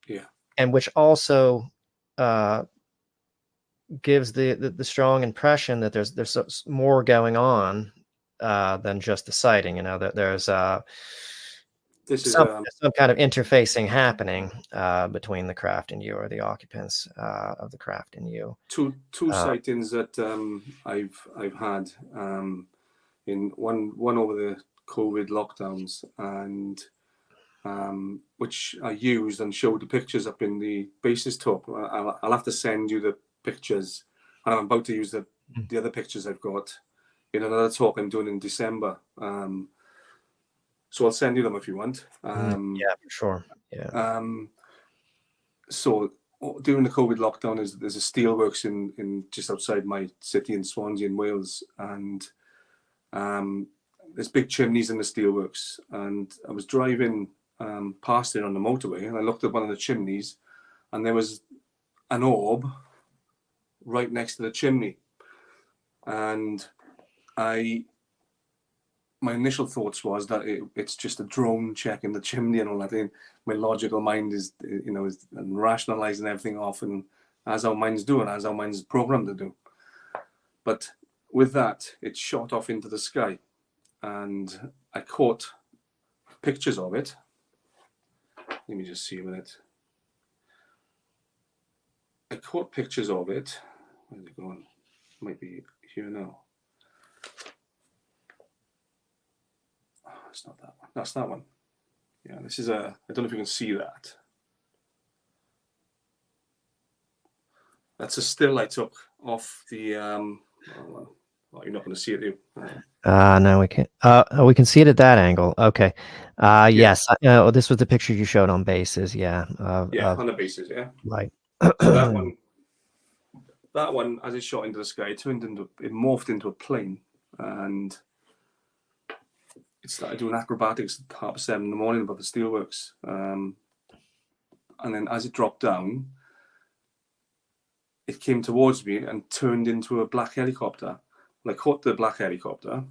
Yeah. And which also gives the strong impression that there's more going on than just the sighting. That there's some kind of interfacing happening between the craft and you, or the occupants of the craft and you. Two sightings that I've had, in one over the COVID lockdowns, and which I used and showed the pictures up in the basis talk. I'll have to send you the pictures, and I'm about to use the other pictures I've got in another talk I'm doing in December. So I'll send you them if you want. Yeah, for sure. Yeah. So during the COVID lockdown, there's a steelworks in just outside my city in Swansea in Wales, and there's big chimneys in the steelworks. And I was driving past it on the motorway, and I looked at one of the chimneys, and there was an orb right next to the chimney. And my initial thoughts was that it's just a drone checking the chimney and all that. And my logical mind is rationalizing everything off, and as our minds do, and as our minds programmed to do. But with that, it shot off into the sky, and I caught pictures of it. Let me just see a minute. I caught pictures of it. Where's it going? Might be here now. Oh, it's not that one. That's that one. Yeah, this is I don't know if you can see that. That's a still I took off the. Well, you're not going to see it, No, we can't. We can see it at that angle. Okay. Yes. This was the picture you showed on bases. Yeah. On the bases. Yeah. Right. So that one. that one, as it shot into the sky, it morphed into a plane, and it started doing acrobatics at 7:30 in the morning above the steelworks. And then as it dropped down, it came towards me and turned into a black helicopter. I caught the black helicopter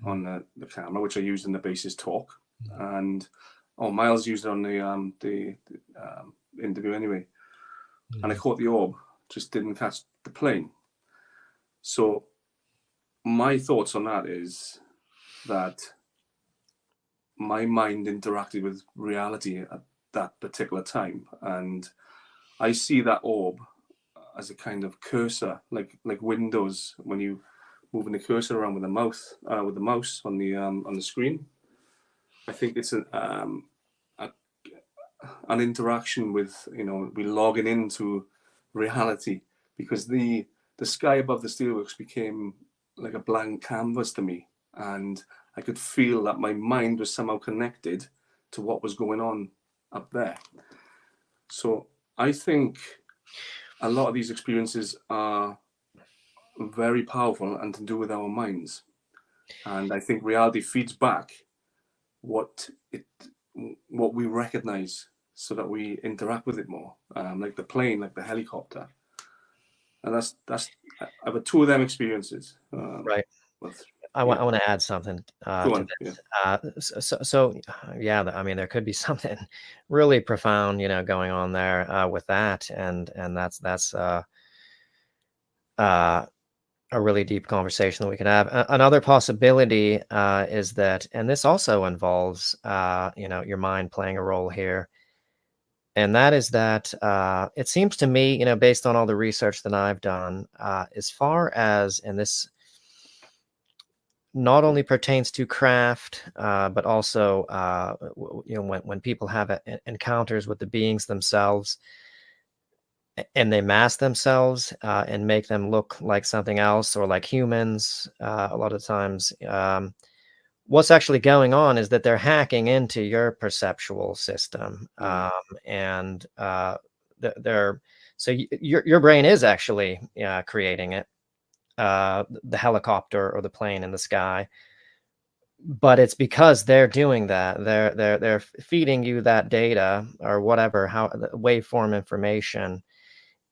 on the camera, which I used in the basis talk, and Miles used it on the interview anyway. And I caught the orb, just didn't catch the plane. So my thoughts on that is that my mind interacted with reality at that particular time, and I see that orb as a kind of cursor, like Windows when you moving the cursor around with the mouse on the screen. I think it's an interaction with, we logging into reality, because the sky above the steelworks became like a blank canvas to me, and I could feel that my mind was somehow connected to what was going on up there. So I think a lot of these experiences are very powerful and to do with our minds. And I think reality feeds back what we recognize, so that we interact with it more, like the plane, like the helicopter. And that's I've had two of them experiences. Right. With, I want to add something to this. Yeah. I mean, there could be something really profound, going on there with that, and that's a really deep conversation that we could have. Another possibility is that, and this also involves, your mind playing a role here, and that is that it seems to me, based on all the research that I've done, as far as, and this not only pertains to craft, but also, when people have encounters with the beings themselves, and they mask themselves and make them look like something else or like humans, a lot of times, what's actually going on is that they're hacking into your perceptual system, and so your brain is actually creating it, the helicopter or the plane in the sky. But it's because they're doing that. They're feeding you that data or whatever, how the waveform information,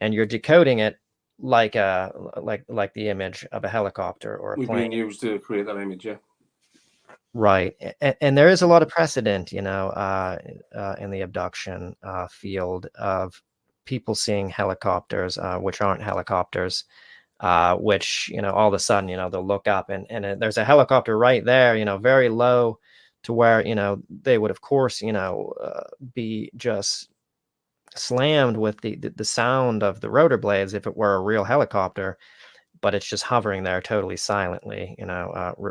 and you're decoding it like the image of a helicopter or a we've plane. been used to create that image, yeah. Right, and there is a lot of precedent, in the abduction field of people seeing helicopters, which aren't helicopters, which, all of a sudden, they'll look up and there's a helicopter right there, very low, to where, they would, of course, be just slammed with the sound of the rotor blades if it were a real helicopter, but it's just hovering there totally silently,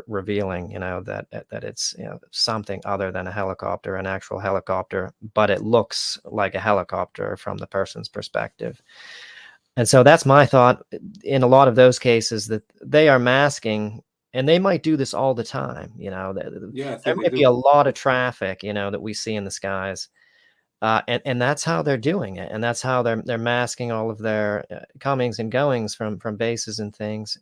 revealing, that it's, something other than a helicopter, an actual helicopter, but it looks like a helicopter from the person's perspective. And so that's my thought in a lot of those cases, that they are masking, and they might do this all the time. There might be a lot of traffic, that we see in the skies. And that's how they're doing it, and that's how they're masking all of their comings and goings from bases and things.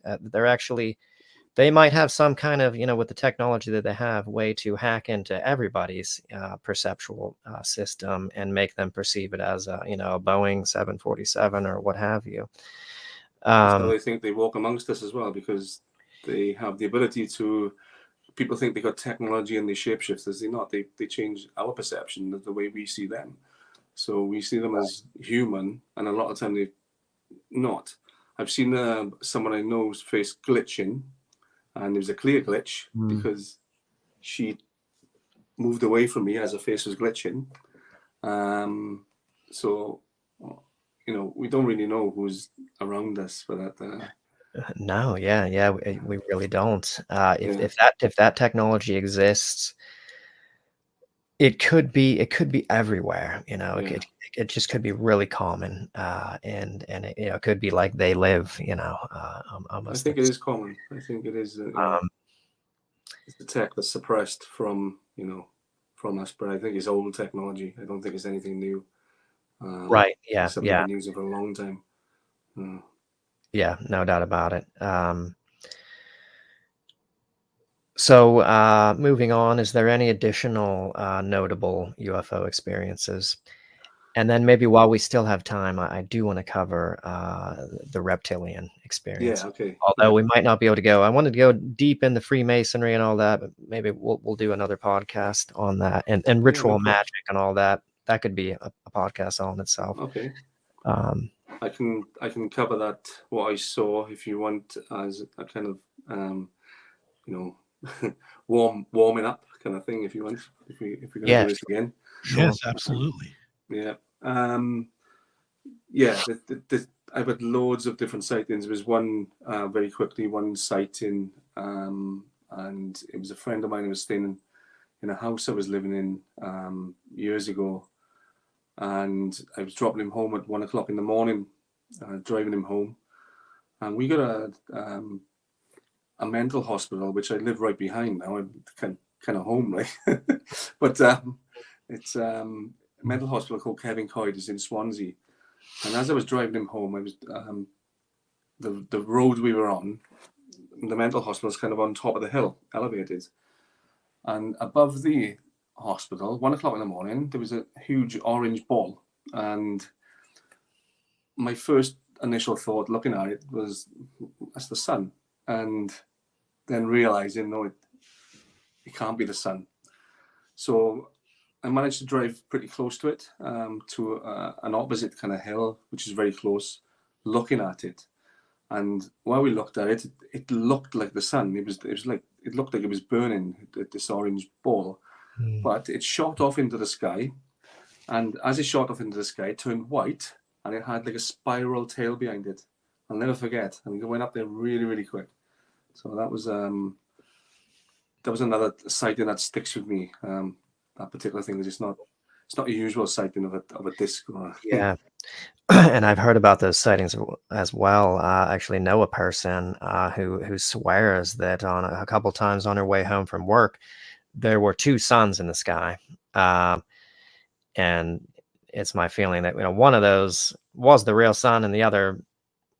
They might have some kind of, with the technology that they have, way to hack into everybody's perceptual system and make them perceive it as a Boeing 747 or what have you. So they think they walk amongst us as well, because they have the ability to. People think they got technology and they shapeshifters. They're not. They change our perception of the way we see them. So we see them as human, and a lot of time they're not. I've seen someone I know's face glitching, and it was a clear glitch because she moved away from me as her face was glitching. So, we don't really know who's around us for that. No, yeah, we really don't. If that technology exists, it could be everywhere. It just could be really common, and it could be like they live. I think it is common. I think it is. It's a tech that's suppressed from us, but I think it's old technology. I don't think it's anything new. Right. Yeah. Something Yeah. we've been using for a long time. Yeah, no doubt about it. So moving on, is there any additional notable UFO experiences? And then maybe while we still have time, I do want to cover the reptilian Yeah. experience. Okay. Although Yeah. we might not be able to go, I wanted to go deep into Freemasonry and all that, but maybe we'll do another podcast on that, and Yeah. No ritual problem. magic and all that. That could be a podcast all in itself. Okay. Um, I can cover that, what I saw, if you want, as a kind of you know warming up kind of thing, if you want, if we're going to yeah, do this again. sure. Yes, absolutely. Yeah. Yeah. I've had loads of different sightings. There was one very quickly, one sighting, and it was a friend of mine who was staying in a house I was living in years ago, and I was dropping him home at 1 o'clock in the morning, driving him home, and we got a mental hospital which I live right behind now. I'm kind of home, right? But it's a mental hospital called Kevin Coyd, is in Swansea, and as I was driving him home, I was the road we were on. The mental hospital is kind of on top of the hill, elevated, and above the hospital, 1 o'clock in the morning, there was a huge orange ball, and my first initial thought looking at it was, that's the sun, and then realizing, no, it can't be the sun. So I managed to drive pretty close to it, to an opposite kind of hill, which is very close, looking at it. And while we looked at it, it looked like the sun. It looked like it was burning, this orange ball, but it shot off into the sky. And as it shot off into the sky, it turned white, and it had like a spiral tail behind it. I'll never forget. And it went up there really, really quick. So that was another sighting that sticks with me. That particular thing is it's not a usual sighting of a disc. Yeah. And I've heard about those sightings as well. I actually know a person who swears that on a couple times on her way home from work, there were two suns in the sky. And it's my feeling that, one of those was the real sun and the other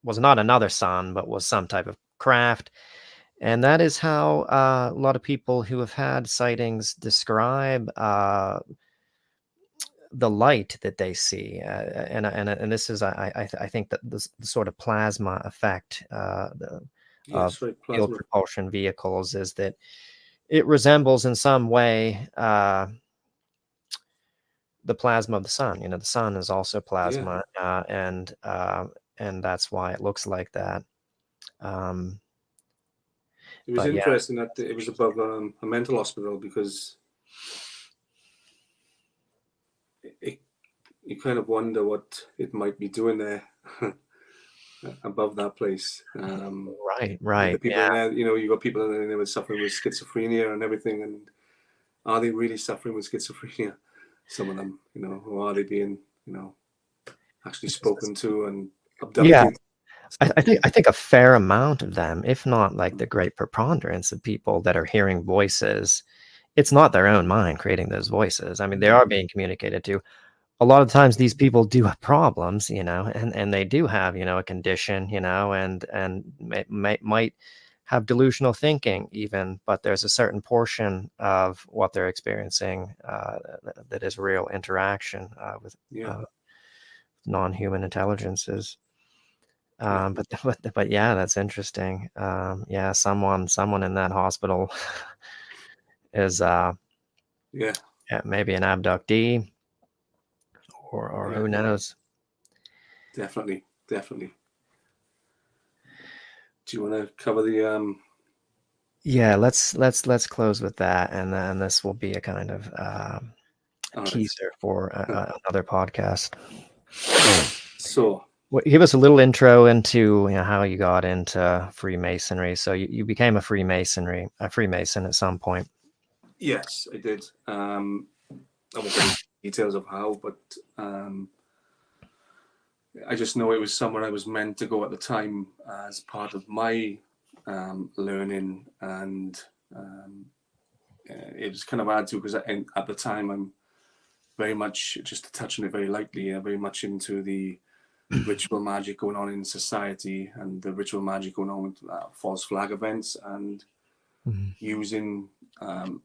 was not another sun, but was some type of craft. And that is how a lot of people who have had sightings describe the light that they see. And this is, I think that the sort of plasma effect of Right, field plasma. propulsion vehicles is that it resembles in some way the plasma of the sun. The sun is also plasma, and that's why it looks like that. It was But yeah, interesting that it was above a mental hospital, because you kind of wonder what it might be doing there above that place. right, The people yeah, in there, you got people in there with suffering with schizophrenia and everything, and are they really suffering with schizophrenia? Some of them, or are they being, actually spoken to and yeah. abducted? I think a fair amount of them, if not like the great preponderance of people that are hearing voices, it's not their own mind creating those voices. I mean, they are being communicated to. A lot of times these people do have problems, and they do have, a condition, and might have delusional thinking even, but there's a certain portion of what they're experiencing that is real interaction with non-human intelligences. But yeah, that's interesting. Yeah, someone in that hospital is maybe an abductee, or who knows. Definitely. Do you want to cover the Yeah, let's close with that, and then this will be a kind of teaser for another podcast. So Give us a little intro into how you got into Freemasonry. So you became a Freemason at some point. yes, I did. I won't go into details of how, but I just know it was somewhere I was meant to go at the time as part of my learning, and it was kind of hard to, because at the time I'm very much, just to touch on it very lightly, very much into the ritual magic going on in society, and the ritual magic going on with false flag events, and using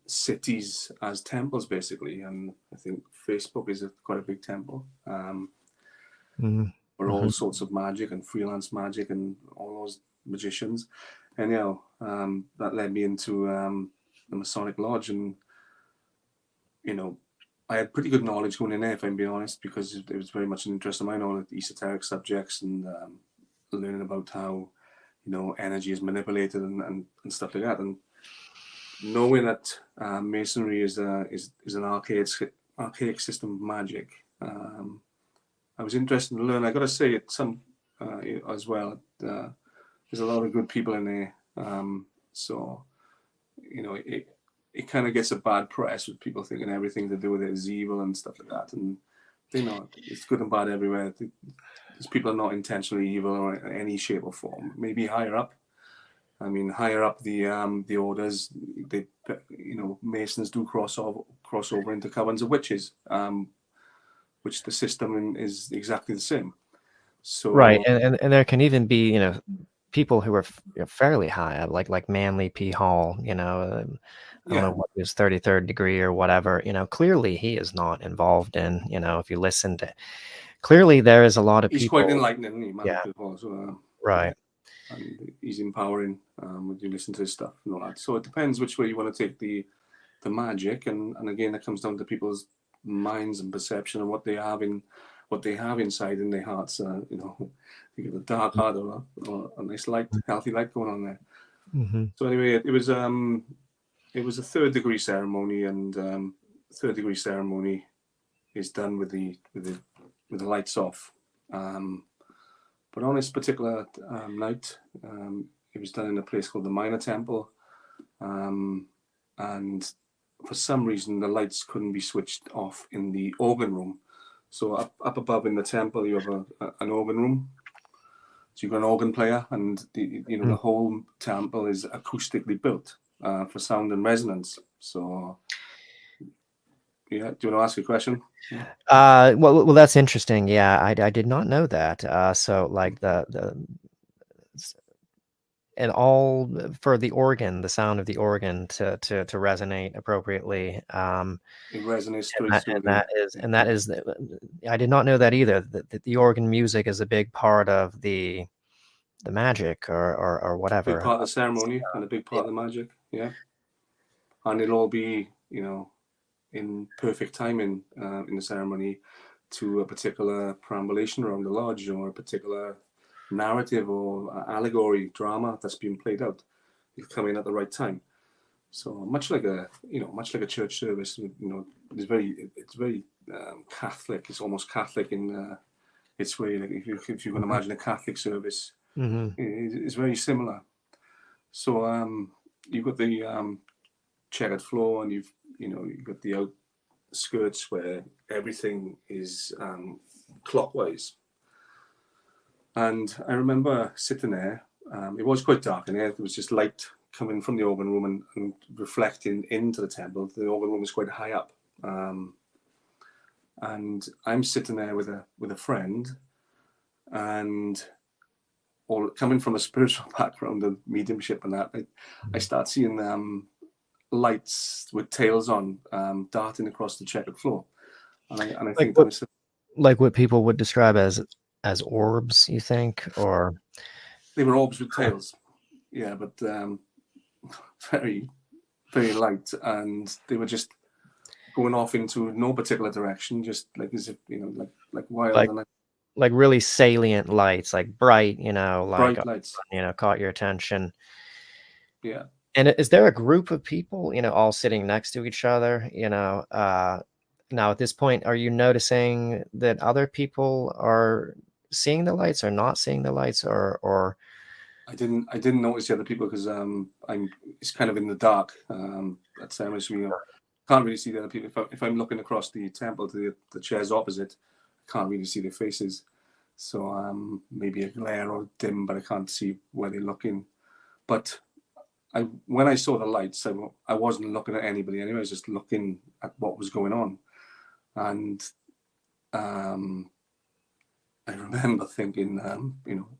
cities as temples, basically. And I think Facebook is quite a big temple for all sorts of magic and freelance magic and all those magicians. Anyhow, that led me into the Masonic Lodge, and I had pretty good knowledge going in there, if I'm being honest, because it was very much an interest of mine, all the esoteric subjects, and learning about how energy is manipulated and stuff like that, and knowing that Masonry is an archaic system of magic. I was interested to learn. I got to say it as well. There's a lot of good people in there, so it kind of gets a bad press with people thinking everything to do with it is evil and stuff like that. And it's good and bad everywhere. These people are not intentionally evil or in any shape or form. Maybe higher up. I mean, higher up the orders, Masons do cross over into covens of witches, which the system is exactly the same. So right, and there can even be people who are fairly high up, like Manly P. Hall. I don't know what his 33rd degree or whatever. Clearly he is not involved in. If you listen to, clearly there is a lot of he's people. Quite enlightening, isn't he? Yeah. So, right. And he's empowering when you listen to his stuff and all that. So it depends which way you want to take the magic, and again, it comes down to people's minds and perception and what they have inside in their hearts. You get a dark heart or a nice light, healthy light going on there. So anyway, it was a 3rd degree ceremony, and 3rd degree ceremony is done with the lights off. But on this particular night, it was done in a place called the Minor Temple, and for some reason the lights couldn't be switched off in the organ room. So up above in the temple, you have an organ room. So you've got an organ player, and the whole temple is acoustically built for sound and resonance. So yeah, do you want to ask a question? Well, that's interesting. Yeah, I did not know that. So like and all for the organ, the sound of the organ to resonate appropriately. It resonates and that is I did not know that either. That the organ music is a big part of the magic or whatever. Big part of the ceremony and a big part of the magic. Yeah, and it'll all be in perfect timing in the ceremony to a particular perambulation around the lodge, or a particular narrative or allegory drama that's being played out. It'll come in at the right time. So much like a church service, it's very Catholic. It's almost Catholic in its way. Like if you can imagine a Catholic service, it's very similar. So you've got the checkered floor, and you've got the outskirts where everything is clockwise. And I remember sitting there. It was quite dark in there. There was just light coming from the organ room and reflecting into the temple. The organ room was quite high up, and I'm sitting there with a friend, and all coming from a spiritual background of mediumship and that, I start seeing lights with tails on darting across the checkered floor, and I think that was like what people would describe as orbs, you think? Or they were orbs with tails, yeah, but very, very light, and they were just going off into no particular direction, just like as if like wild, like really salient lights, like bright, bright lights, caught your attention. Yeah. And is there a group of people, all sitting next to each other? Now at this point, are you noticing that other people are seeing the lights or not seeing the lights, or I didn't notice the other people because it's kind of in the dark at times. Can't really see the other people. If I'm looking across the temple to the chairs opposite, I can't really see their faces. So maybe a glare or dim, but I can't see where they're looking. But when I saw the lights, I wasn't looking at anybody anyway. I was just looking at what was going on, and I remember thinking,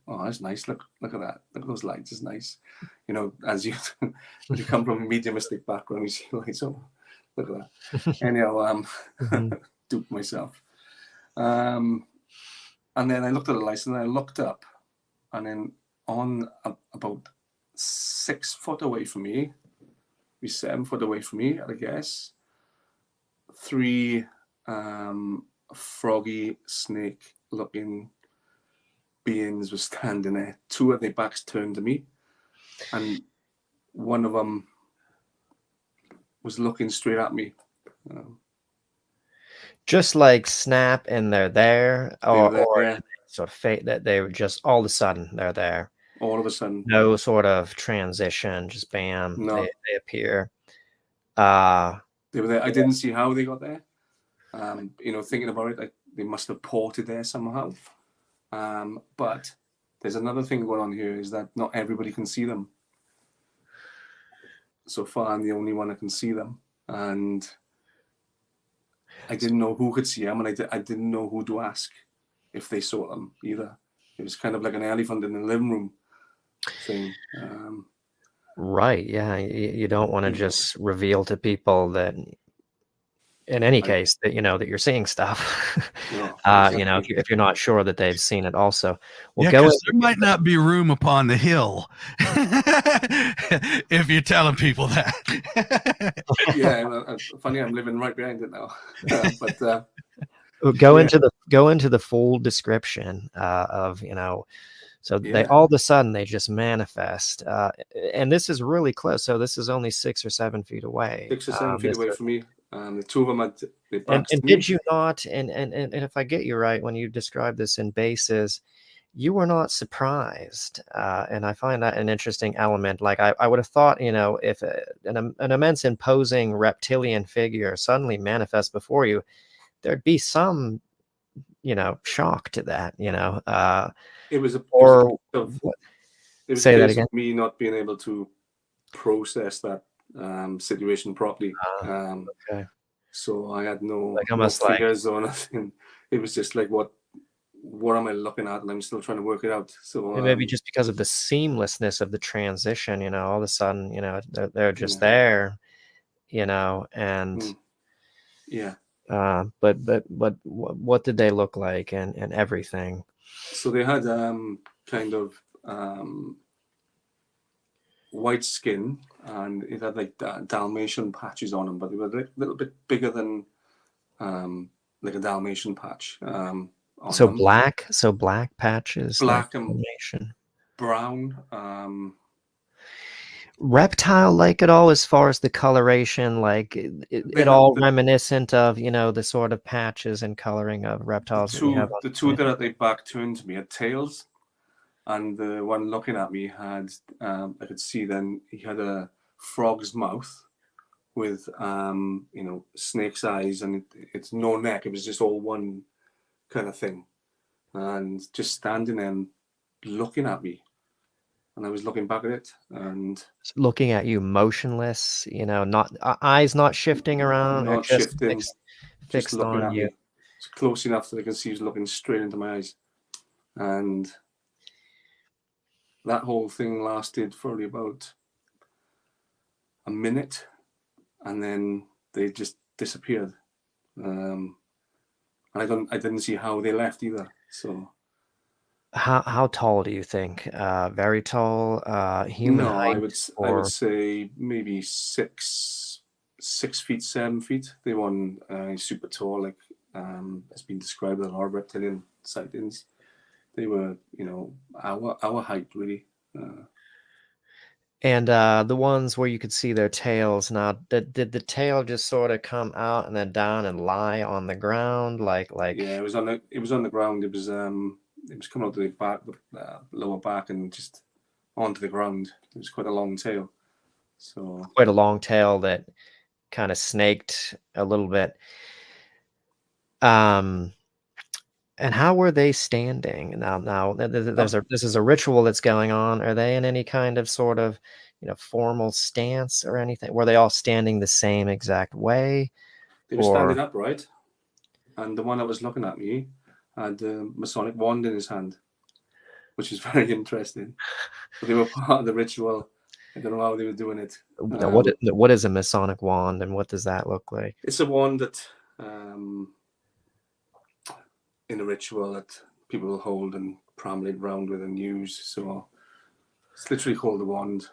oh, that's nice. Look at that. Look at those lights. It's nice. As you as you come from a mediumistic background, you see lights. Oh, look at that. Anyhow, Mhm. duped myself. And then I looked at the lights, and I looked up, and then on about 6 foot away from me, maybe 7 foot away from me, I guess, 3 froggy snake looking beings were standing there. 2 of their backs turned to me, and one of them was looking straight at me. Just like snap and they're there, They were or there sort of fate that they were just all of a sudden they're there. all of a sudden. No sort of transition, just bam, No. they appear. They were there. I didn't see how they got there. Thinking about it, they must have ported there somehow. But there's another thing going on here, is that not everybody can see them. So far, I'm the only one that can see them, and I didn't know who could see them, and I didn't know who to ask if they saw them either. It was kind of like an elephant in the living room thing. Right, yeah, you don't want to just reveal to people that, in any case, that that you're seeing stuff. No, Exactly. If you're not sure that they've seen it also. Well, Yeah, because there might not be room upon the hill if you're telling people that. Yeah, funny, I'm living right behind it now. But go into the full description of so they all of a sudden they just manifest, and this is really close. So this is only 6 or 7 feet away. 6 or 7 feet away from me. The 2 of them had their backs and to me. did you not? And if I get you right, when you describe this in bases, you were not surprised, and I find that an interesting element. Like I would have thought, if an immense imposing reptilian figure suddenly manifests before you, there'd be some shock to that. It was a say that again. Me not being able to process that situation properly. Okay. So I had no almost figures or nothing. It was just like, what am I looking at? And I'm still trying to work it out. So maybe just because of the seamlessness of the transition, all of a sudden, they're just there, and yeah. But what did they look like and everything? So they had kind of white skin, and it had like Dalmatian patches on them, but they were a little bit bigger than like a Dalmatian patch. So black patches, black like and Dalmatian. Brown. Reptile like at all, as far as the coloration, like it all reminiscent of the sort of patches and coloring of reptiles. The two that they back turned to me had tails, and the one looking at me had I could see then he had a frog's mouth with snake's eyes, and it's no neck. It was just all one kind of thing, and just standing there and looking at me. And I was looking back at it and looking at you, motionless, not eyes not shifting around, not or just shifting, fixed looking on at you. me. It's close enough that I can see he's looking straight into my eyes. And that whole thing lasted for about a minute, and then they just disappeared. And I didn't see how they left either. So how tall do you think? Very tall, human height? I would say maybe 6 feet, 7 feet. They weren't super tall, like has been described in a lot of reptilian sightings. They were, our height really. And the ones where you could see their tails. Now, did the tail just sort of come out and then down and lie on the ground, like? Yeah, it was on the ground. It was coming out of the back, lower back, and just onto the ground. It was quite a long tail. So quite a long tail that kind of snaked a little bit. And how were they standing? Now this is a ritual that's going on. Are they in any kind of sort of formal stance or anything? Were they all standing the same exact way? They were standing upright, and the one that was looking at me, had a Masonic wand in his hand, which is very interesting. But they were part of the ritual. I don't know how they were doing it. Now, what is a Masonic wand, and what does that look like? It's a wand that, in a ritual that people will hold and perambulate around with and use. So it's literally called a wand.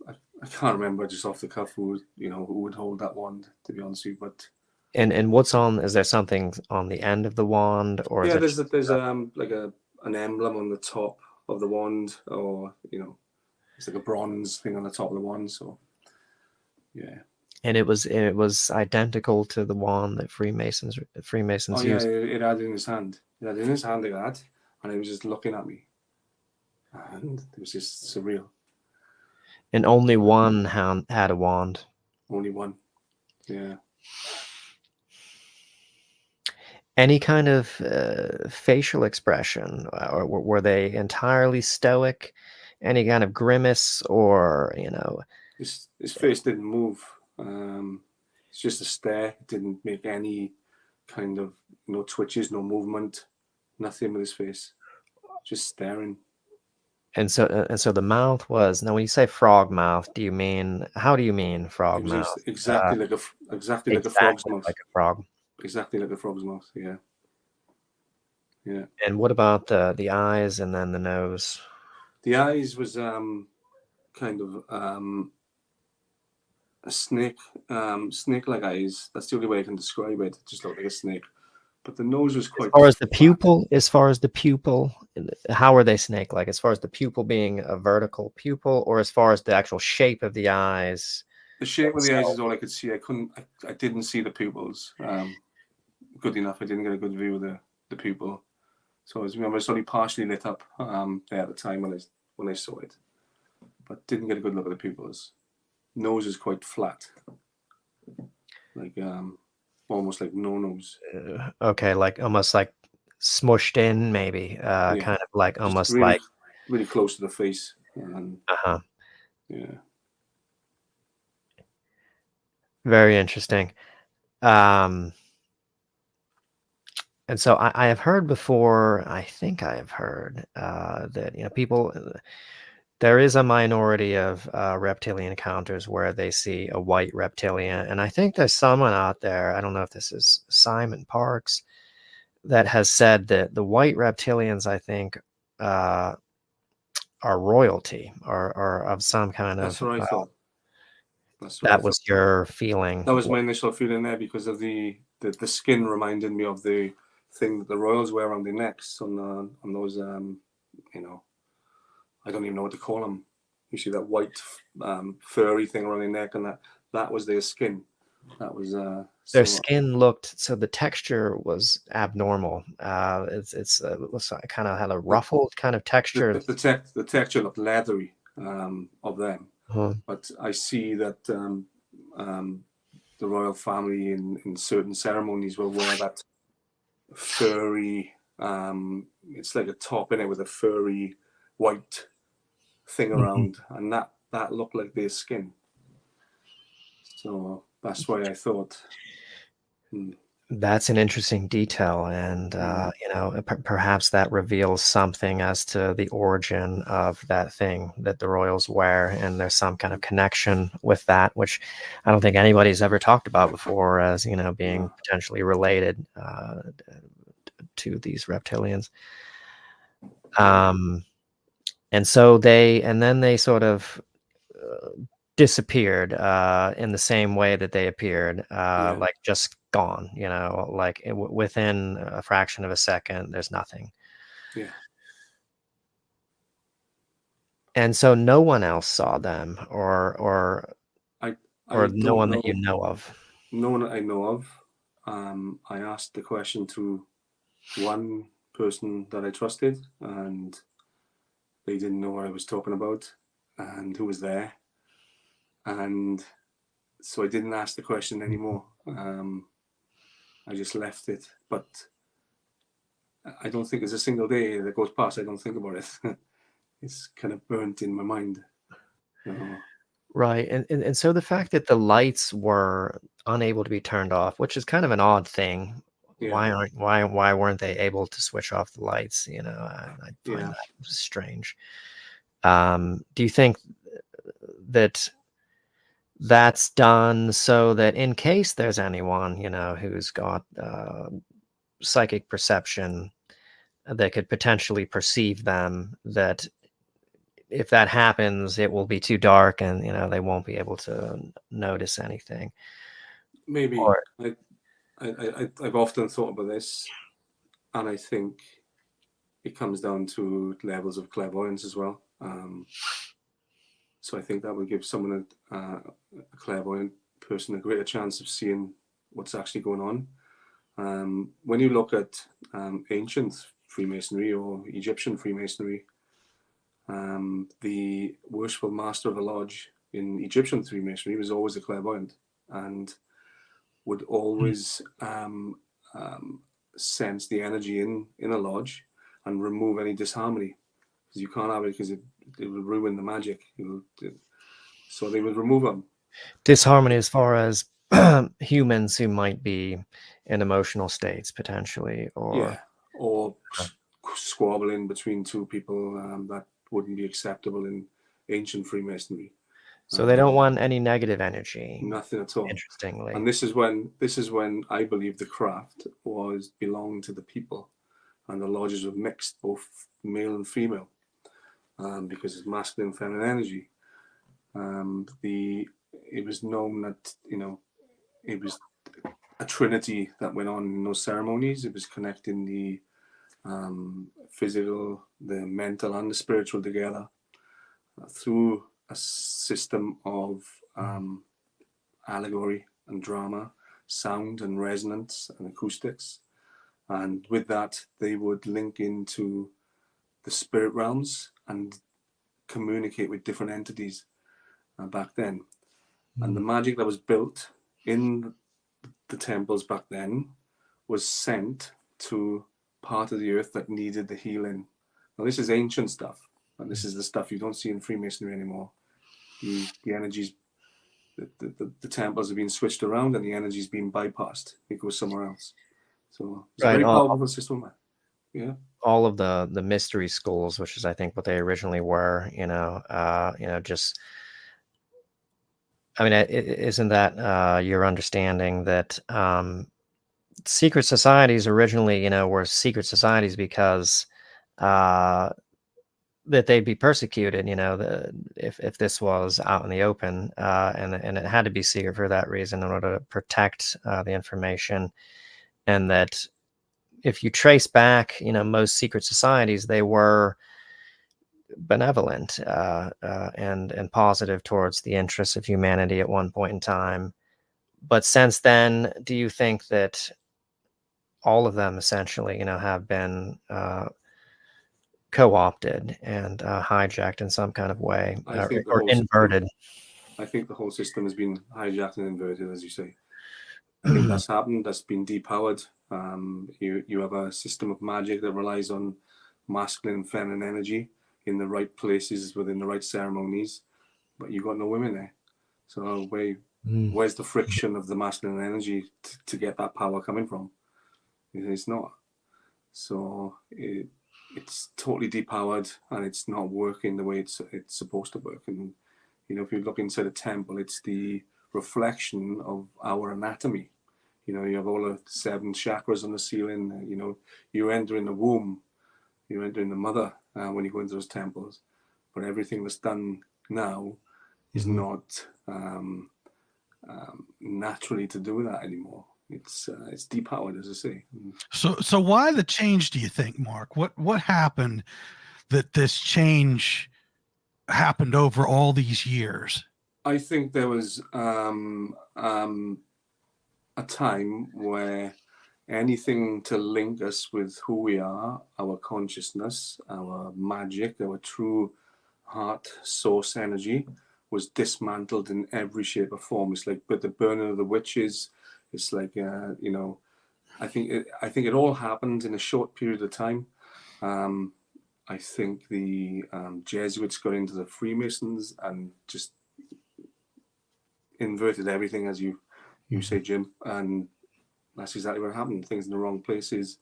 I can't remember just off the cuff who would hold that wand, to be honest with you. But and what's on? Is there something on the end of the wand, or yeah, is it there's like an emblem on the top of the wand, or it's like a bronze thing on the top of the wand. So yeah. And it was identical to the wand that Freemasons Oh yeah, used. it had it in his hand. It had it in his hand like that, and he was just looking at me, and it was just surreal. And only one had a wand. Only one. Yeah. Any kind of facial expression, or were they entirely stoic? Any kind of grimace, or His face didn't move. It's just a stare. It didn't make any kind of no twitches, no movement, nothing with his face. Just staring. And so the mouth was. Now, when you say frog mouth, how do you mean frog It was mouth? exactly like a frog's mouth. Like a frog. Exactly like a frog's mouth. Yeah. Yeah. And what about the eyes and then the nose? The eyes was kind of a snake-like eyes. That's the only way I can describe it. It just looked like a snake. But the nose was quite. As far as the pupil, how are they snake-like? As far as the pupil being a vertical pupil, or as far as the actual shape of the eyes? The shape of the eyes is all I could see. I didn't see the pupils. Good enough. I didn't get a good view of the pupil. So I was only partially lit up there at the time when I saw it, but didn't get a good look at the pupils. Nose is quite flat, like almost like no nose. Okay, like almost like smushed in, maybe. Kind of like almost really, like really close to the face. Yeah. Very interesting. And so I have heard before. I think I have heard that people. There is a minority of reptilian encounters where they see a white reptilian, and I think there's someone out there. I don't know if this is Simon Parks, that has said that the white reptilians, I think, are royalty, or of some kind of. That's what I thought. That was your feeling. That was my initial feeling there, because of the skin reminded me of the thing that the royals wear around their necks on those I don't even know what to call them. You see that white furry thing around their neck, and that was their skin. That was their skin looked, so the texture was abnormal. It's kind of had a ruffled kind of texture. The texture looked leathery of them. But I see that the royal family in certain ceremonies will wear that furry. It's like a top in it with a furry white thing around, and that looked like their skin. So that's why I thought. That's an interesting detail, and perhaps that reveals something as to the origin of that thing that the royals wear, and there's some kind of connection with that, which I don't think anybody's ever talked about before, as being potentially related to these reptilians. And so then they sort of disappeared in the same way that they appeared, like just gone, like within a fraction of a second, there's nothing. Yeah. And so no one else saw them, or no one that you know of. No one that I know of. I asked the question to one person that I trusted, and they didn't know what I was talking about and who was there. And so I didn't ask the question anymore. I just left it. But I don't think there's a single day that goes past I don't think about it. It's kind of burnt in my mind. Right. And so the fact that the lights were unable to be turned off, which is kind of an odd thing. Yeah. why weren't they able to switch off the lights? You know, I find Yeah. that strange. Do you think that that's done so that in case there's anyone, you know, who's got psychic perception that could potentially perceive them, that if that happens, it will be too dark and, you know, they won't be able to notice anything? Maybe. Or I've often thought about this, and I think it comes down to levels of clairvoyance as well. So I think that would give someone a clairvoyant person a greater chance of seeing what's actually going on. When you look at ancient Freemasonry or Egyptian Freemasonry, the worshipful master of a lodge in Egyptian Freemasonry was always a clairvoyant and would always sense the energy in a lodge and remove any disharmony, because you can't have it, because it would ruin the magic. So they would remove them. disharmony as far as humans who might be in emotional states potentially, or Squabbling between two people that wouldn't be acceptable in ancient Freemasonry. so they don't want any negative energy. Nothing at all. Interestingly. And this is when I believe the craft belonged to the people, and the lodges were mixed, both male and female, because it's masculine and feminine energy. It was known that, you know, it was a trinity that went on in those ceremonies. It was connecting the physical, the mental, and the spiritual together through a system of allegory and drama, sound and resonance and acoustics. And with that, they would link into the spirit realms and communicate with different entities back then. And the magic that was built in the temples back then was sent to part of the earth that needed the healing. Now, this is ancient stuff, and this is the stuff you don't see in Freemasonry anymore. The energies, the temples have been switched around, and the energy's been bypassed. It goes somewhere else. So it's a very powerful system. Yeah. All of the mystery schools, which is I think what they originally were, just, I mean, isn't that your understanding that secret societies originally, were secret societies because that they'd be persecuted, if this was out in the open, and it had to be secret for that reason in order to protect the information, and that if you trace back, most secret societies, they were benevolent and positive towards the interests of humanity at one point in time. But since then, do you think that all of them essentially, have been co-opted and hijacked in some kind of way, or inverted? I think the whole system has been hijacked and inverted, as you say. I think that's happened. That's been depowered. You have a system of magic that relies on masculine and feminine energy in the right places within the right ceremonies, but you've got no women there. So where's the friction of the masculine energy to get that power coming from? It's not. So it's totally depowered, and it's not working the way it's supposed to work. And if you look inside a temple, it's the reflection of our anatomy. You have all the 7 chakras on the ceiling. You enter in the womb, you enter in the mother when you go into those temples. But everything that's done now is not naturally to do that anymore. It's depowered, as I say. So why the change, do you think, Mark? What happened that this change happened over all these years? I think there was a time where anything to link us with who we are, our consciousness, our magic, our true heart source energy, was dismantled in every shape or form. It's like the burning of the witches. It's like I think it all happened in a short period of time. I think the Jesuits got into the Freemasons and just inverted everything, as you say, Jim, and that's exactly what happened. Things in the wrong places,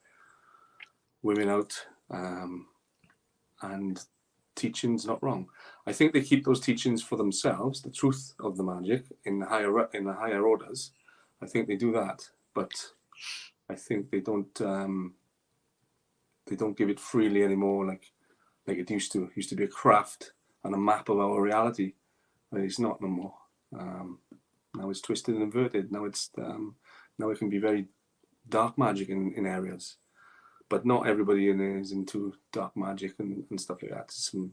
women out, and teachings not wrong. I think they keep those teachings for themselves, the truth of the magic in the higher orders. I think they do that, but I think they don't give it freely anymore like it used to. It used to be a craft and a map of our reality, but it's not no more. Now it's twisted and inverted. Now it can be very dark magic in areas, but not everybody in there is into dark magic and stuff like that.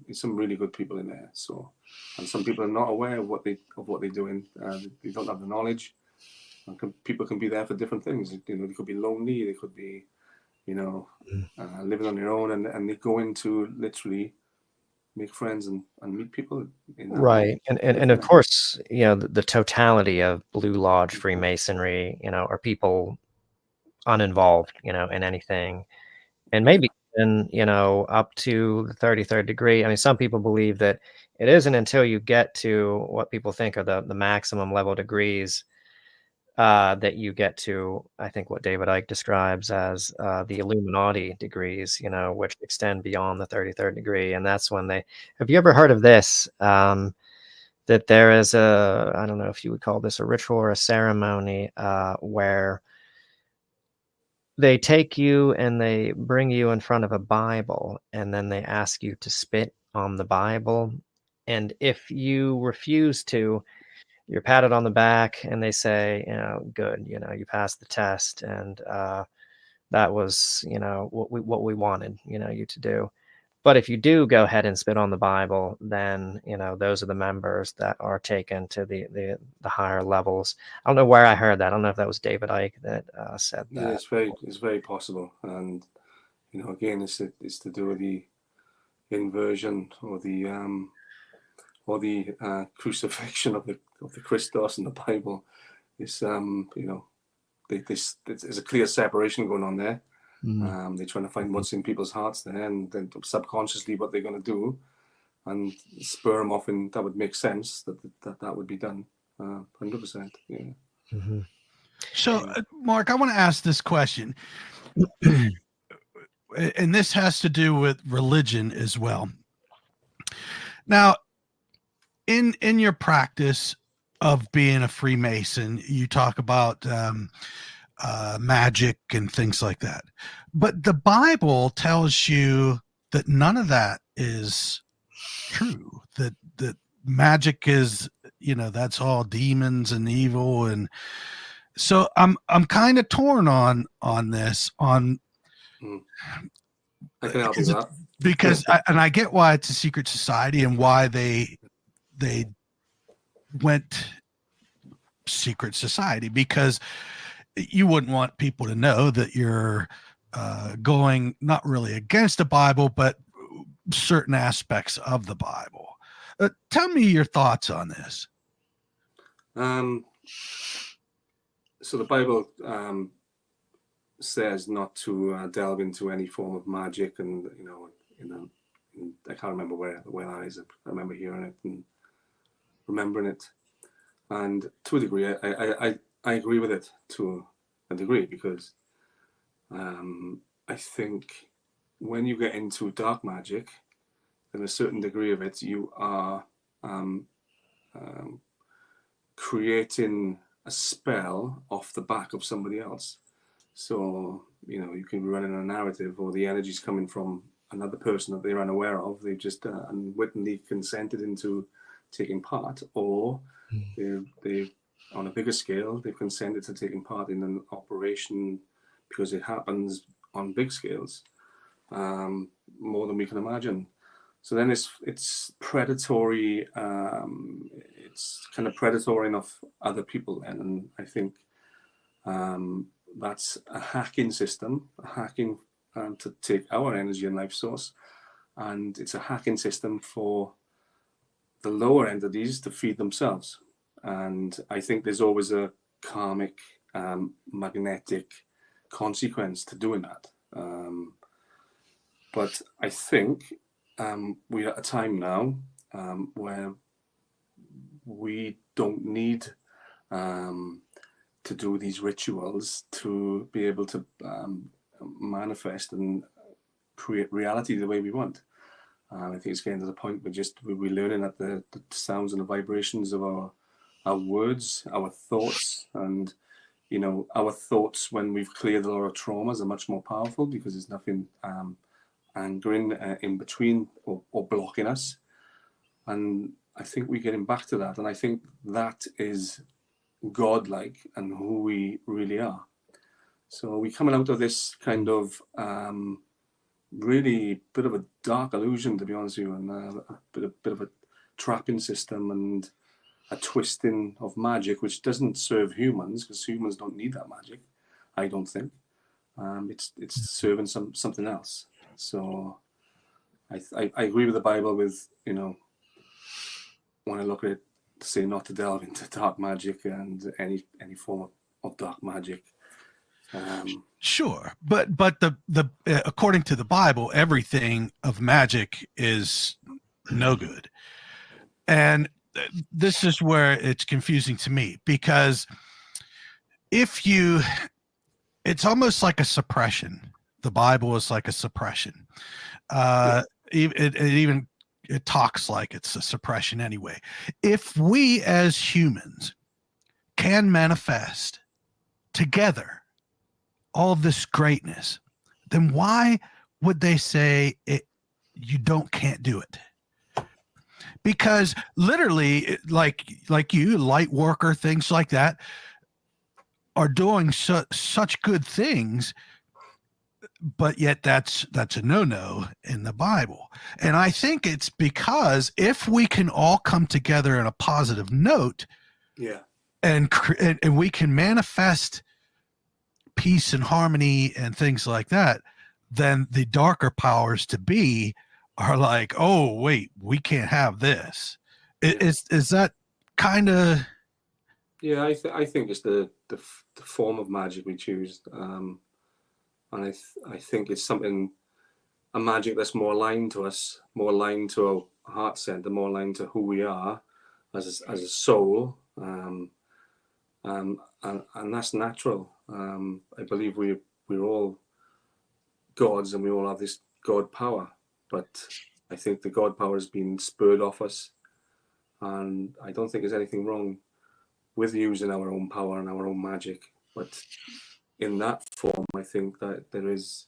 It's some really good people in there. So, and some people are not aware of what they're doing. They don't have the knowledge. And people can be there for different things. You know, they could be lonely. They could be, you know, living on their own, and they go into literally make friends and meet people in that Right. way. And of course, you know, the totality of Blue Lodge Freemasonry, you know, are people uninvolved, you know, in anything. And maybe even, you know, up to the 33rd degree. I mean, some people believe that it isn't until you get to what people think are the maximum level degrees that you get to, I think, what David Icke describes as the Illuminati degrees, you know, which extend beyond the 33rd degree. And that's when have you ever heard of this? That there is I don't know if you would call this a ritual or a ceremony where they take you and they bring you in front of a Bible, and then they ask you to spit on the Bible. And if you refuse to, you're patted on the back and they say, you know, good, you know, you passed the test. And that was, you know, what we wanted, you know, you to do. But if you do go ahead and spit on the Bible, then, you know, those are the members that are taken to the higher levels. I don't know where I heard that. I don't know if that was David Icke that said that. Yeah, it's very possible. And, you know, again, it's to do with the inversion or the crucifixion of the Christos in the Bible. It's you know, there's a clear separation going on there. They're trying to find what's in people's hearts there, and then subconsciously what they're going to do, and spur them off, and that would make sense that would be done. 100%. Yeah. Mm-hmm. So, Mark, I want to ask this question, and this has to do with religion as well. Now, in your practice of being a Freemason, you talk about magic and things like that, but the Bible tells you that none of that is true. That magic is, you know, that's all demons and evil. And so I'm kind of torn on this I can help you with that. Because I get why it's a secret society and why they went secret society, because you wouldn't want people to know that you're going not really against the Bible, but certain aspects of the Bible. Tell me your thoughts on this. So the Bible says not to delve into any form of magic, and I can't remember where that is. I remember hearing it and remembering it, and to a degree, I agree with it to a degree, because I think when you get into dark magic, then a certain degree of it, you are creating a spell off the back of somebody else. So, you know, you can be running a narrative, or the energy's coming from another person that they're unaware of. They've just unwittingly consented into taking part, or they on a bigger scale, they've consented to taking part in an operation because it happens on big scales, more than we can imagine. So then it's predatory. It's kind of predatory of other people, and I think that's a hacking system, to take our energy and life source, and it's a hacking system for the lower entities to feed themselves. And I think there's always a karmic, magnetic consequence to doing that. But I think we're at a time now where we don't need to to do these rituals to be able to manifest and create reality the way we want. I think it's getting to the point where we're learning that the sounds and the vibrations of our words, our thoughts, and our thoughts when we've cleared a lot of traumas are much more powerful because there's nothing angering in between or blocking us. And I think we're getting back to that. And I think that is godlike and who we really are. So we're coming out of this kind of really bit of a dark illusion, to be honest with you, and a bit of a trapping system and a twisting of magic, which doesn't serve humans, because humans don't need that magic, I don't think. It's serving something else. So I agree with the Bible with, when I look at it, to say not to delve into dark magic and any form of dark magic. Sure, but the according to the Bible, everything of magic is no good, and this is where it's confusing to me, because it's almost like a suppression. The Bible is like a suppression. It talks like it's a suppression anyway. If we as humans can manifest together all this greatness, then why would they say you can't do it? Because literally, like you, light worker, things like that, are doing such good things, but yet that's a no-no in the Bible. And I think it's because if we can all come together in a positive note, and we can manifest peace and harmony and things like that, then the darker powers to be are like, oh wait, we can't have this. Is that kind of? Yeah, I think it's the form of magic we choose, and I think it's a magic that's more aligned to us, more aligned to our heart center, more aligned to who we are as a soul, and that's natural. I believe we're all gods and we all have this God power, but I think the God power has been spurred off us, and I don't think there's anything wrong with using our own power and our own magic. But in that form, I think that there is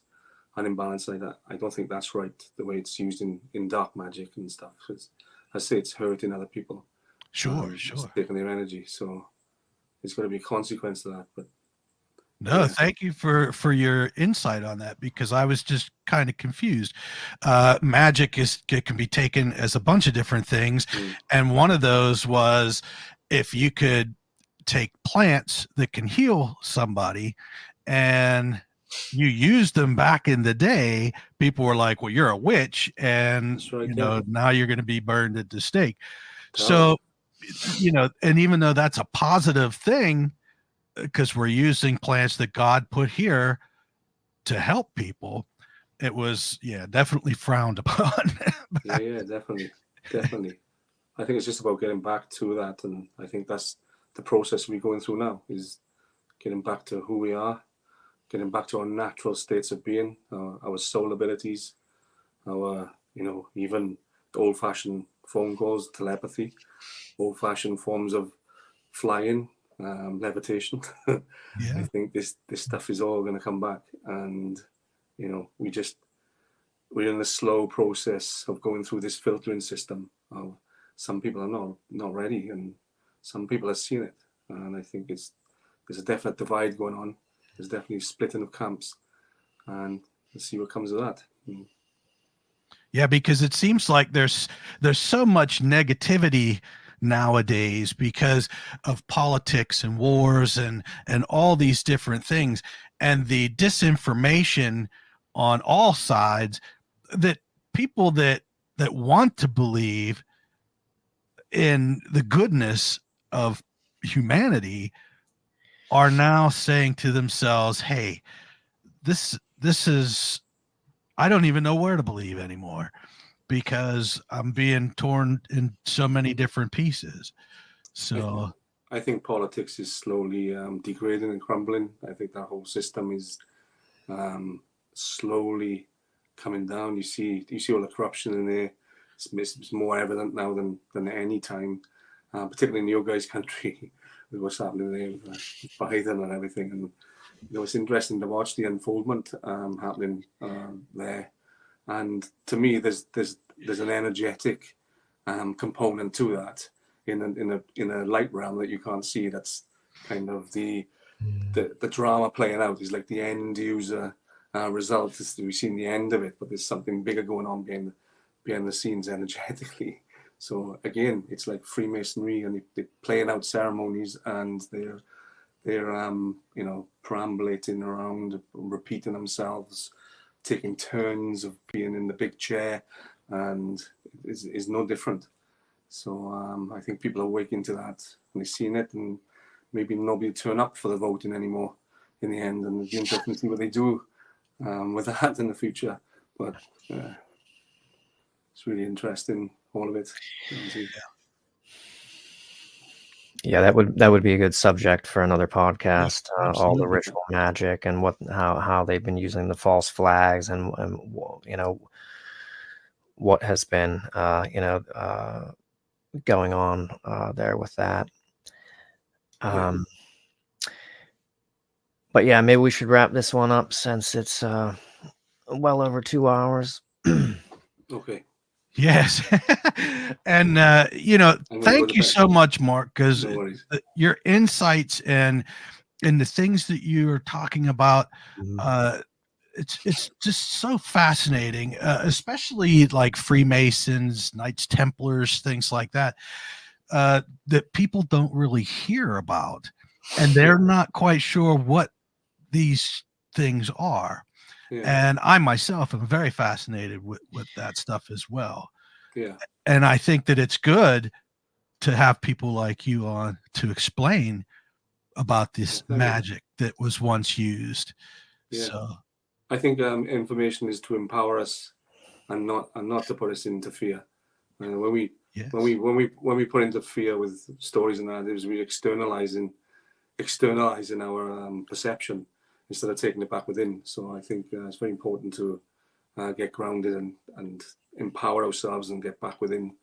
an imbalance like that. I don't think that's right, the way it's used in dark magic and stuff. I say it's hurting other people. Sure. It's taking their energy. So there's going to be a consequence to that. But no, yeah. Thank you for your insight on that, because I was just kind of confused. Magic can be taken as a bunch of different things. And one of those was, if you could take plants that can heal somebody and you used them back in the day, people were like, well, you're a witch, and now you're going to be burned at the stake. So, and even though that's a positive thing, because we're using plants that God put here to help people, it was definitely frowned upon. yeah, definitely. I think it's just about getting back to that, and I think that's the process we're going through now, is getting back to who we are, getting back to our natural states of being, our soul abilities, our even old-fashioned phone calls, telepathy, old-fashioned forms of flying, levitation. I think this stuff is all going to come back, and we're in the slow process of going through this filtering system. Some people are not ready, and some people have seen it, and I think there's a definite divide going on. There's definitely splitting of camps, and let's see what comes of that. Yeah, because it seems like there's so much negativity nowadays because of politics and wars and all these different things, and the disinformation on all sides, that people that want to believe in the goodness of humanity are now saying to themselves, hey, this is, I don't even know where to believe anymore, because I'm being torn in so many different pieces. So I think politics is slowly degrading and crumbling. I think that whole system is slowly coming down. You see all the corruption in there. It's more evident now than any time, particularly in your guys' country, with what's happening there with Biden and everything. And it's interesting to watch the unfoldment happening there. And to me, there's an energetic component to that in a light realm that you can't see. That's kind of the drama playing out is like the end user result. We've seen the end of it, but there's something bigger going on behind the scenes energetically. So again, it's like Freemasonry, and they're playing out ceremonies, and they're perambulating around, repeating themselves, taking turns of being in the big chair, and is no different. So I think people are waking to that, and they've seen it, and maybe nobody turn up for the voting anymore in the end, and it'll be interesting to see what they do with that in the future. But it's really interesting, all of it. Yeah, that would be a good subject for another podcast. Yeah, all the ritual magic and how they've been using the false flags, and what has been going on there with that. But yeah, maybe we should wrap this one up since it's well over 2 hours. Okay. Yes. And, thank you so much, Mark, because your insights and the things that you are talking about, it's just so fascinating, especially like Freemasons, Knights Templars, things like that, that people don't really hear about, and they're not quite sure what these things are. And I myself am very fascinated with that stuff as well. Yeah. And I think that it's good to have people like you on to explain about this magic that was once used. Yeah. So I think information is to empower us and not to put us into fear. When we put into fear with stories and that, it was really externalizing our perception instead of taking it back within. So I think it's very important to get grounded and empower ourselves and get back within.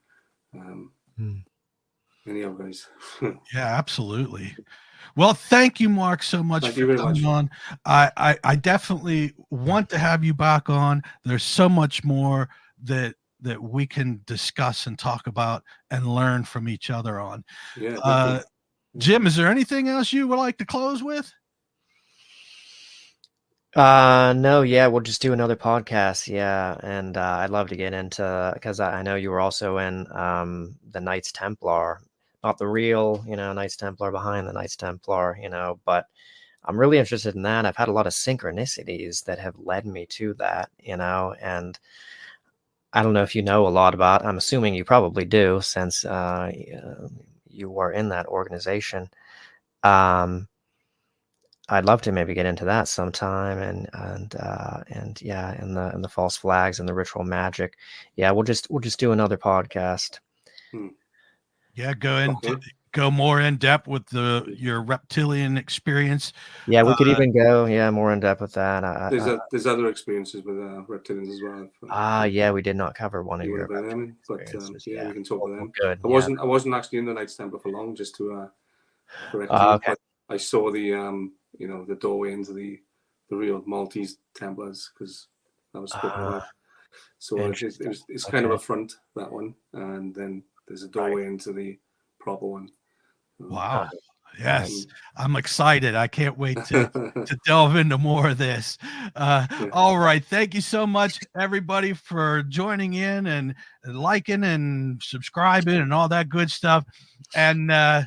Anyhow, guys. Yeah, absolutely. Well, thank you, Mark, so much Thank for you very coming much. on. I definitely want to have you back on. There's so much more that we can discuss and talk about and learn from each other on. Yeah. Jim, is there anything else you would like to close with? No, yeah, we'll just do another podcast. Yeah. And I'd love to get into, because I know you were also in the Knights Templar, not the real, Knights Templar behind the Knights Templar, but I'm really interested in that. I've had a lot of synchronicities that have led me to that, and I don't know if you know a lot about, I'm assuming you probably do, since you were in that organization. I'd love to maybe get into that sometime, and yeah, and the false flags and the ritual magic. Yeah, we'll just do another podcast. Yeah, go more in depth with your reptilian experience. Yeah, we could even go more in depth with that. There's other experiences with reptilians as well. Yeah, we did not cover one of your them, but yeah, we can talk about them. Good. I wasn't actually in the Knights Templar for long, just to correct you. Okay. But I saw the the doorway into the real Maltese Templars, because that was spoken about. So it's kind of a front, that one, and then there's a doorway into the proper one. Wow. Yes, I'm excited. I can't wait to delve into more of this. All right. Thank you so much, everybody, for joining in and liking and subscribing and all that good stuff. And I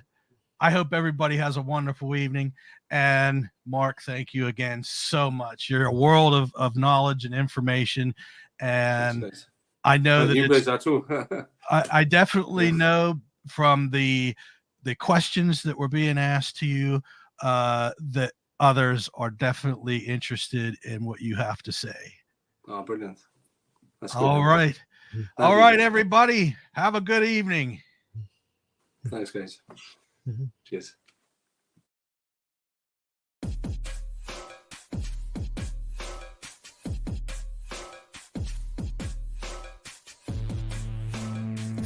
hope everybody has a wonderful evening. And Mark, thank you again so much. You're a world of knowledge and information. And I know that you guys are too. I definitely know from the questions that were being asked to you that others are definitely interested in what you have to say. Oh, brilliant. That's good. All right. All right, everybody. Have a good evening. Thanks, guys. Mhm. Cheers.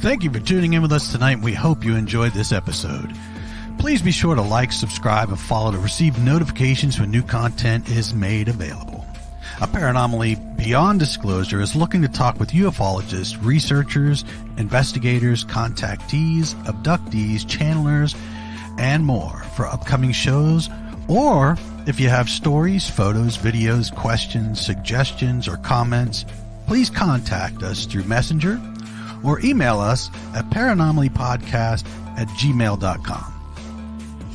Thank you for tuning in with us tonight. We hope you enjoyed this episode. Please be sure to like, subscribe, and follow to receive notifications when new content is made available. A Paranomaly Beyond Disclosure is looking to talk with ufologists, researchers, investigators, contactees, abductees, channelers, and more for upcoming shows. Or if you have stories, photos, videos, questions, suggestions, or comments, please contact us through Messenger or email us at paranomalypodcast@gmail.com.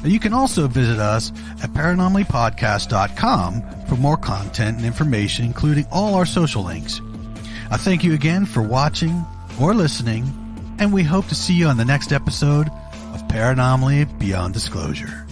You can also visit us at paranomalypodcast.com for more content and information, including all our social links. I thank you again for watching or listening, and we hope to see you on the next episode of Paranomaly Beyond Disclosure.